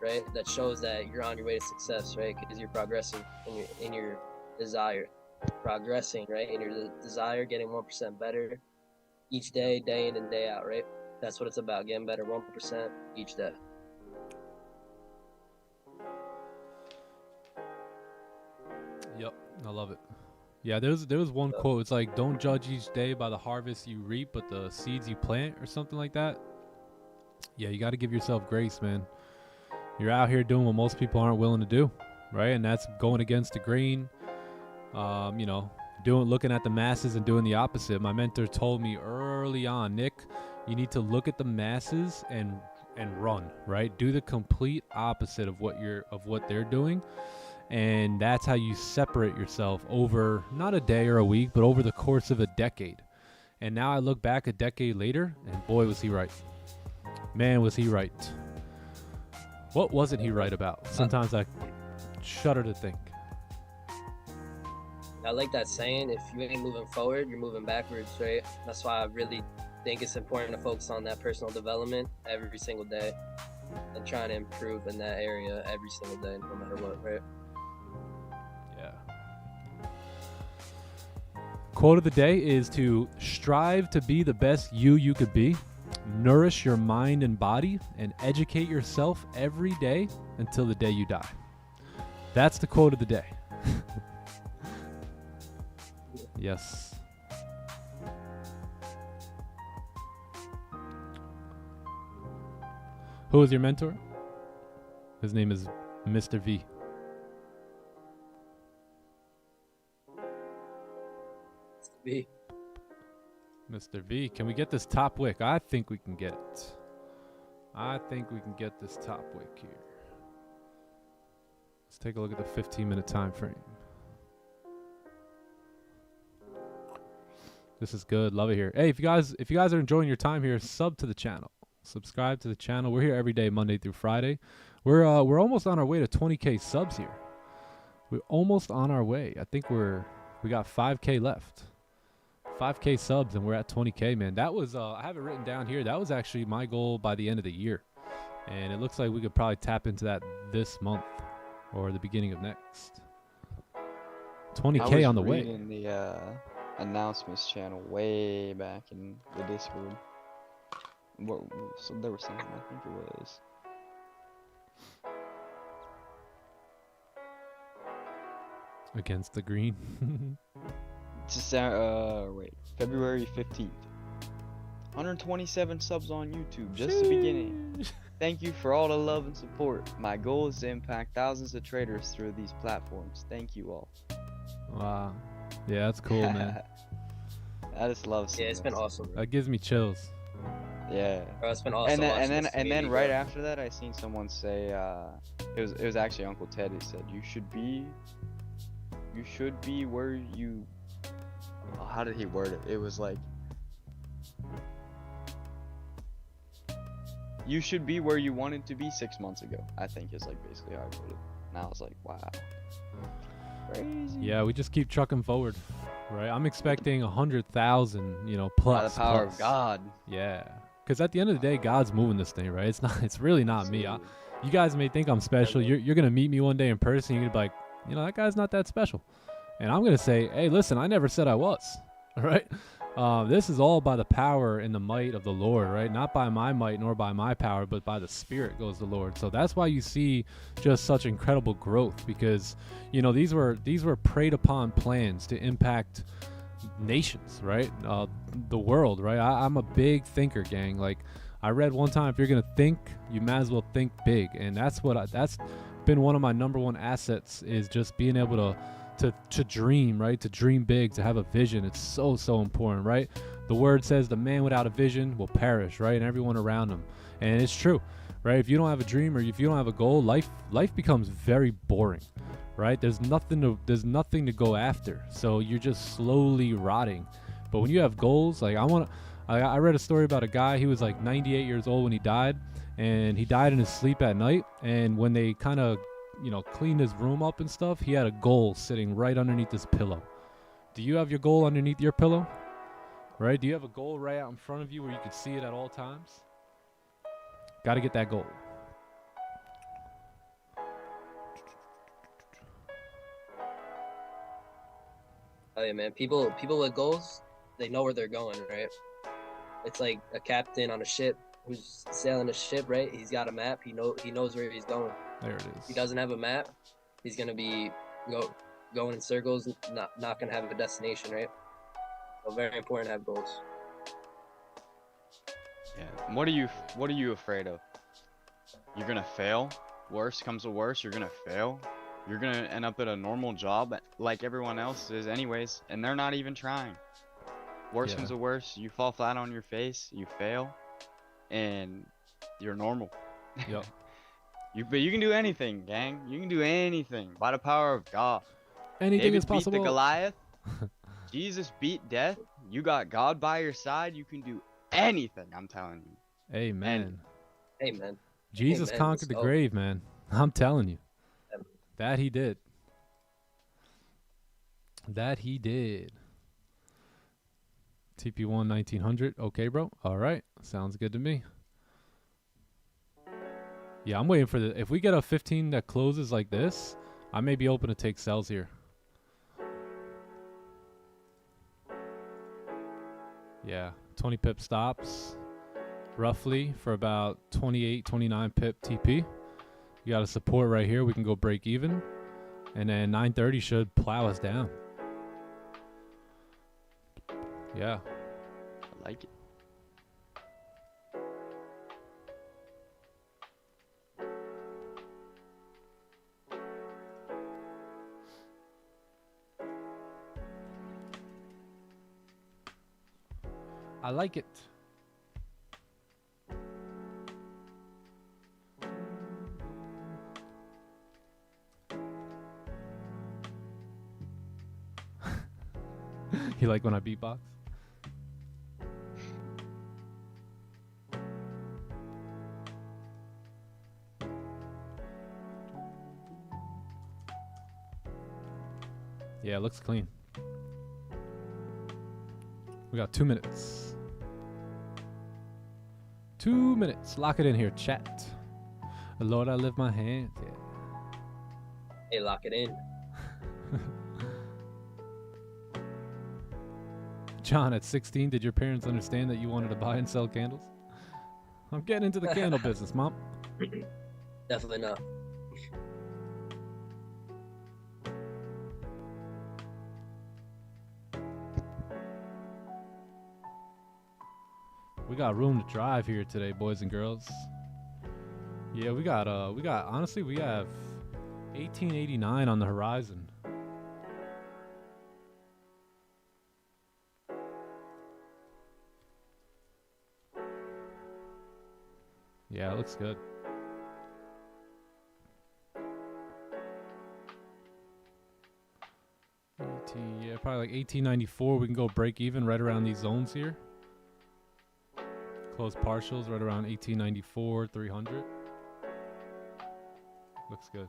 right? That shows that you're on your way to success, right? Because you're progressing in your desire, progressing, right? In your desire, getting 1% better each day, day in and day out, right? That's what it's about, getting better 1% each day. Yep, I love it. Yeah, there was one quote. It's like, don't judge each day by the harvest you reap, but the seeds you plant, or something like that. Yeah, you got to give yourself grace, man. You're out here doing what most people aren't willing to do, right? And that's going against the grain. You know, looking at the masses and doing the opposite. My mentor told me early on, Nick, you need to look at the masses and run, right? Do the complete opposite of what they're doing. And that's how you separate yourself over not a day or a week, but over the course of a decade. And now I look back a decade later, and boy, was he right. Man, was he right. What wasn't he right about? Sometimes I shudder to think. I like that saying, if you ain't moving forward, you're moving backwards, right? That's why I really think it's important to focus on that personal development every single day and trying to improve in that area every single day, no matter what, right? Yeah. Quote of the day is to strive to be the best you could be, nourish your mind and body, and educate yourself every day until the day you die. That's the quote of the day. Yes. Who is your mentor? His name is Mr. V. B. Mr. V, can we get this top wick? I think we can get it. I think we can get this top wick here. Let's take a look at the 15-minute time frame. This is good. Love it here. Hey, if you guys are enjoying your time here, sub to the channel. Subscribe to the channel. We're here every day, Monday through Friday. We're almost on our way to 20K subs here. We're almost on our way. I think we got 5K left. 5K subs and we're at 20K, man. That was I have it written down here. That was actually my goal by the end of the year. And it looks like we could probably tap into that this month or the beginning of next. 20K on the way. I was reading the announcements channel way back in the Discord. So they were saying, I think it was Against the green. just wait, February 15th. 127 subs on YouTube, just the beginning. Thank you for all the love and support. My goal is to impact thousands of traders through these platforms. Thank you all. Wow. Yeah, that's cool, man. I just love seeing Yeah, it's been this. awesome. That gives me chills. Yeah. Bro, it's been awesome. And then right after that, I seen someone say, it was actually Uncle Ted who said, you should be where you. Oh, how did he word it? It was like, you should be where you wanted to be 6 months ago. I think is like basically how I wrote it. And I was like, wow, crazy. Yeah, we just keep trucking forward, right? I'm expecting 100,000, plus. By the power plus. of God. Yeah, because at the end of the day, God's moving this thing, right? It's really not me. You guys may think I'm special. You're gonna meet me one day in person. You're gonna be like, that guy's not that special. And I'm going to say, hey, listen, I never said I was, all right? This is all by the power and the might of the Lord, right? Not by my might nor by my power, but by the Spirit goes the Lord. So that's why you see just such incredible growth because, these were preyed upon plans to impact nations, right? The world, right? I'm a big thinker, gang. Like I read one time, if you're going to think, you might as well think big. And that's been one of my number one assets is just being able to dream, right? To dream big, to have a vision. It's so important, right? The word says the man without a vision will perish, right? And everyone around him. And it's true, right? If you don't have a dream or if you don't have a goal, life becomes very boring, right? There's nothing to go after. So you're just slowly rotting. But when you have goals, like I read a story about a guy, he was like 98 years old when he died, and he died in his sleep at night. And when they kind of cleaned his room up and stuff, he had a goal sitting right underneath his pillow. Do you have your goal underneath your pillow? Right? Do you have a goal right out in front of you where you can see it at all times? Got to get that goal. Oh yeah, man. People with goals, they know where they're going, right? It's like a captain on a ship who's sailing a ship, right? He's got a map. He knows where he's going. There it is. If he doesn't have a map, he's gonna be going in circles, not gonna have a destination, right? So very important to have goals. Yeah. What are you afraid of? You're gonna fail. Worst comes to worst, you're gonna fail. You're gonna end up at a normal job like everyone else is anyways, and they're not even trying. Worst comes to worst, you fall flat on your face, you fail, and you're normal. Yep. But you can do anything, gang. You can do anything by the power of God. Anything David is possible. beat the Goliath. Jesus beat death. You got God by your side. You can do anything. I'm telling you. Amen. Amen. Jesus Amen. conquered the Let's go. grave, man. I'm telling you. Amen. That he did. That he did. TP1 1900. Okay, bro. All right. Sounds good to me. Yeah, I'm waiting for if we get a 15 that closes like this, I may be open to take sells here. Yeah, 20 pip stops roughly for about 28, 29 pip TP. You got a support right here. We can go break even. And then 930 should plow us down. Yeah. I like it. I like it. You like when I beatbox? Yeah, it looks clean. We got 2 minutes. 2 minutes. Lock it in here, chat. Lord, I lift my hands. Yeah. Hey, lock it in. John, at 16, did your parents understand that you wanted to buy and sell candles? I'm getting into the candle business, Mom. Definitely not. We got room to drive here today, boys and girls. Yeah, we got honestly, we have 1889 on the horizon. Yeah, it looks good. Yeah, probably like 1894. We can go break even right around these zones here. Close partials right around 1894, 300. Looks good.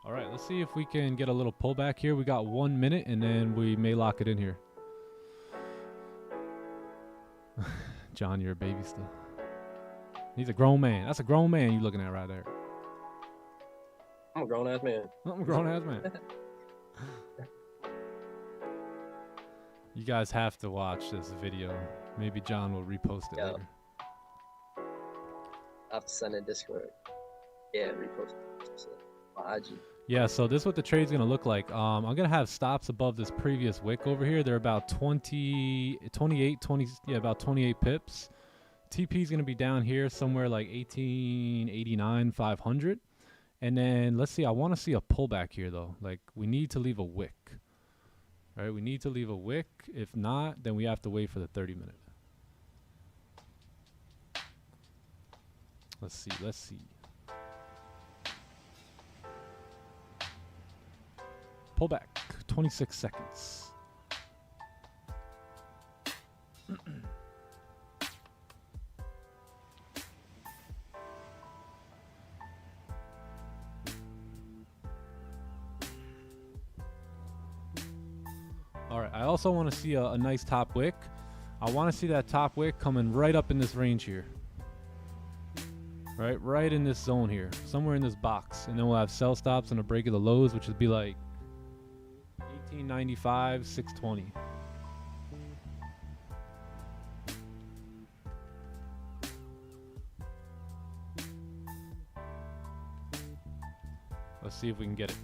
All right, let's see if we can get a little pullback here. We got 1 minute and then we may lock it in here. John, you're a baby still. He's a grown man. That's a grown man you're looking at right there. I'm a grown ass man. I'm a grown ass man. You guys have to watch this video. Maybe John will repost it Yeah. later. I have to send in Discord. Yeah, repost it. My IG. Yeah, so this is what the trade's gonna look like. I'm gonna have stops above this previous wick over here. They're about 28 pips. TP is gonna be down here somewhere like 1889, 500. And then let's see, I wanna see a pullback here though. Like we need to leave a wick. All right, we need to leave a wick. If not, then we have to wait for the 30-minute. Let's see. Pullback, 26 seconds. All right, I also want to see a nice top wick. I want to see that top wick coming right up in this range here. Right in this zone here, somewhere in this box. And then we'll have sell stops and a break of the lows, which would be like 1895, 620. Let's see if we can get it.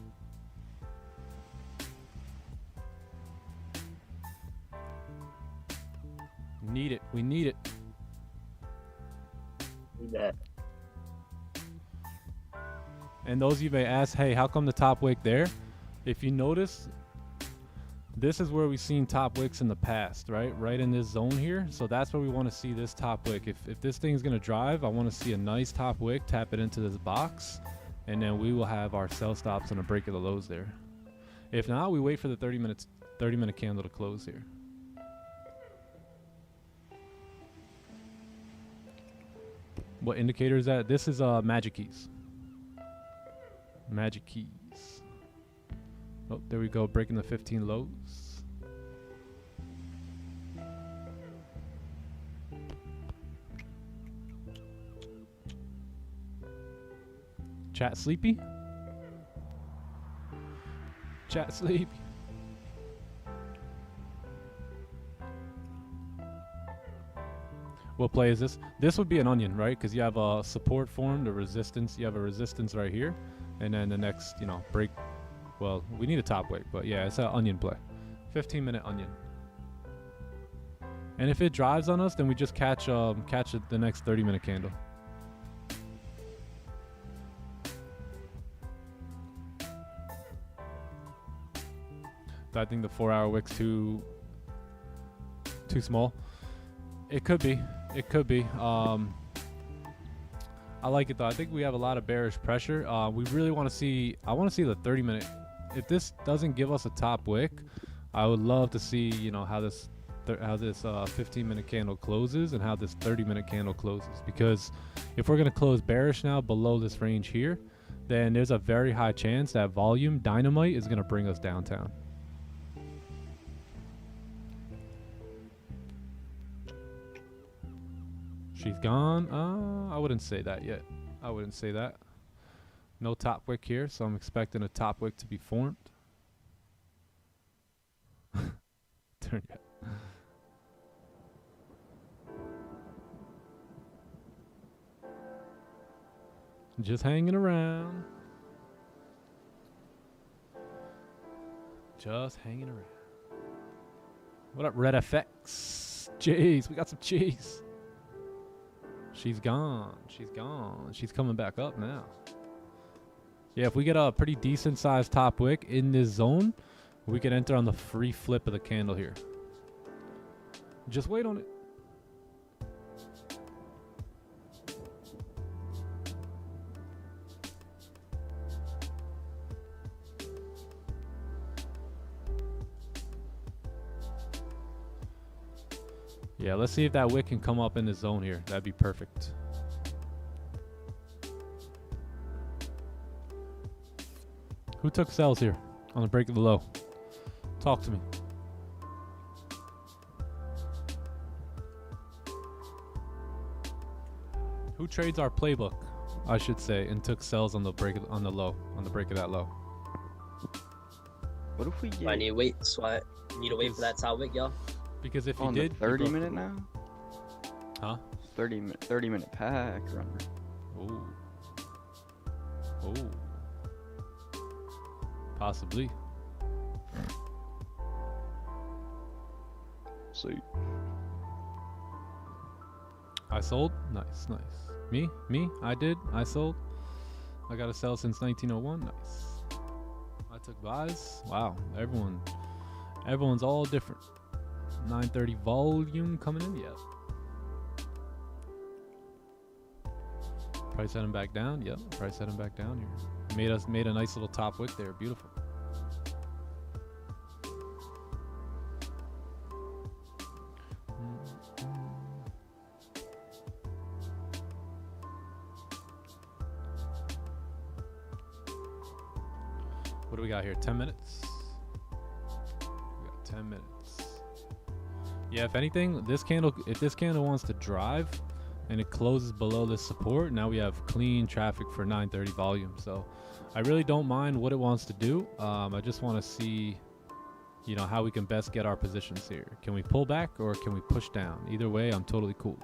Need it. We need it. Need that. And those of you may ask, hey, how come the top wick there? If you notice, this is where we've seen top wicks in the past, right? Right in this zone here. So that's where we want to see this top wick. If this thing is going to drive, I want to see a nice top wick, tap it into this box, and then we will have our sell stops and a break of the lows there. If not, we wait for the 30-minute candle to close here. What indicator is that? This is magic keys. Magic keys. Oh, there we go, breaking the 15 lows. Chat sleepy? Chat sleepy. What play is this? This would be an onion, right? Because you have a support formed, a resistance. You have a resistance right here. And then the next, break. Well, we need a top wick, but yeah, it's an onion play. 15-minute onion. And if it drives on us, then we just catch the next 30-minute candle. I think the 4-hour wick's too small. It could be. It could be. I like it though. I think we have a lot of bearish pressure. We really want to see. I want to see the 30-minute. If this doesn't give us a top wick, I would love to see, you know, how this 15-minute candle closes and how this 30-minute candle closes. Because if we're gonna close bearish now below this range here, then there's a very high chance that volume dynamite is gonna bring us downtown. She's gone. I wouldn't say that yet. I wouldn't say that. No top wick here, so I'm expecting a top wick to be formed. Turn it. Just hanging around. Just hanging around. What up, Red FX? Jeez, we got some cheese. She's gone. She's gone. She's coming back up now. Yeah, if we get a pretty decent sized top wick in this zone, we can enter on the free flip of the candle here. Just wait on it. Yeah, let's see if that wick can come up in the zone here. That'd be perfect. Who took sells here on the break of the low? Talk to me. Who trades our playbook, I should say, and took sells on the break on the low, on the break of that low? What if we get I need to wait. So I need to wait for that top wick, y'all. Because if you on did, the 30-minute now? Huh? 30-minute pack runner. Oh. Oh. Possibly. Sweet. I sold. Nice, nice. Me? I did. I sold. I got to sell since 1901. Nice. I took buys. Wow. Everyone's all different. 930 volume coming in. Yep. Price heading back down. Yep. Price heading back down here. Made a nice little top wick there. Beautiful. What do we got here? 10 minutes? We got 10 minutes. Yeah, if anything, if this candle wants to drive and it closes below this support, now we have clean traffic for 930 volume. So I really don't mind what it wants to do. I just want to see, you know, how we can best get our positions here. Can we pull back or can we push down? Either way, I'm totally cool.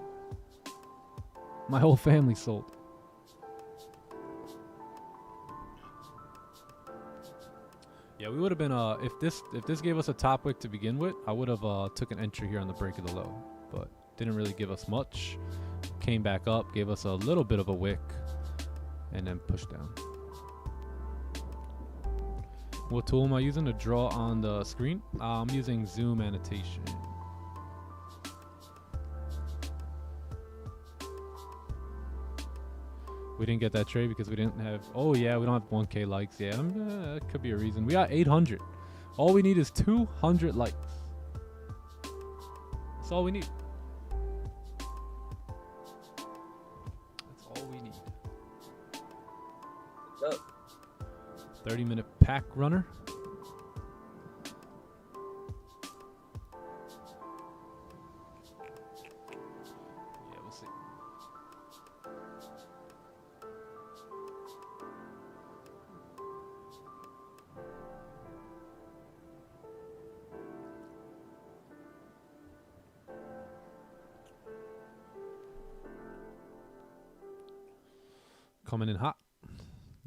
My whole family sold. Yeah, we would have been if this gave us a top wick to begin with, I would have took an entry here on the break of the low, but didn't really give us much. Came back up, gave us a little bit of a wick, and then pushed down. What tool am I using to draw on the screen? I'm using Zoom annotation. We didn't get that trade because we didn't have. Oh yeah, we don't have 1K likes. Yeah, that could be a reason. We got 800. All we need is 200 likes. That's all we need. That's all we need. What's up? 30-minute pack runner. Yeah, we'll see. Coming in hot.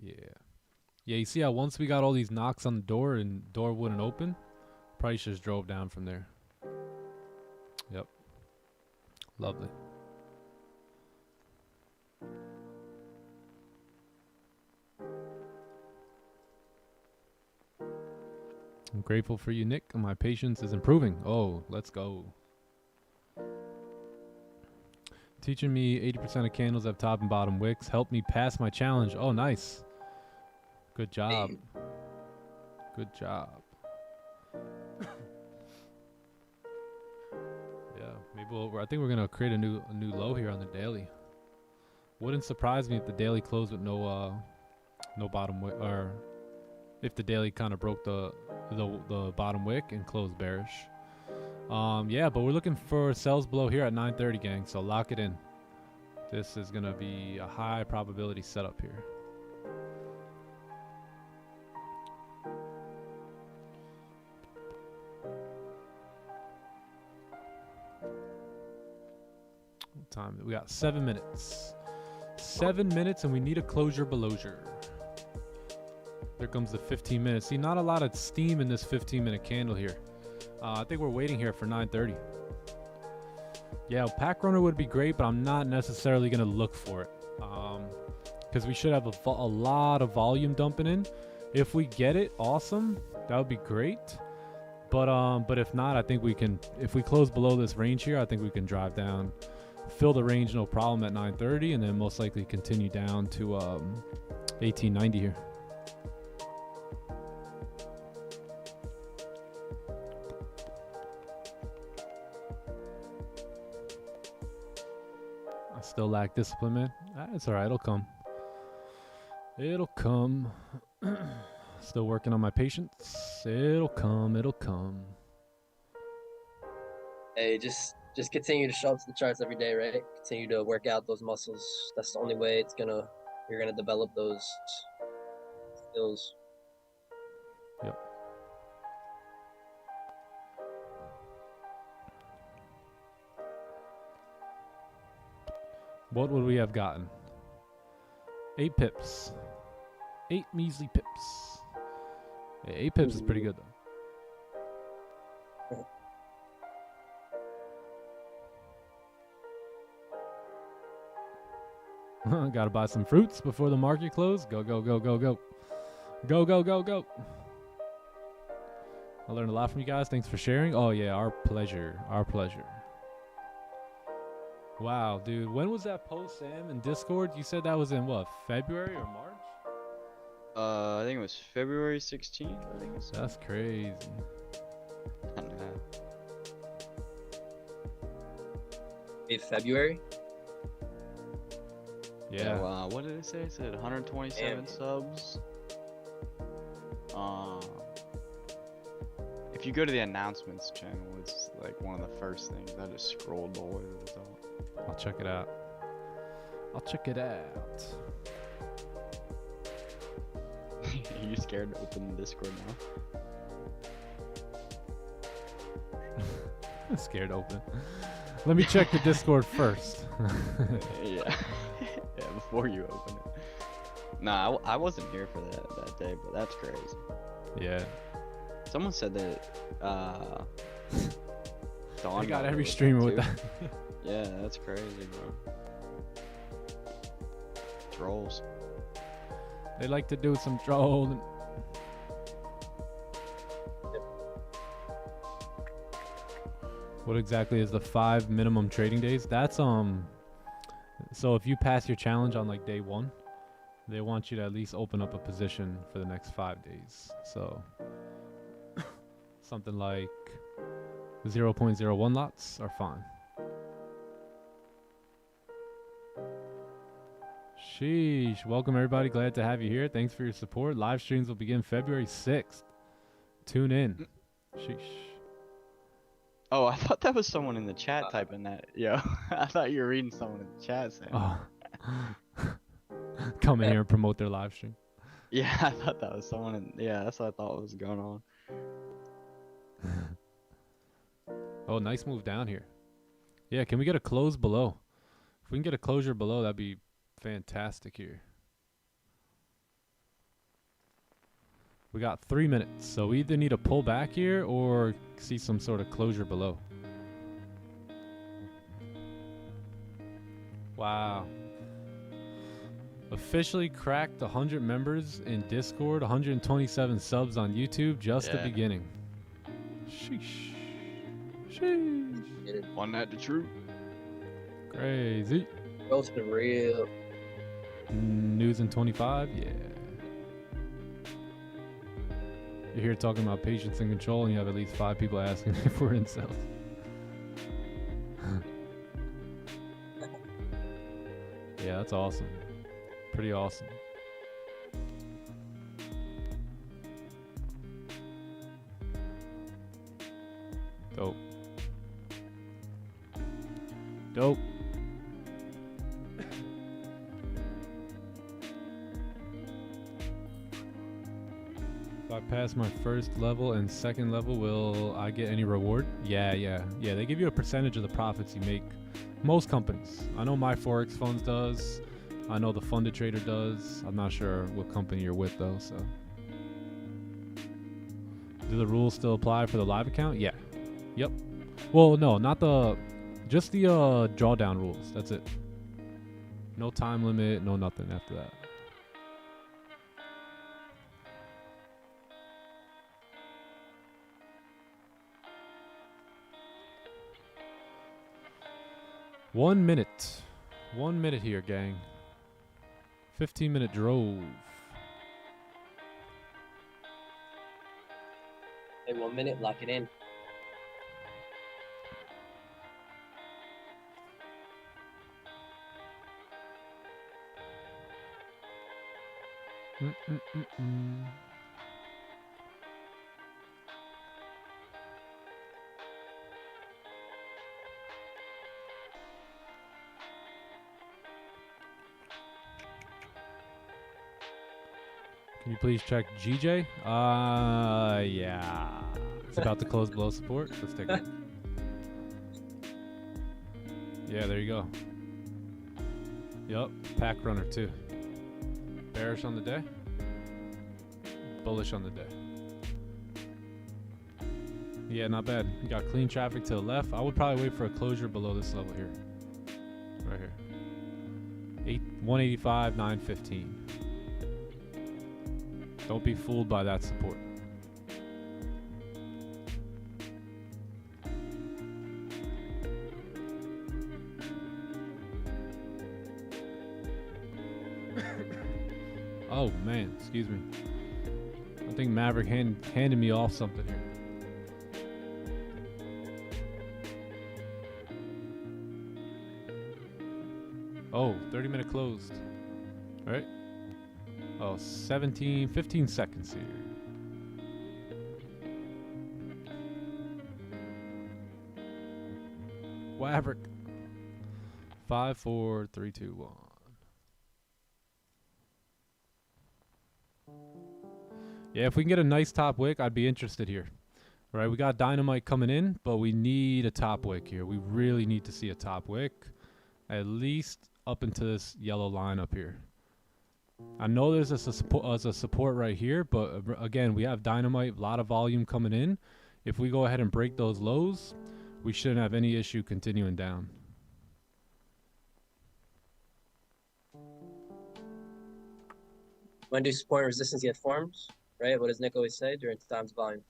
Yeah. Yeah, you see how once we got all these knocks on the door and door wouldn't open, price just drove down from there. Yep. Lovely. I'm grateful for you, Nick. My patience is improving. Oh, let's go. Teaching me 80% of candles have top and bottom wicks. Help me pass my challenge. Oh, nice. Good job. Good job. Yeah, maybe I think we're gonna create a new low here on the daily. Wouldn't surprise me if the daily closed with no bottom wick, or if the daily kind of broke the bottom wick and closed bearish. Yeah, but we're looking for sells below here at 9:30, gang. So lock it in. This is gonna be a high probability setup here. What time? We got 7 minutes. 7 minutes, and we need a closure belowsure. There comes the 15 minutes. See, not a lot of steam in this 15-minute candle here. I think we're waiting here for 9:30. Yeah, pack runner would be great, but I'm not necessarily going to look for it. Because we should have a lot of volume dumping in. If we get it, awesome. That would be great. But if not, I think we can, if we close below this range here, I think we can drive down, fill the range no problem at 9:30, and then most likely continue down to 1890 here. I still lack discipline, man. It's all right. It'll come. It'll come. Still working on my patience. It'll come. It'll come. Hey, just continue to show up to the charts every day, right? Continue to work out those muscles. That's the only way you're gonna develop those skills. Yep. What would we have gotten? 8 pips. 8 measly pips. Hey, 8 pips is pretty good, though. Gotta buy some fruits before the market close. Go, go, go, go, go. Go, go, go, go. I learned a lot from you guys. Thanks for sharing. Oh, yeah, our pleasure. Our pleasure. Wow, dude. When was that post, Sam, in Discord? You said that was in what, February or March? I think it was February 16th. I think it's. That's crazy. I don't know. Maybe February? Yeah. Wow. What did it say? It said 127 Damn. subs. If you go to the announcements channel, it's like one of the first things. I just scrolled all the way to the top. I'll check it out. I'll check it out. Are you scared to open the Discord now? I'm scared to open. Let me check the Discord first. Yeah. Yeah, before you open it. Nah, I wasn't here for that day, but that's crazy. Yeah. Someone said that Dawn I got it every with streamer it with too. that. Yeah, that's crazy, bro. Trolls. They like to do some trolling. What exactly is the 5 minimum trading days? That's so if you pass your challenge on like day 1, they want you to at least open up a position for the next 5 days. So something like 0.01 lots are fine. Sheesh. Welcome everybody. Glad to have you here. Thanks for your support. Live streams will begin February 6th. Tune in. Sheesh. Oh, I thought that was someone in the chat typing that. Yo, I thought you were reading someone in the chat saying. Oh. Come in here and promote their live stream. Yeah, I thought that was someone in. Yeah, that's what I thought was going on. Oh, nice move down here. Yeah, can we get a close below? If we can get a closure below, that'd be fantastic here. We got 3 minutes, so we either need to pull back here or see some sort of closure below. Wow. Officially cracked 100 members in Discord, 127 subs on YouTube, just the Yeah. beginning. Sheesh. Sheesh. Wasn't that the truth? Crazy. Growth's been real. News in 25, yeah. You're here talking about patience and control, and you have at least 5 people asking if we're incels. Yeah, that's awesome. Pretty awesome. Dope. Dope. If I pass my first level and second level, will I get any reward? Yeah. They give you a percentage of the profits you make. Most companies. I know my forex funds does. I know the funded trader does. I'm not sure what company you're with though, so. Do the rules still apply for the live account? Yeah. Yep. Well, no, not the, just the drawdown rules. That's it. No time limit, no nothing after that. One minute here, gang. 15-minute drove. Hey, 1 minute, lock it in. Can you please check GJ? Yeah. It's about to close below support. Let's take a look. Yeah, there you go. Yup, pack runner too. Bearish on the day. Bullish on the day. Yeah, not bad. You got clean traffic to the left. I would probably wait for a closure below this level here. Right here. 185, 915. Don't be fooled by that support. Oh man, excuse me. I think Maverick handed me off something here. Oh, 30-minute closed. All right. Oh, 15 seconds here. Maverick. 5, 4, 3, 2, 1. Yeah, if we can get a nice top wick, I'd be interested here. All right, we got dynamite coming in, but we need a top wick here. We really need to see a top wick, at least up into this yellow line up here. I know there's a support right here, but again, we have dynamite, a lot of volume coming in. If we go ahead and break those lows, we shouldn't have any issue continuing down. When do support and resistance get formed? Right? What does Nick always say? During times of volume.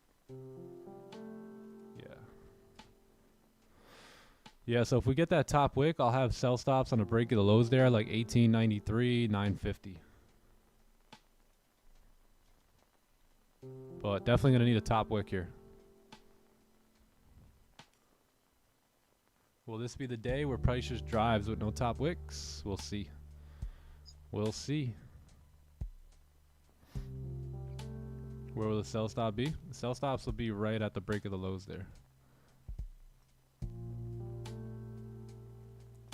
Yeah, so if we get that top wick, I'll have sell stops on a break of the lows there, like 1893, 950. But definitely going to need a top wick here. Will this be the day where price just drives with no top wicks? We'll see. We'll see. Where will the sell stop be? The sell stops will be right at the break of the lows there.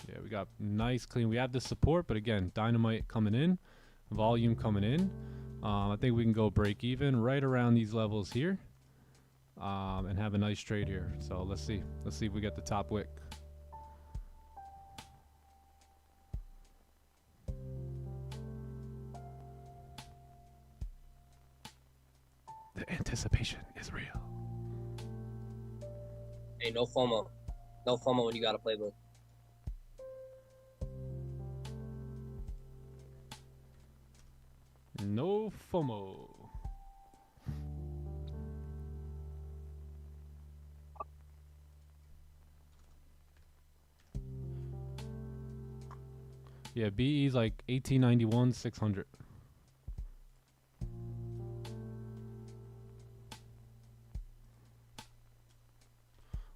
Yeah, we got nice clean. We have the support, but again, dynamite coming in, volume coming in. I think we can go break even right around these levels here, and have a nice trade here. So let's see. Let's see if we get the top wick. The anticipation is real. Hey, no FOMO. No FOMO when you got a playbook. No FOMO. Yeah, BE's like 1891, 600.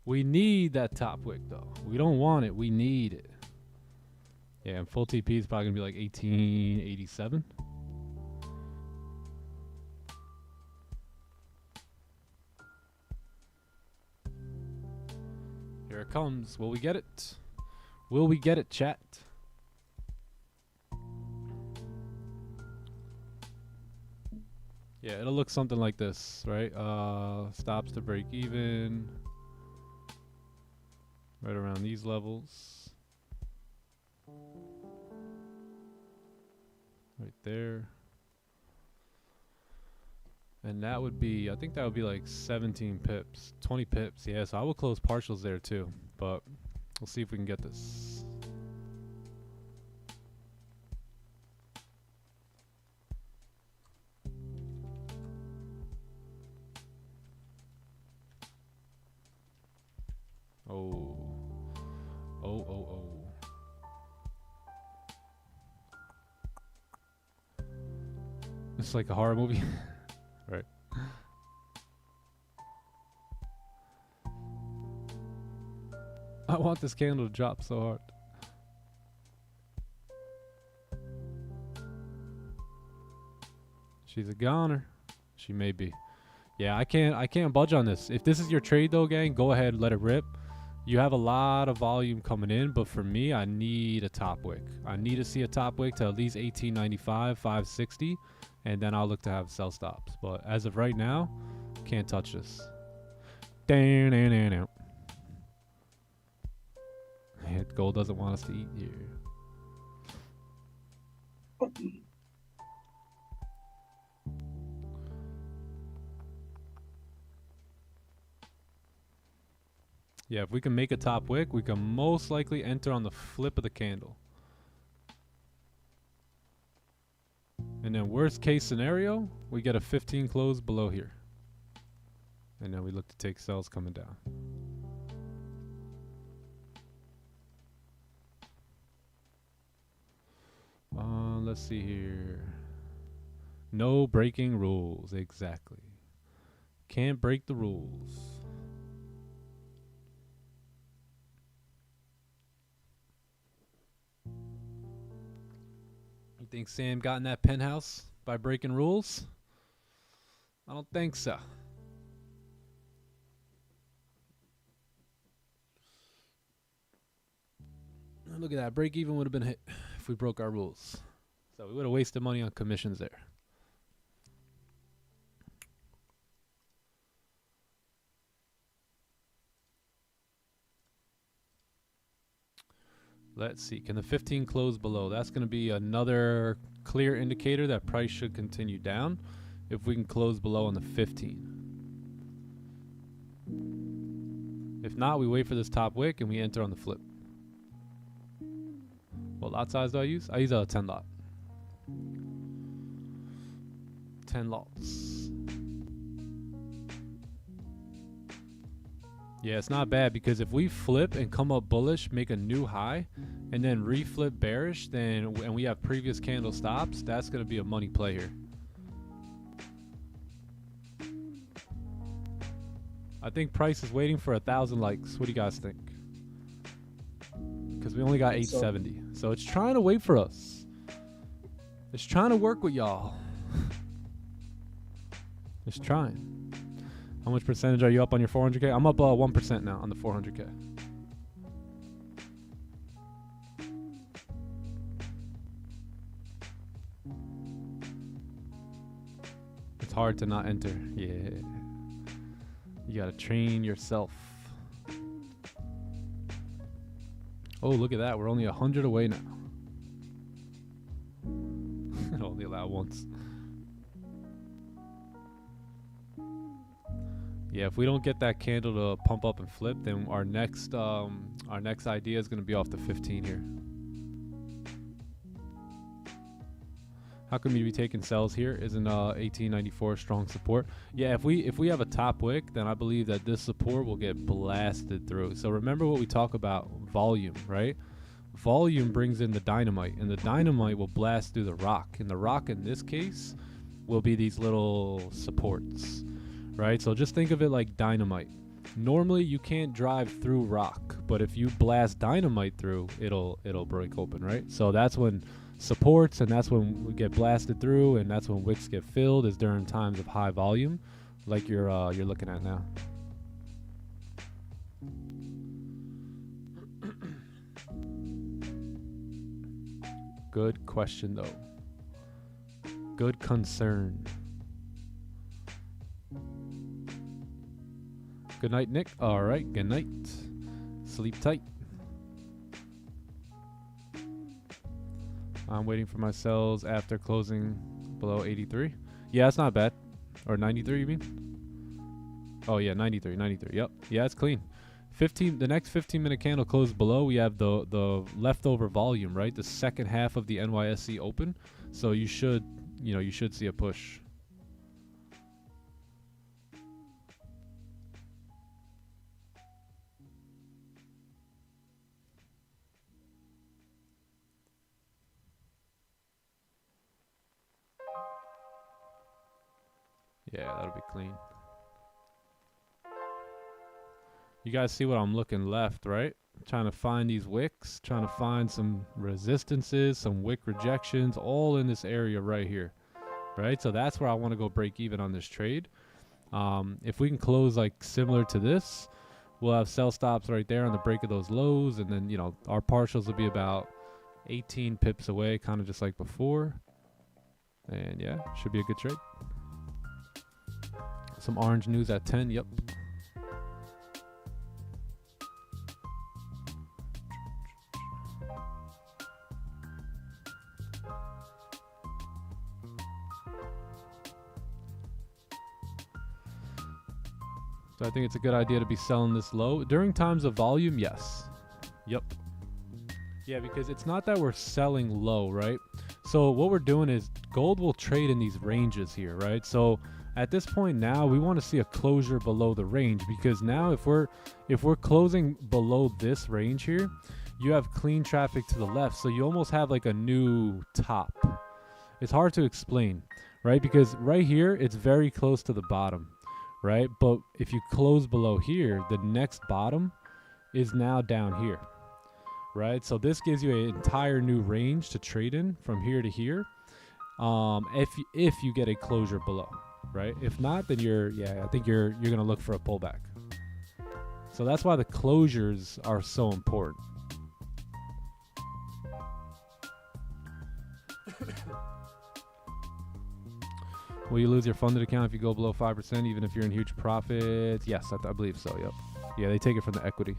We need that top wick though. We don't want it. We need it. Yeah, and full TP is probably gonna be like 1887. Here it comes. Will we get it? Will we get it, chat? Yeah, it'll look something like this, right? Stops to break even. Right around these levels. Right there. And that would be, I think that would be like 17 pips, 20 pips. Yeah, so I will close partials there too, but we'll see if we can get this. Oh. Oh. It's like a horror movie. Right. I want this candle to drop so hard. She's a goner. She may be. Yeah, I can't budge on this. If this is your trade though, gang, go ahead, let it rip. You have a lot of volume coming in, but for me, I need a top wick. I need to see a top wick to at least 1895, 560, and then I'll look to have sell stops. But as of right now, can't touch this. Yeah, gold doesn't want us to eat here. Yeah, if we can make a top wick, we can most likely enter on the flip of the candle. And then worst case scenario, we get a 15 close below here. And then we look to take sells coming down. Let's see here. No breaking rules, exactly. Can't break the rules. You think Sam got in that penthouse by breaking rules? I don't think so. Look at that. Break even would have been hit if we broke our rules. So we would have wasted money on commissions there. Let's see. Can the 15 close below? That's going to be another clear indicator that price should continue down if we can close below on the 15. If not, we wait for this top wick and we enter on the flip. What lot size do I use? I use a 10 lot. 10 lots. Yeah, it's not bad because if we flip and come up bullish, make a new high, and then reflip bearish, then and we have previous candle stops, that's going to be a money play here. I think price is waiting for 1,000 likes. What do you guys think? Because we only got 870. So it's trying to wait for us. It's trying to work with y'all. It's trying. How much percentage are you up on your 400K? I'm up 1% now on the 400K. It's hard to not enter. Yeah. You gotta train yourself. Oh, look at that. We're only 100 away now. Only allow once. Yeah, if we don't get that candle to pump up and flip, then our next idea is going to be off the 15 here. How come you'd be taking sells here? Isn't 1894 strong support? Yeah, if we have a top wick, then I believe that this support will get blasted through. So remember what we talk about, volume, right? Volume brings in the dynamite, and the dynamite will blast through the rock. And the rock in this case will be these little supports, right? So just think of it like dynamite. Normally you can't drive through rock, but if you blast dynamite through, it'll break open, right? So that's when supports, and that's when we get blasted through, and that's when wicks get filled, is during times of high volume, like you're looking at now. Good question though. Good concern. Good night, Nick. All right, good night. Sleep tight. I'm waiting for my sells after closing below 83. Yeah, that's not bad. Or 93, you mean? Oh yeah, 93. Yep. Yeah, it's clean. The next 15-minute candle closed below. We have the leftover volume, right? The second half of the NYSE open. So you should see a push. Yeah, that'll be clean. You guys see what I'm looking left, right? Trying to find these wicks, trying to find some resistances, some wick rejections, all in this area right here, right? So that's where I want to go break even on this trade. If we can close like similar to this, we'll have sell stops right there on the break of those lows, and then, you know, our partials will be about 18 pips away, kind of just like before. And yeah, should be a good trade. Some orange news at 10, yep. So I think it's a good idea to be selling this low. During times of volume, yes. Yep. Yeah, because it's not that we're selling low, right? So what we're doing is gold will trade in these ranges here, right? So at this point now, we want to see a closure below the range, because now if we're closing below this range here, you have clean traffic to the left. So you almost have like a new top. It's hard to explain, right? Because right here, it's very close to the bottom, right? But if you close below here, the next bottom is now down here, right? So this gives you an entire new range to trade in from here to here, if you get a closure below, right? If not, then I think you're gonna look for a pullback. So that's why the closures are so important. Will you lose your funded account if you go below 5%, even if you're in huge profits? Yes, I believe so. Yep. Yeah, they take it from the equity.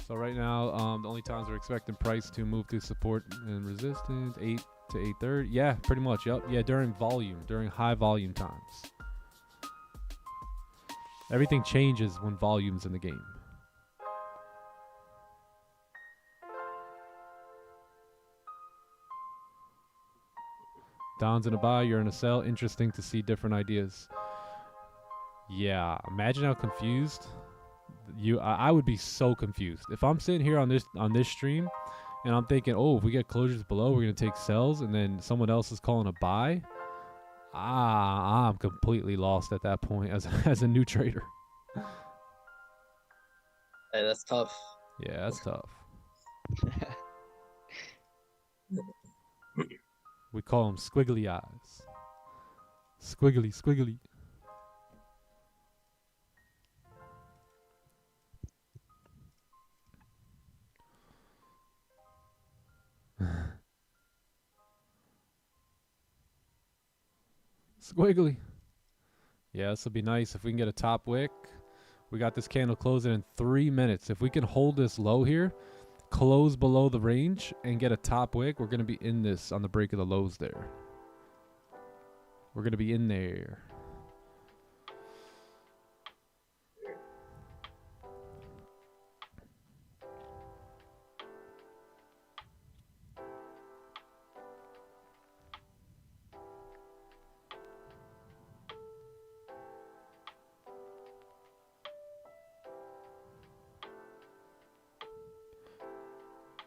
So right now, the only times we're expecting price to move through support and resistance, 8 to 8:30. Yeah, pretty much. Yep. Yeah, during volume, during high volume times. Everything changes when volume's in the game. Don's in a buy, you're in a sell. Interesting to see different ideas. Yeah, imagine how confused I would be so confused if I'm sitting here on this stream and I'm thinking, oh, if we get closures below, we're gonna take sells, and then someone else is calling a buy. I'm completely lost at that point as a new trader. Hey, that's tough. Yeah, that's tough. We call them squiggly eyes. Squiggly, squiggly. Squiggly. Yeah, this will be nice if we can get a top wick. We got this candle closing in 3 minutes. If we can hold this low here, close below the range, and get a top wick, we're going to be in this on the break of the lows there. We're going to be in there.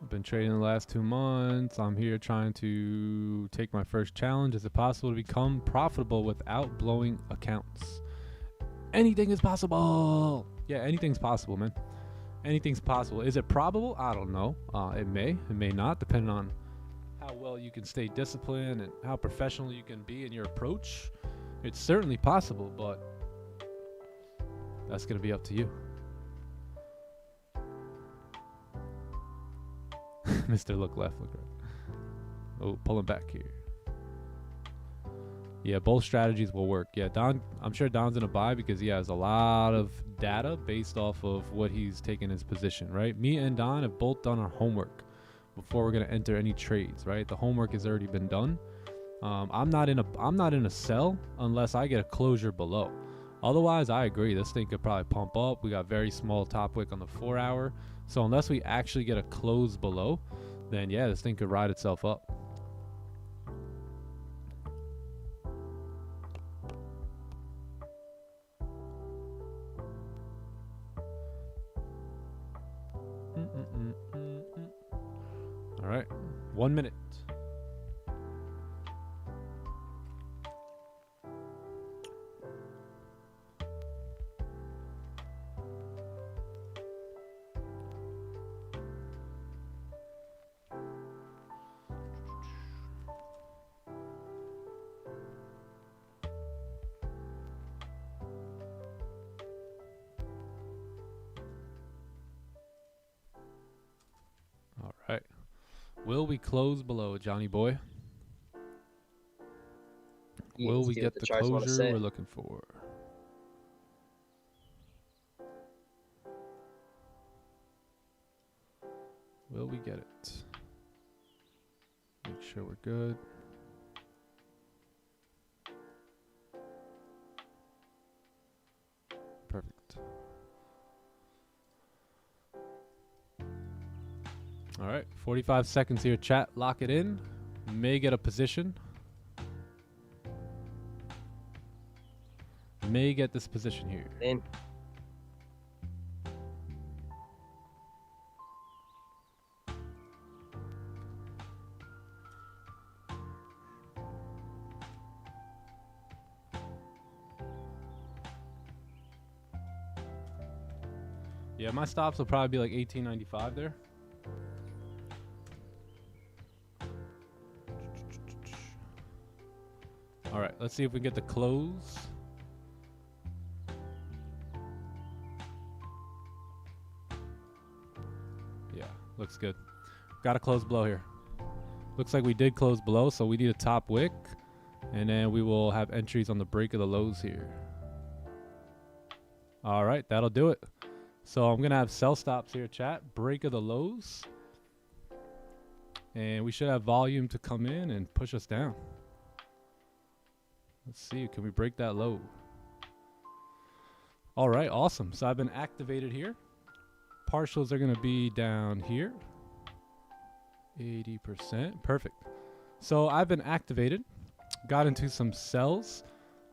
I've been trading the last 2 months. I'm here trying to take my first challenge. Is it possible to become profitable without blowing accounts? Anything is possible. Yeah, anything's possible, man. Anything's possible. Is it probable? I don't know. It may not, depending on how well you can stay disciplined and how professional you can be in your approach. It's certainly possible, but that's going to be up to you. Mr. Look left, look right. Oh, pulling back here. Yeah, both strategies will work. Yeah, Don, I'm sure Don's going to buy because he has a lot of data based off of what he's taken his position, right? Me and Don have both done our homework before we're going to enter any trades, right? The homework has already been done. I'm not in a sell unless I get a closure below. Otherwise, I agree. This thing could probably pump up. We got very small top wick on the 4 hour. So unless we actually get a close below, then yeah, this thing could ride itself up. All right, 1 minute. All right. Will we close below, Johnny boy? Will we get the closure we're looking for? Will we get it? Make sure we're good. Perfect. All right, 45 seconds here, chat. Lock it in. May get a position. May get this position here. In. Yeah, my stops will probably be like 18.95 there. All right, let's see if we get the close. Yeah, looks good. Got a close below here. Looks like we did close below, so we need a top wick. And then we will have entries on the break of the lows here. All right, that'll do it. So I'm going to have sell stops here, chat. Break of the lows. And we should have volume to come in and push us down. Let's see, can we break that low? All right, awesome. So I've been activated here. Partials are going to be down here. 80%, perfect. So I've been activated. Got into some sells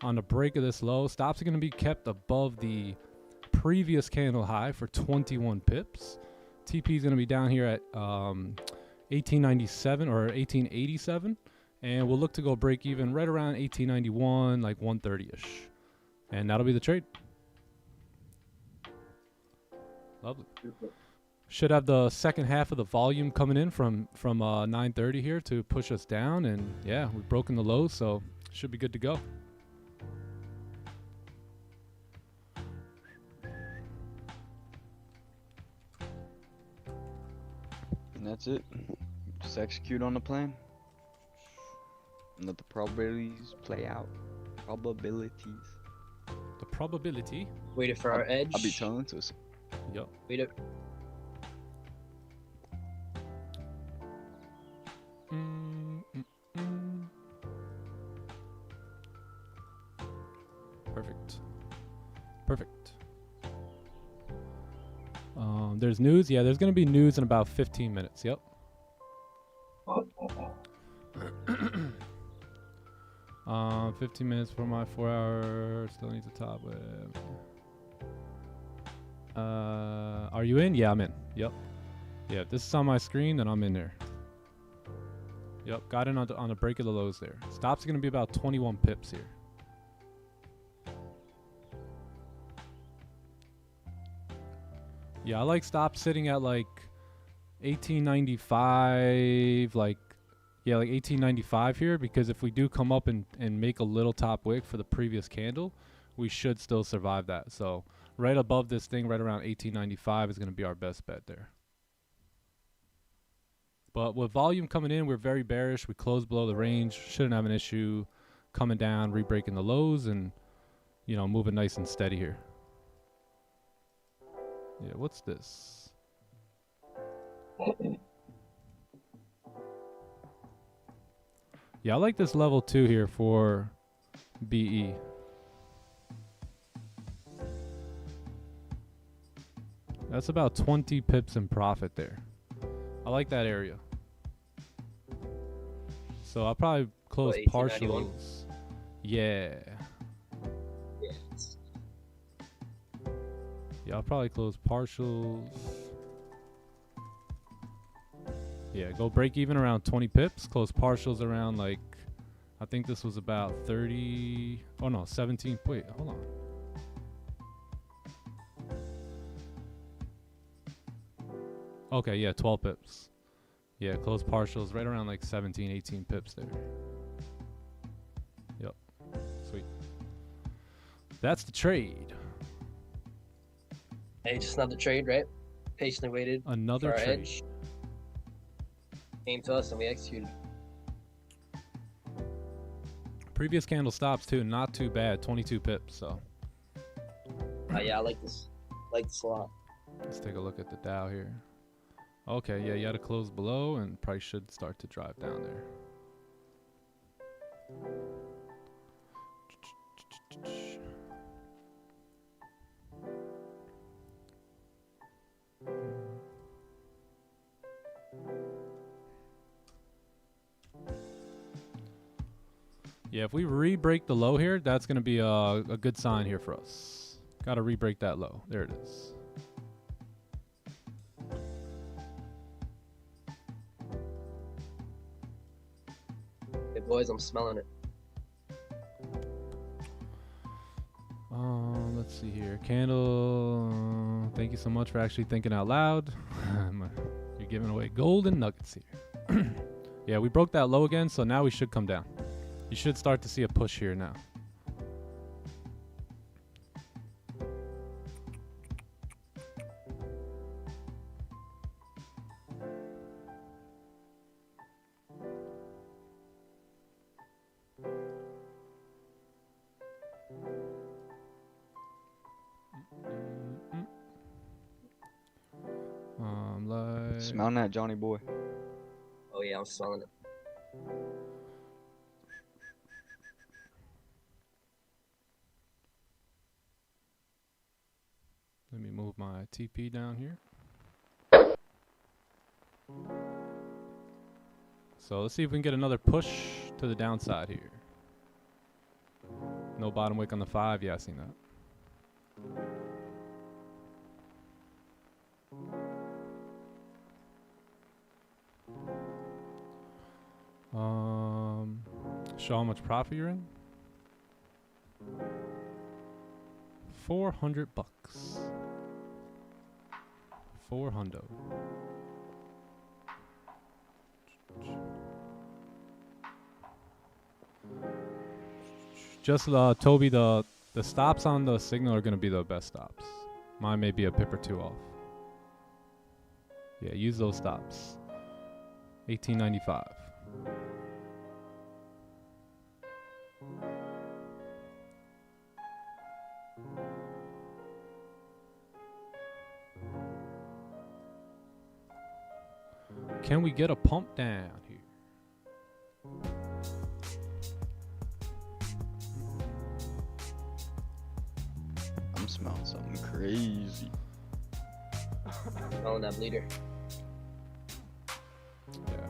on the break of this low. Stops are going to be kept above the previous candle high for 21 pips. TP is going to be down here at 1897 or 1887. And we'll look to go break even right around 1891, like 130-ish. And that'll be the trade. Lovely. Should have the second half of the volume coming in from 930 here to push us down. And yeah, we've broken the low, so should be good to go. And that's it. Just execute on the plan. And let the probabilities play out. Probabilities. The probability. Waited for our edge. I'll be telling to us. Yup. Waited. Perfect. Perfect. There's news. Yeah, there's going to be news in about 15 minutes. Yep. 15 minutes for my 4 hour. Still needs a top with. Are you in? Yeah, I'm in. Yep. Yeah, if this is on my screen, then I'm in there. Yep, got in on the break of the lows there. Stop's going to be about 21 pips here. Yeah, I like stop sitting at like 1895, like 1895 here, because if we do come up and make a little top wick for the previous candle, we should still survive that. So right above this thing, right around 1895 is going to be our best bet there. But with volume coming in, we're very bearish. We closed below the range. Shouldn't have an issue coming down, re-breaking the lows, and, you know, moving nice and steady here. Yeah, what's this? Yeah, I like this level 2 here for BE. That's about 20 pips in profit there. I like that area. So I'll probably close partials. Yeah. Yes. Yeah, I'll probably close partials. Yeah, go break even around 20 pips. Close partials around like, I think this was about 30. Oh no, 17. Wait, hold on. Okay, yeah, 12 pips. Yeah, close partials right around like 17, 18 pips there. Yep. Sweet. That's the trade. Hey, just another trade, right? Patiently waited Another for our trade. edge. Came to us and we executed. Previous candle stops too, not too bad. 22 pips, so. Yeah, I like this. Like this a lot. Let's take a look at the Dow here. Okay, yeah, you had to close below and price should start to drive down there. Yeah, if we re-break the low here, that's going to be a good sign here for us. Got to re-break that low. There it is. Hey, boys, I'm smelling it. Let's see here. Candle. Thank you so much for actually thinking out loud. You're giving away golden nuggets here. Yeah, we broke that low again, so now we should come down. You should start to see a push here now. Smelling that, Johnny boy. Oh yeah, I'm smelling it. Let me move my TP down here. So let's see if we can get another push to the downside here. No bottom wick on the 5. Yeah, I seen that. Show how much profit you're in. 400 bucks. 400. Just Toby, the stops on the signal are going to be the best stops. Mine may be a pip or two off. Yeah, use those stops. 1895. Can we get a pump down here? I'm smelling something crazy. Smelling that bleeder. Yeah.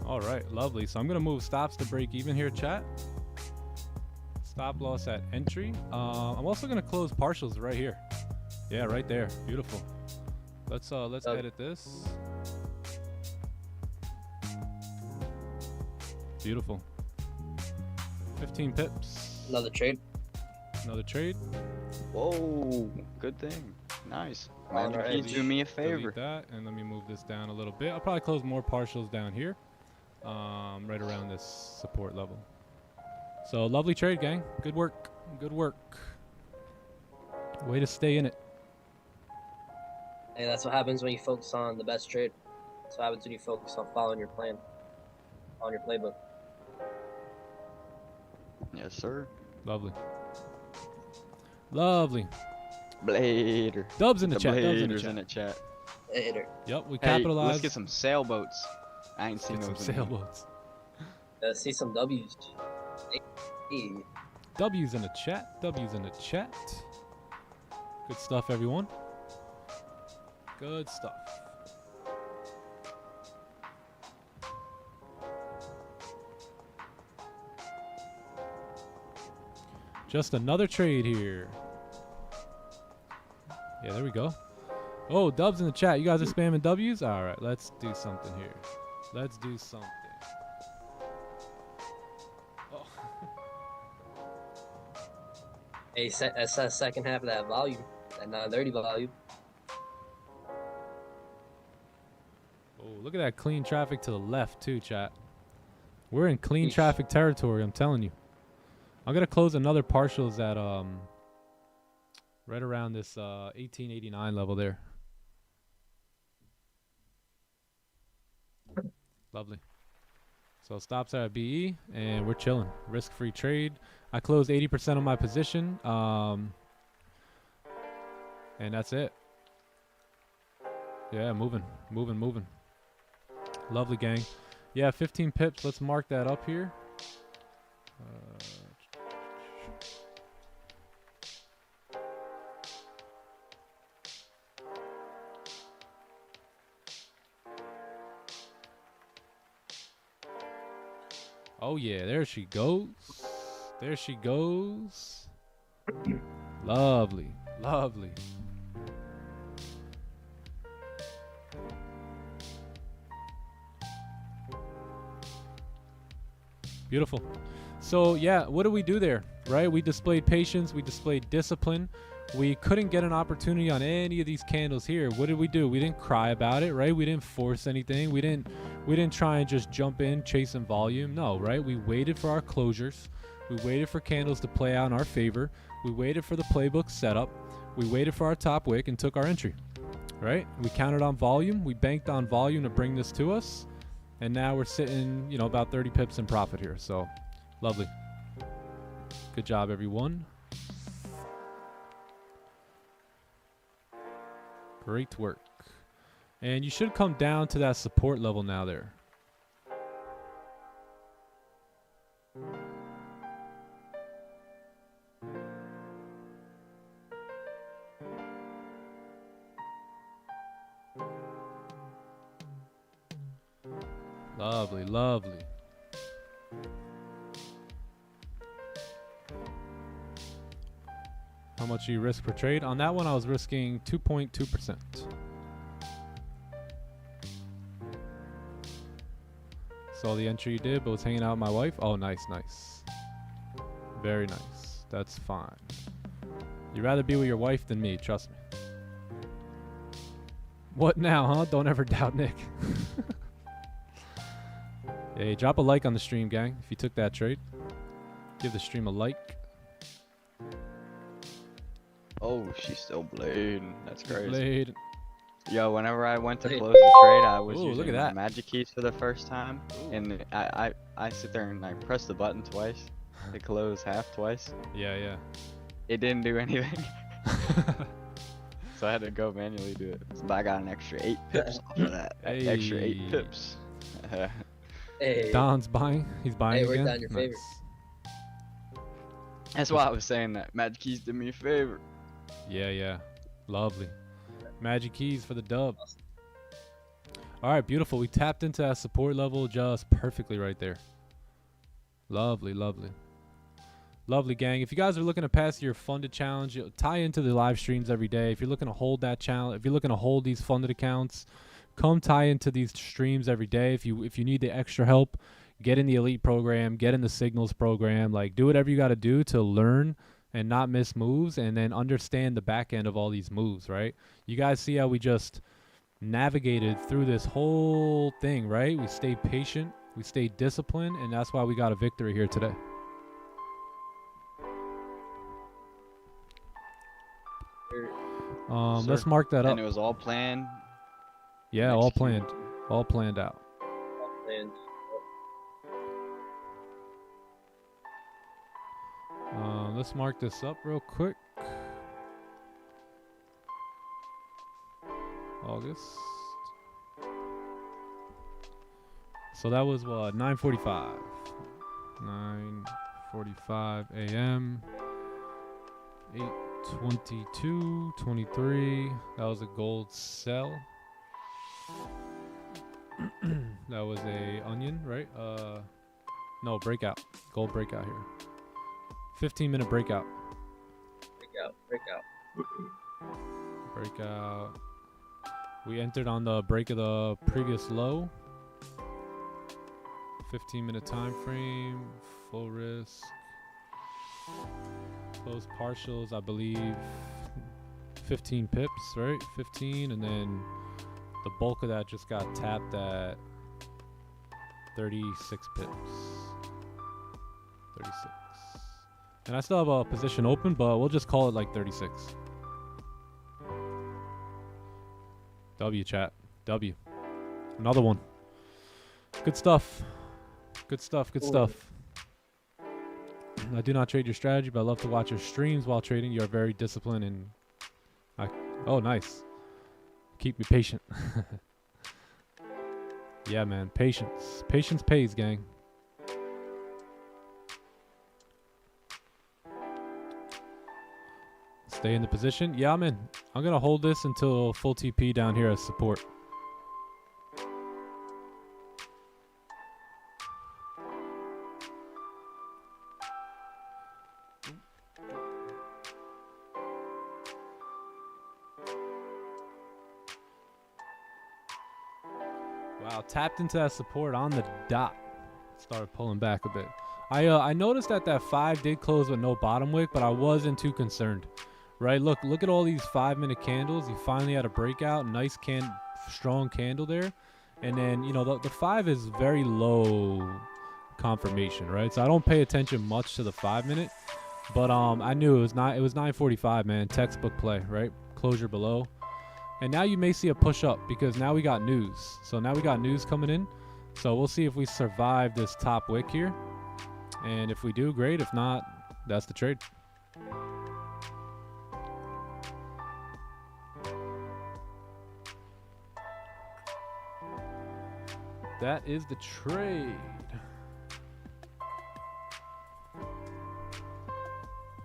All right, lovely. So I'm gonna move stops to break even here, chat. Stop loss at entry. I'm also gonna close partials right here. Yeah, right there. Beautiful. Let's edit this. Beautiful. 15 pips. Another trade. Another trade. Whoa, good thing. Nice. All Magic right. Keys do me a Delete favor. that, and let me move this down a little bit. I'll probably close more partials down here, right around this support level. So lovely trade, gang. Good work. Good work. Way to stay in it. Hey, that's what happens when you focus on the best trade. That's what happens when you focus on following your plan, on your playbook. Yes, sir. Lovely. Lovely. Blader. Dubs in the chat. Dubs in the Bladers chat. in the chat. Later. Yep, we Hey, capitalized. let's get some sailboats. I ain't seen Get some those in a minute. sailboats. See some W's. Hey. W's in the chat. W's in the chat. Good stuff, everyone. Good stuff. Just another trade here. Yeah, there we go. Oh, dubs in the chat. You guys are spamming W's? All right, let's do something here. Let's do something. Oh. Hey, that's the second half of that volume, that 930 volume. Oh, look at that clean traffic to the left too, chat. We're in clean Yeesh. traffic territory, I'm telling you. I'm gonna close another partials at right around this 1889 level there. Lovely. So stops are at BE and we're chilling. Risk-free trade. I closed 80% of my position. And that's it. Yeah, moving. Lovely, gang. Yeah, 15 pips. Let's mark that up here. Oh yeah, there she goes. There she goes. Lovely, lovely. Beautiful. So yeah, what do we do there, right? We displayed patience, we displayed discipline. We couldn't get an opportunity on any of these candles here. What did we do? We didn't cry about it, right? We didn't force anything. We didn't try and just jump in chasing volume. No, right? We waited for our closures. We waited for candles to play out in our favor. We waited for the playbook setup. We waited for our top wick and took our entry, right? We counted on volume. We banked on volume to bring this to us. And now we're sitting, you know, about 30 pips in profit here. So lovely. Good job, everyone. Great work. And you should come down to that support level now there. Lovely, lovely. How much do you risk per trade? On that one, I was risking 2.2%. Saw the entry you did, but was hanging out with my wife. Oh, nice, nice. Very nice. That's fine. You'd rather be with your wife than me, trust me. What now, huh? Don't ever doubt Nick. Hey, drop a like on the stream, gang, if you took that trade. Give the stream a like. Oh, she's still blading. That's crazy. Blade. Yo, whenever I went to Blade. close the trade, I was Ooh, look using at that. magic keys for the first time, and I sit there and I press the button twice to close half twice. Yeah, yeah. It didn't do anything, so I had to go manually do it. So I got an extra 8 pips off of that. Extra 8 Hey. pips. Hey. Don's buying. He's buying Hey, it worked again. out in your favor. That's why I was saying that magic keys did me a favor. Yeah, yeah. Lovely. Magic keys for the dub. All right, beautiful. We tapped into that support level just perfectly right there. Lovely, lovely. Lovely, gang. If you guys are looking to pass your funded challenge, tie into the live streams every day. If you're looking to hold that challenge, if you're looking to hold these funded accounts, come tie into these streams every day. If you need the extra help, get in the elite program, get in the signals program. Like, do whatever you got to do to learn and not miss moves, and then understand the back end of all these moves, right? You guys see how we just navigated through this whole thing, right? We stayed patient, we stayed disciplined, and that's why we got a victory here today. Let's mark that up. And it was all planned. Yeah, all planned. All planned out. And Let's mark this up real quick. August. So that was what, 9:45. 9:45 a.m. 8:22, 23. That was a gold sell. That was a onion, right? No, breakout. Gold breakout here. 15-minute breakout. Breakout. We entered on the break of the previous low. 15-minute time frame, full risk. Closed partials, I believe 15 pips, right? 15, and then the bulk of that just got tapped at 36 pips. 36. And I still have a position open, but we'll just call it like 36. W, chat. W. Another one. Good stuff. Good stuff. Good stuff. I do not trade your strategy, but I love to watch your streams while trading. You are very disciplined and oh, nice. Keep me patient. Yeah, man. Patience. Patience pays, gang. Stay in the position. Yeah, I'm in. I'm going to hold this until full TP down here as support. Wow, tapped into that support on the dot. Started pulling back a bit. I noticed that 5 did close with no bottom wick, but I wasn't too concerned. Right, look at all these 5-minute candles. You finally had a breakout, nice strong candle there, and then the 5 is very low confirmation, right? So I don't pay attention much to the 5-minute, but I knew it was 9:45, man. Textbook play, right? Closure below, and now you may see a push up because now we got news. So now we got news coming in. So we'll see if we survive this top wick here, and if we do, great. If not, that's the trade. That is the trade.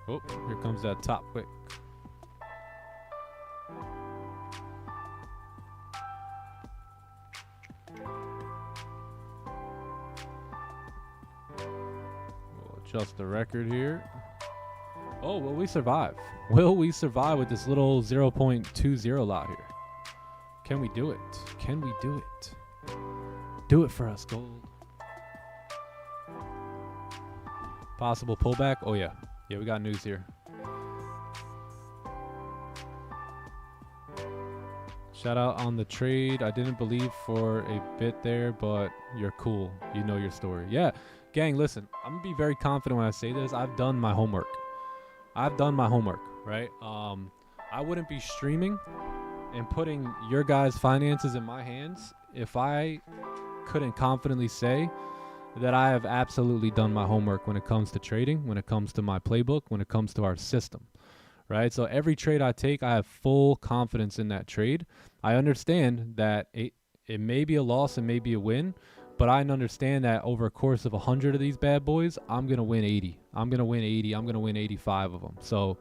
Oh, here comes that top wick. We'll adjust the record here. Oh, will we survive? Will we survive with this little 0.20 lot here? Can we do it? Can we do it? Do it for us, gold. Possible pullback. Oh, yeah. Yeah, we got news here. Shout out on the trade. I didn't believe for a bit there, but you're cool. You know your story. Yeah. Gang, listen. I'm going to be very confident when I say this. I've done my homework. Right? I wouldn't be streaming and putting your guys' finances in my hands if I couldn't confidently say that I have absolutely done my homework when it comes to trading, when it comes to my playbook, when it comes to our system, right? So every trade I take, I have full confidence in that trade. I understand that it may be a loss, it may be a win, but I understand that over a course of 100 of these bad boys, I'm going to win 80. I'm going to win 80. I'm going to win 85 of them. So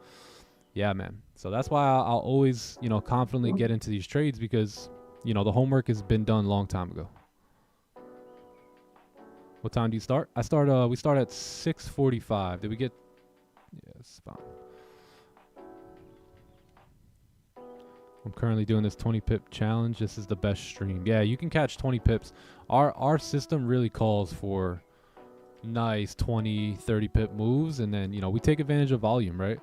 yeah, man. So that's why I'll always, confidently get into these trades because you know, the homework has been done a long time ago. What time do you start? We start at 6:45. Did we get? Yes, fine. I'm currently doing this 20 pip challenge. This is the best stream. Yeah, you can catch 20 pips. Our system really calls for nice 20, 30 pip moves, and then, you know, we take advantage of volume, right?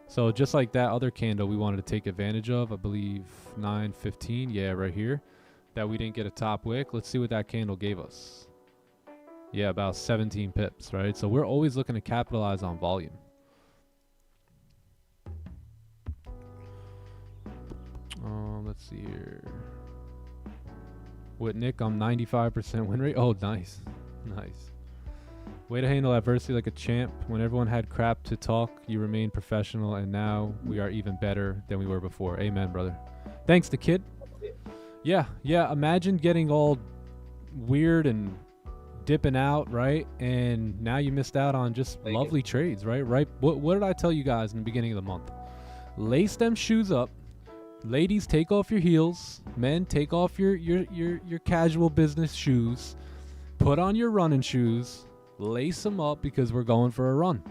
So just like that other candle we wanted to take advantage of, I believe 9:15, yeah, right here, that we didn't get a top wick. Let's see what that candle gave us. Yeah, about 17 pips, right? So we're always looking to capitalize on volume. Let's see here. With Nick, I'm 95% win rate. Oh, nice. Nice. Way to handle adversity like a champ. When everyone had crap to talk, you remained professional, and now we are even better than we were before. Amen, brother. Thanks, the kid. Yeah. Imagine getting all weird and dipping out, right? And now you missed out on just lovely trades, right? What did I tell you guys in the beginning of the month? Lace them shoes up. Ladies, take off your heels. Men, take off your casual business shoes. Put on your running shoes. Lace them up because we're going for a run,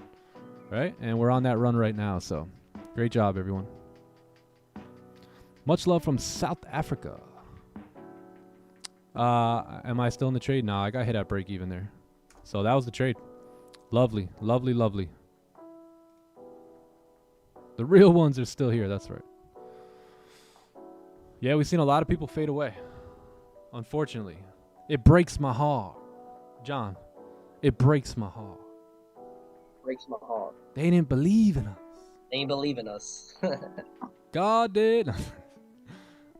right? And we're on that run right now, so great job, everyone. Much love from South Africa. Am I still in the trade? Nah, I got hit at break even there. So that was the trade. Lovely, lovely, lovely. The real ones are still here, that's right. Yeah, we've seen a lot of people fade away. Unfortunately. It breaks my heart. John, it breaks my heart. Breaks my heart. They didn't believe in us. They ain't believe in us. God did.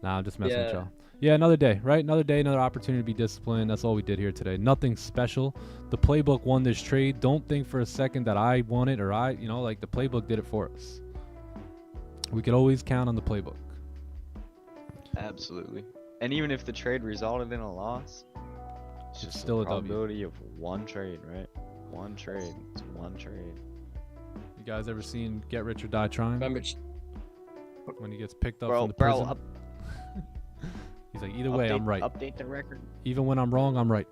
Nah, I'm just messing with Yeah. y'all. Yeah, another day, right? Another day, another opportunity to be disciplined. That's all we did here today. Nothing special. The playbook won this trade. Don't think for a second that I won it or like the playbook did it for us. We could always count on the playbook. Absolutely. And even if the trade resulted in a loss, it's just still a W. probability of one trade, right? One trade. It's one trade. You guys ever seen Get Rich or Die Trying? Remember, When he gets picked up Bro, from the prison? bro, He's like, either way, I'm right. Update the record. Even when I'm wrong, I'm right.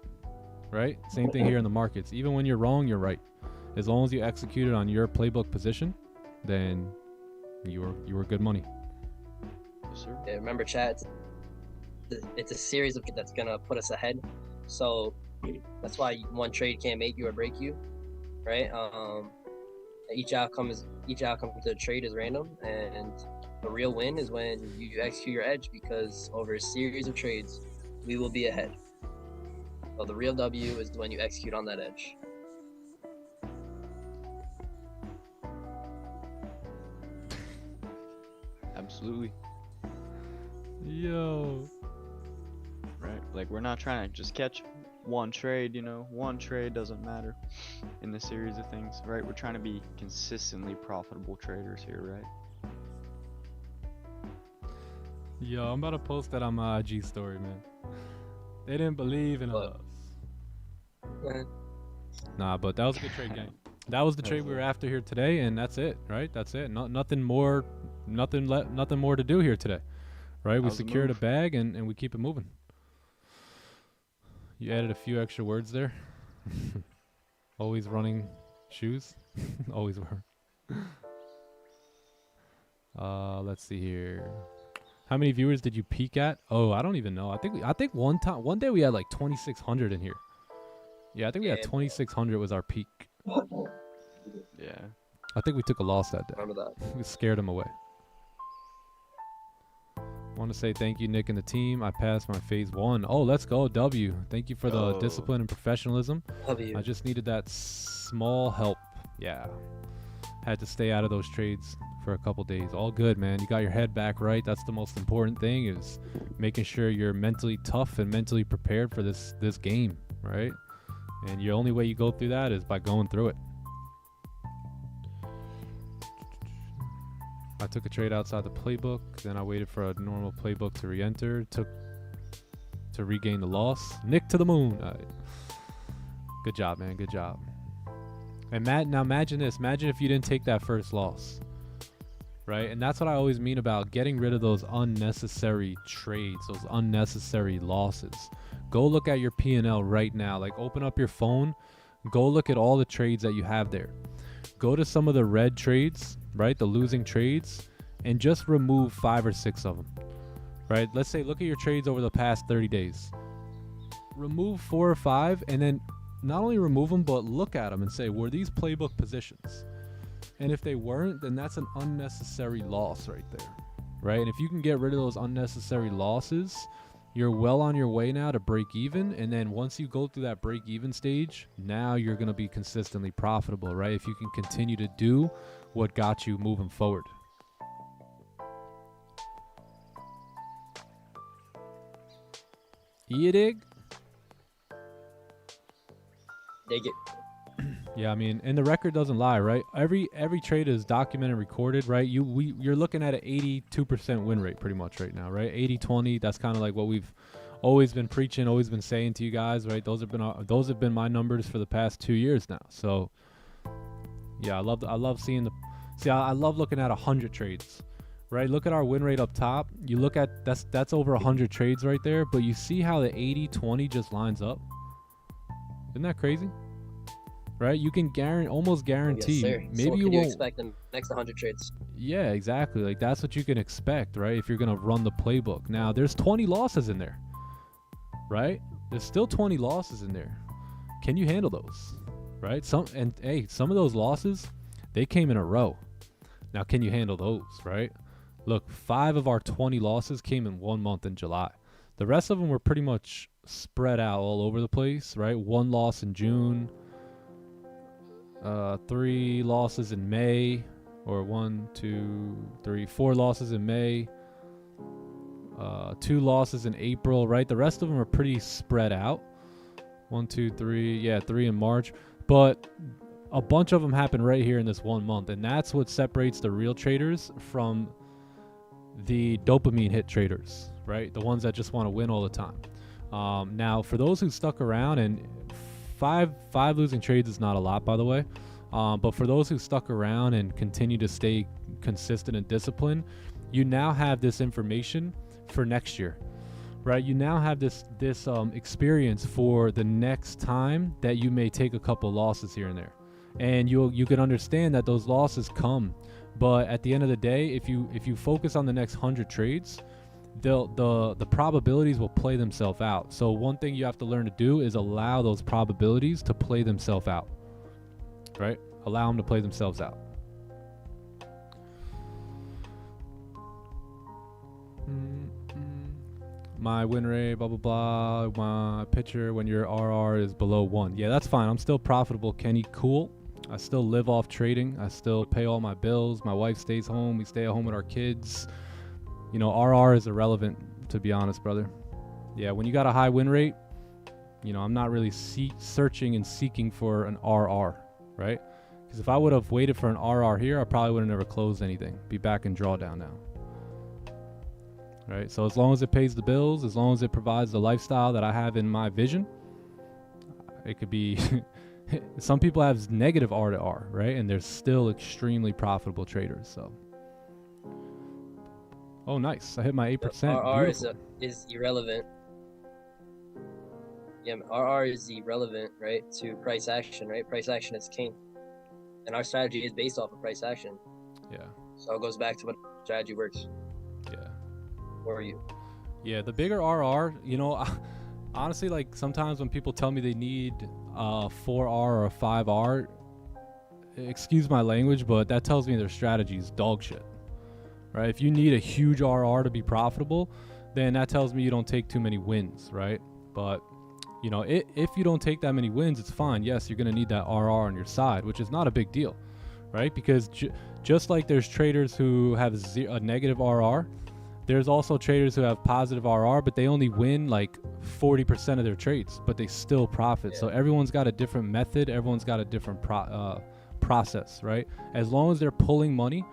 Right? Same thing here in the markets. Even when you're wrong, you're right. As long as you executed on your playbook position, then you were good money. Yes, sir. yeah, remember, chat. It's a series of that's gonna put us ahead. So that's why one trade can't make you or break you, right? Each outcome to the trade is random, and a real win is when you execute your edge, because over a series of trades, we will be ahead. So the real W is when you execute on that edge. Absolutely. Yo. Right. Like, we're not trying to just catch one trade, you know. One trade doesn't matter in the series of things, right? We're trying to be consistently profitable traders here, right? Yo, I'm about to post that on my IG story, man. They didn't believe in What? us. Nah, but that was a good trade, gang. That was the trade we were after here today, and that's it, right? That's it. Nothing more to do here today, right? We That was the secured a move. bag, and we keep it moving. You added a few extra words there. Always running shoes. Always were. Let's see here. How many viewers did you peak at? Oh, I don't even know. I think one day we had like 2,600 in here. Yeah, I think we had Yeah. 2,600 was our peak. Yeah. I think we took a loss that day. Remember that. We scared him away. Want to say thank you, Nick and the team. I passed my phase 1. Oh, let's go, W. Thank you for the Go. discipline and professionalism. W. I just needed that small help. Yeah. Had to stay out of those trades for a couple days. All good, man. You got your head back right. That's the most important thing, is making sure you're mentally tough and mentally prepared for this game, right? And the only way you go through that is by going through it. I took a trade outside the playbook, then I waited for a normal playbook to re-enter, to regain the loss. Nick to the moon. All right. Good job, man. Good job. And now imagine this. Imagine if you didn't take that first loss, right? And that's what I always mean about getting rid of those unnecessary trades, those unnecessary losses. Go look at your P&L right now. Like, open up your phone, go look at all the trades that you have there. Go to some of the red trades, right? The losing trades, and just remove 5 or 6 of them, right? Let's say, look at your trades over the past 30 days. Remove 4 or 5, and then not only remove them, but look at them and say, were these playbook positions? And if they weren't, then that's an unnecessary loss right there, right? And if you can get rid of those unnecessary losses, you're well on your way now to break even. And then once you go through that break even stage, now you're going to be consistently profitable, right? If you can continue to do what got you moving forward. You dig? Dig it. Yeah, I mean, and the record doesn't lie, right? Every trade is documented, recorded, right? You're looking at an 82% win rate pretty much right now, right? 80-20. That's kind of like what we've always been preaching, always been saying to you guys, right? Those have been my numbers for the past 2 years now. So yeah, I love seeing I love looking at 100 trades, right? Look at our win rate up top. You look at that's over 100 trades right there, but you see how the 80-20 just lines up. Isn't that crazy? Right, you can almost guarantee. Yes, sir. Maybe so you can won't. Expect the next 100 trades. Yeah, exactly. Like, that's what you can expect, right? If you're gonna run the playbook. Now, there's 20 losses in there, right? There's still 20 losses in there. Can you handle those, right? Some of those losses, they came in a row. Now, can you handle those, right? Look, 5 of our 20 losses came in 1 month in July. The rest of them were pretty much spread out all over the place, right? 1 loss in June. 3 losses in May, or 1, 2, 3, 4 losses in May, 2 losses in April, right? The rest of them are pretty spread out. 1, 2, 3, yeah, 3 in March, but a bunch of them happen right here in this 1 month, and that's what separates the real traders from the dopamine hit traders, right? The ones that just want to win all the time. Now, for those who stuck around, and five losing trades is not a lot, by the way. But for those who stuck around and continue to stay consistent and disciplined, you now have this information for next year, right? You now have this experience for the next time that you may take a couple losses here and there, and you can understand that those losses come. But at the end of the day, if you focus on the next 100 trades, the probabilities will play themselves out. So one thing you have to learn to do is allow those probabilities to play themselves out, right? Allow them to play themselves out. My win rate, blah, blah, blah. My picture when your RR is below 1. Yeah, that's fine. I'm still profitable, Kenny. Cool. I still live off trading. I still pay all my bills. My wife stays home. We stay at home with our kids. You know, RR is irrelevant, to be honest, brother. Yeah, when you got a high win rate, you know, I'm not really searching and seeking for an RR, right? Because if I would have waited for an RR here, I probably would have never closed anything. Be back in drawdown now. Right? So as long as it pays the bills, as long as it provides the lifestyle that I have in my vision, it could be... Some people have negative R to R, right? And they're still extremely profitable traders, so... Oh, nice. I hit my 8%. RR is irrelevant. Yeah, RR is irrelevant, right, to price action, right? Price action is king. And our strategy is based off of price action. Yeah. So it goes back to what strategy works. Yeah. For you. Yeah, the bigger RR, you know, honestly, like sometimes when people tell me they need a 4R or a 5R, excuse my language, but that tells me their strategy is dog shit. Right? If you need a huge RR to be profitable, then that tells me you don't take too many wins, right? But, you know, if you don't take that many wins, it's fine. Yes, you're going to need that RR on your side, which is not a big deal, right? Because just like there's traders who have a negative RR, there's also traders who have positive RR, but they only win like 40% of their trades, but they still profit. Yeah. So everyone's got a different method. Everyone's got a different process, right? As long as they're pulling money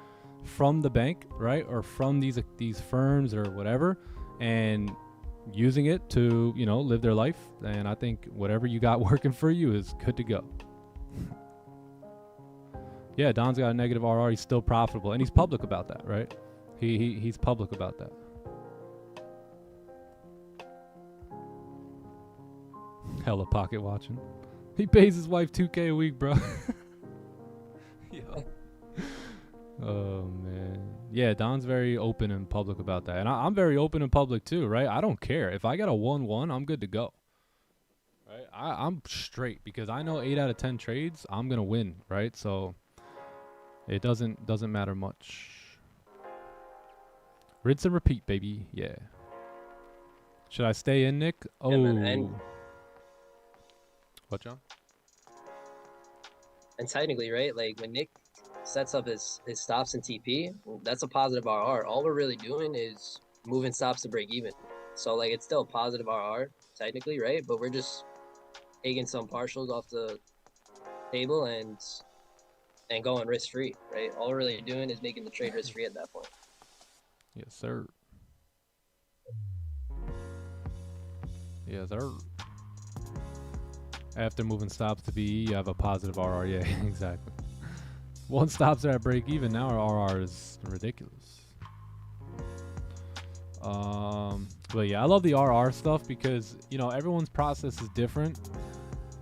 from the bank, right, or from these firms or whatever, and using it to, you know, live their life, and I think whatever you got working for you is good to go. Yeah, Don's got a negative RR. He's still profitable, and he's public about that, right? He's public about that. Hella pocket watching. He pays his wife $2K a week, bro. Yo. Oh man. Yeah, Don's very open and public about that, and I'm very open and public too, right? I don't care if I got a 1-1, I'm good to go. Right? I'm straight because I know 8 out of 10 trades I'm gonna win, right? So it doesn't matter much. Rinse and repeat, baby. Yeah. Should I stay in, Nick? Oh. Yeah, man, and What, John? And technically, right, like when Nick sets up his stops in TP, that's a positive RR. All we're really doing is moving stops to break even. So like it's still a positive RR technically, right? But we're just taking some partials off the table and going risk free, right? All we're really doing is making the trade risk free at that point. Yes, sir. Yes, sir. After moving stops to BE, you have a positive RR. Yeah, exactly. One stops are at break even. Now our RR is ridiculous. But yeah, I love the RR stuff because, you know, everyone's process is different.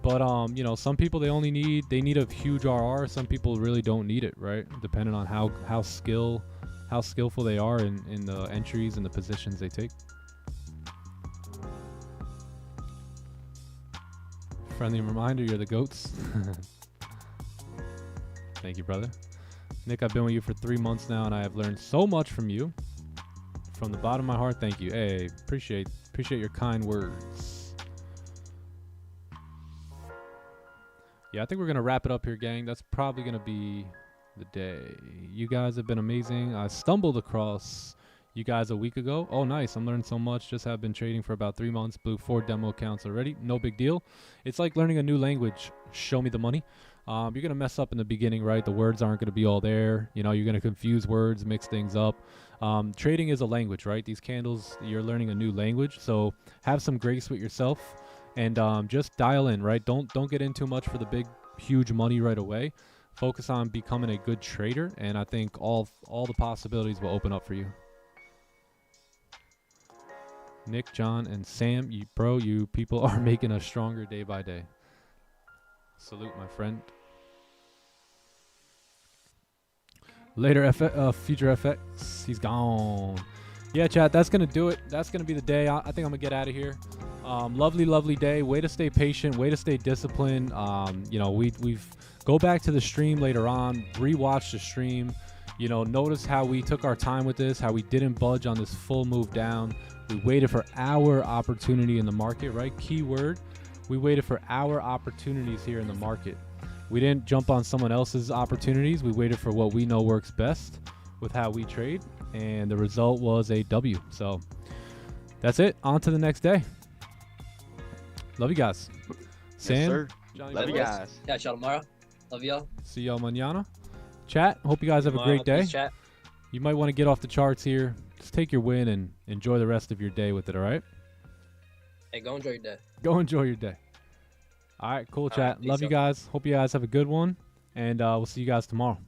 But, you know, some people they need a huge RR. Some people really don't need it, right? Depending on how skillful they are in the entries and the positions they take. Friendly reminder, you're the GOATs. Thank you, brother. Nick, I've been with you for 3 months now, and I have learned so much from you. From the bottom of my heart, thank you. Hey, appreciate your kind words. Yeah, I think we're going to wrap it up here, gang. That's probably going to be the day. You guys have been amazing. I stumbled across you guys a week ago. Oh, nice. I'm learning so much. Just have been trading for about 3 months. Blew 4 demo accounts already. No big deal. It's like learning a new language. Show me the money. You're going to mess up in the beginning, right? The words aren't going to be all there. You know, you're going to confuse words, mix things up. Trading is a language, right? These candles, you're learning a new language. So have some grace with yourself and just dial in, right? Don't get in too much for the big, huge money right away. Focus on becoming a good trader, and I think all the possibilities will open up for you. Nick, John, and Sam, you people are making us stronger day by day. Salute, my friend. Later, Future FX. He's gone. Yeah, chat, that's going to do it. That's going to be the day. I think I'm going to get out of here. Lovely day. Way to stay patient. Way to stay disciplined. You know, we've go back to the stream later on. Rewatch the stream. You know, notice how we took our time with this, how we didn't budge on this full move down. We waited for our opportunity in the market, right? Keyword. We waited for our opportunities here in the market. We didn't jump on someone else's opportunities. We waited for what we know works best with how we trade. And the result was a W. So that's it. On to the next day. Love you guys. Sam. Yes, sir. Johnny, Love you guys. Catch y'all tomorrow. Love y'all. See y'all mañana. Chat. Hope you guys have a Tomorrow, great day. peace, chat. You might want to get off the charts here. Just take your win and enjoy the rest of your day with it, all right? Hey, go enjoy your day. Go enjoy your day. All right, cool, chat. peace Love you out. guys. Hope you guys have a good one. And we'll see you guys tomorrow.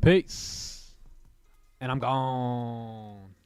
Peace. And I'm gone.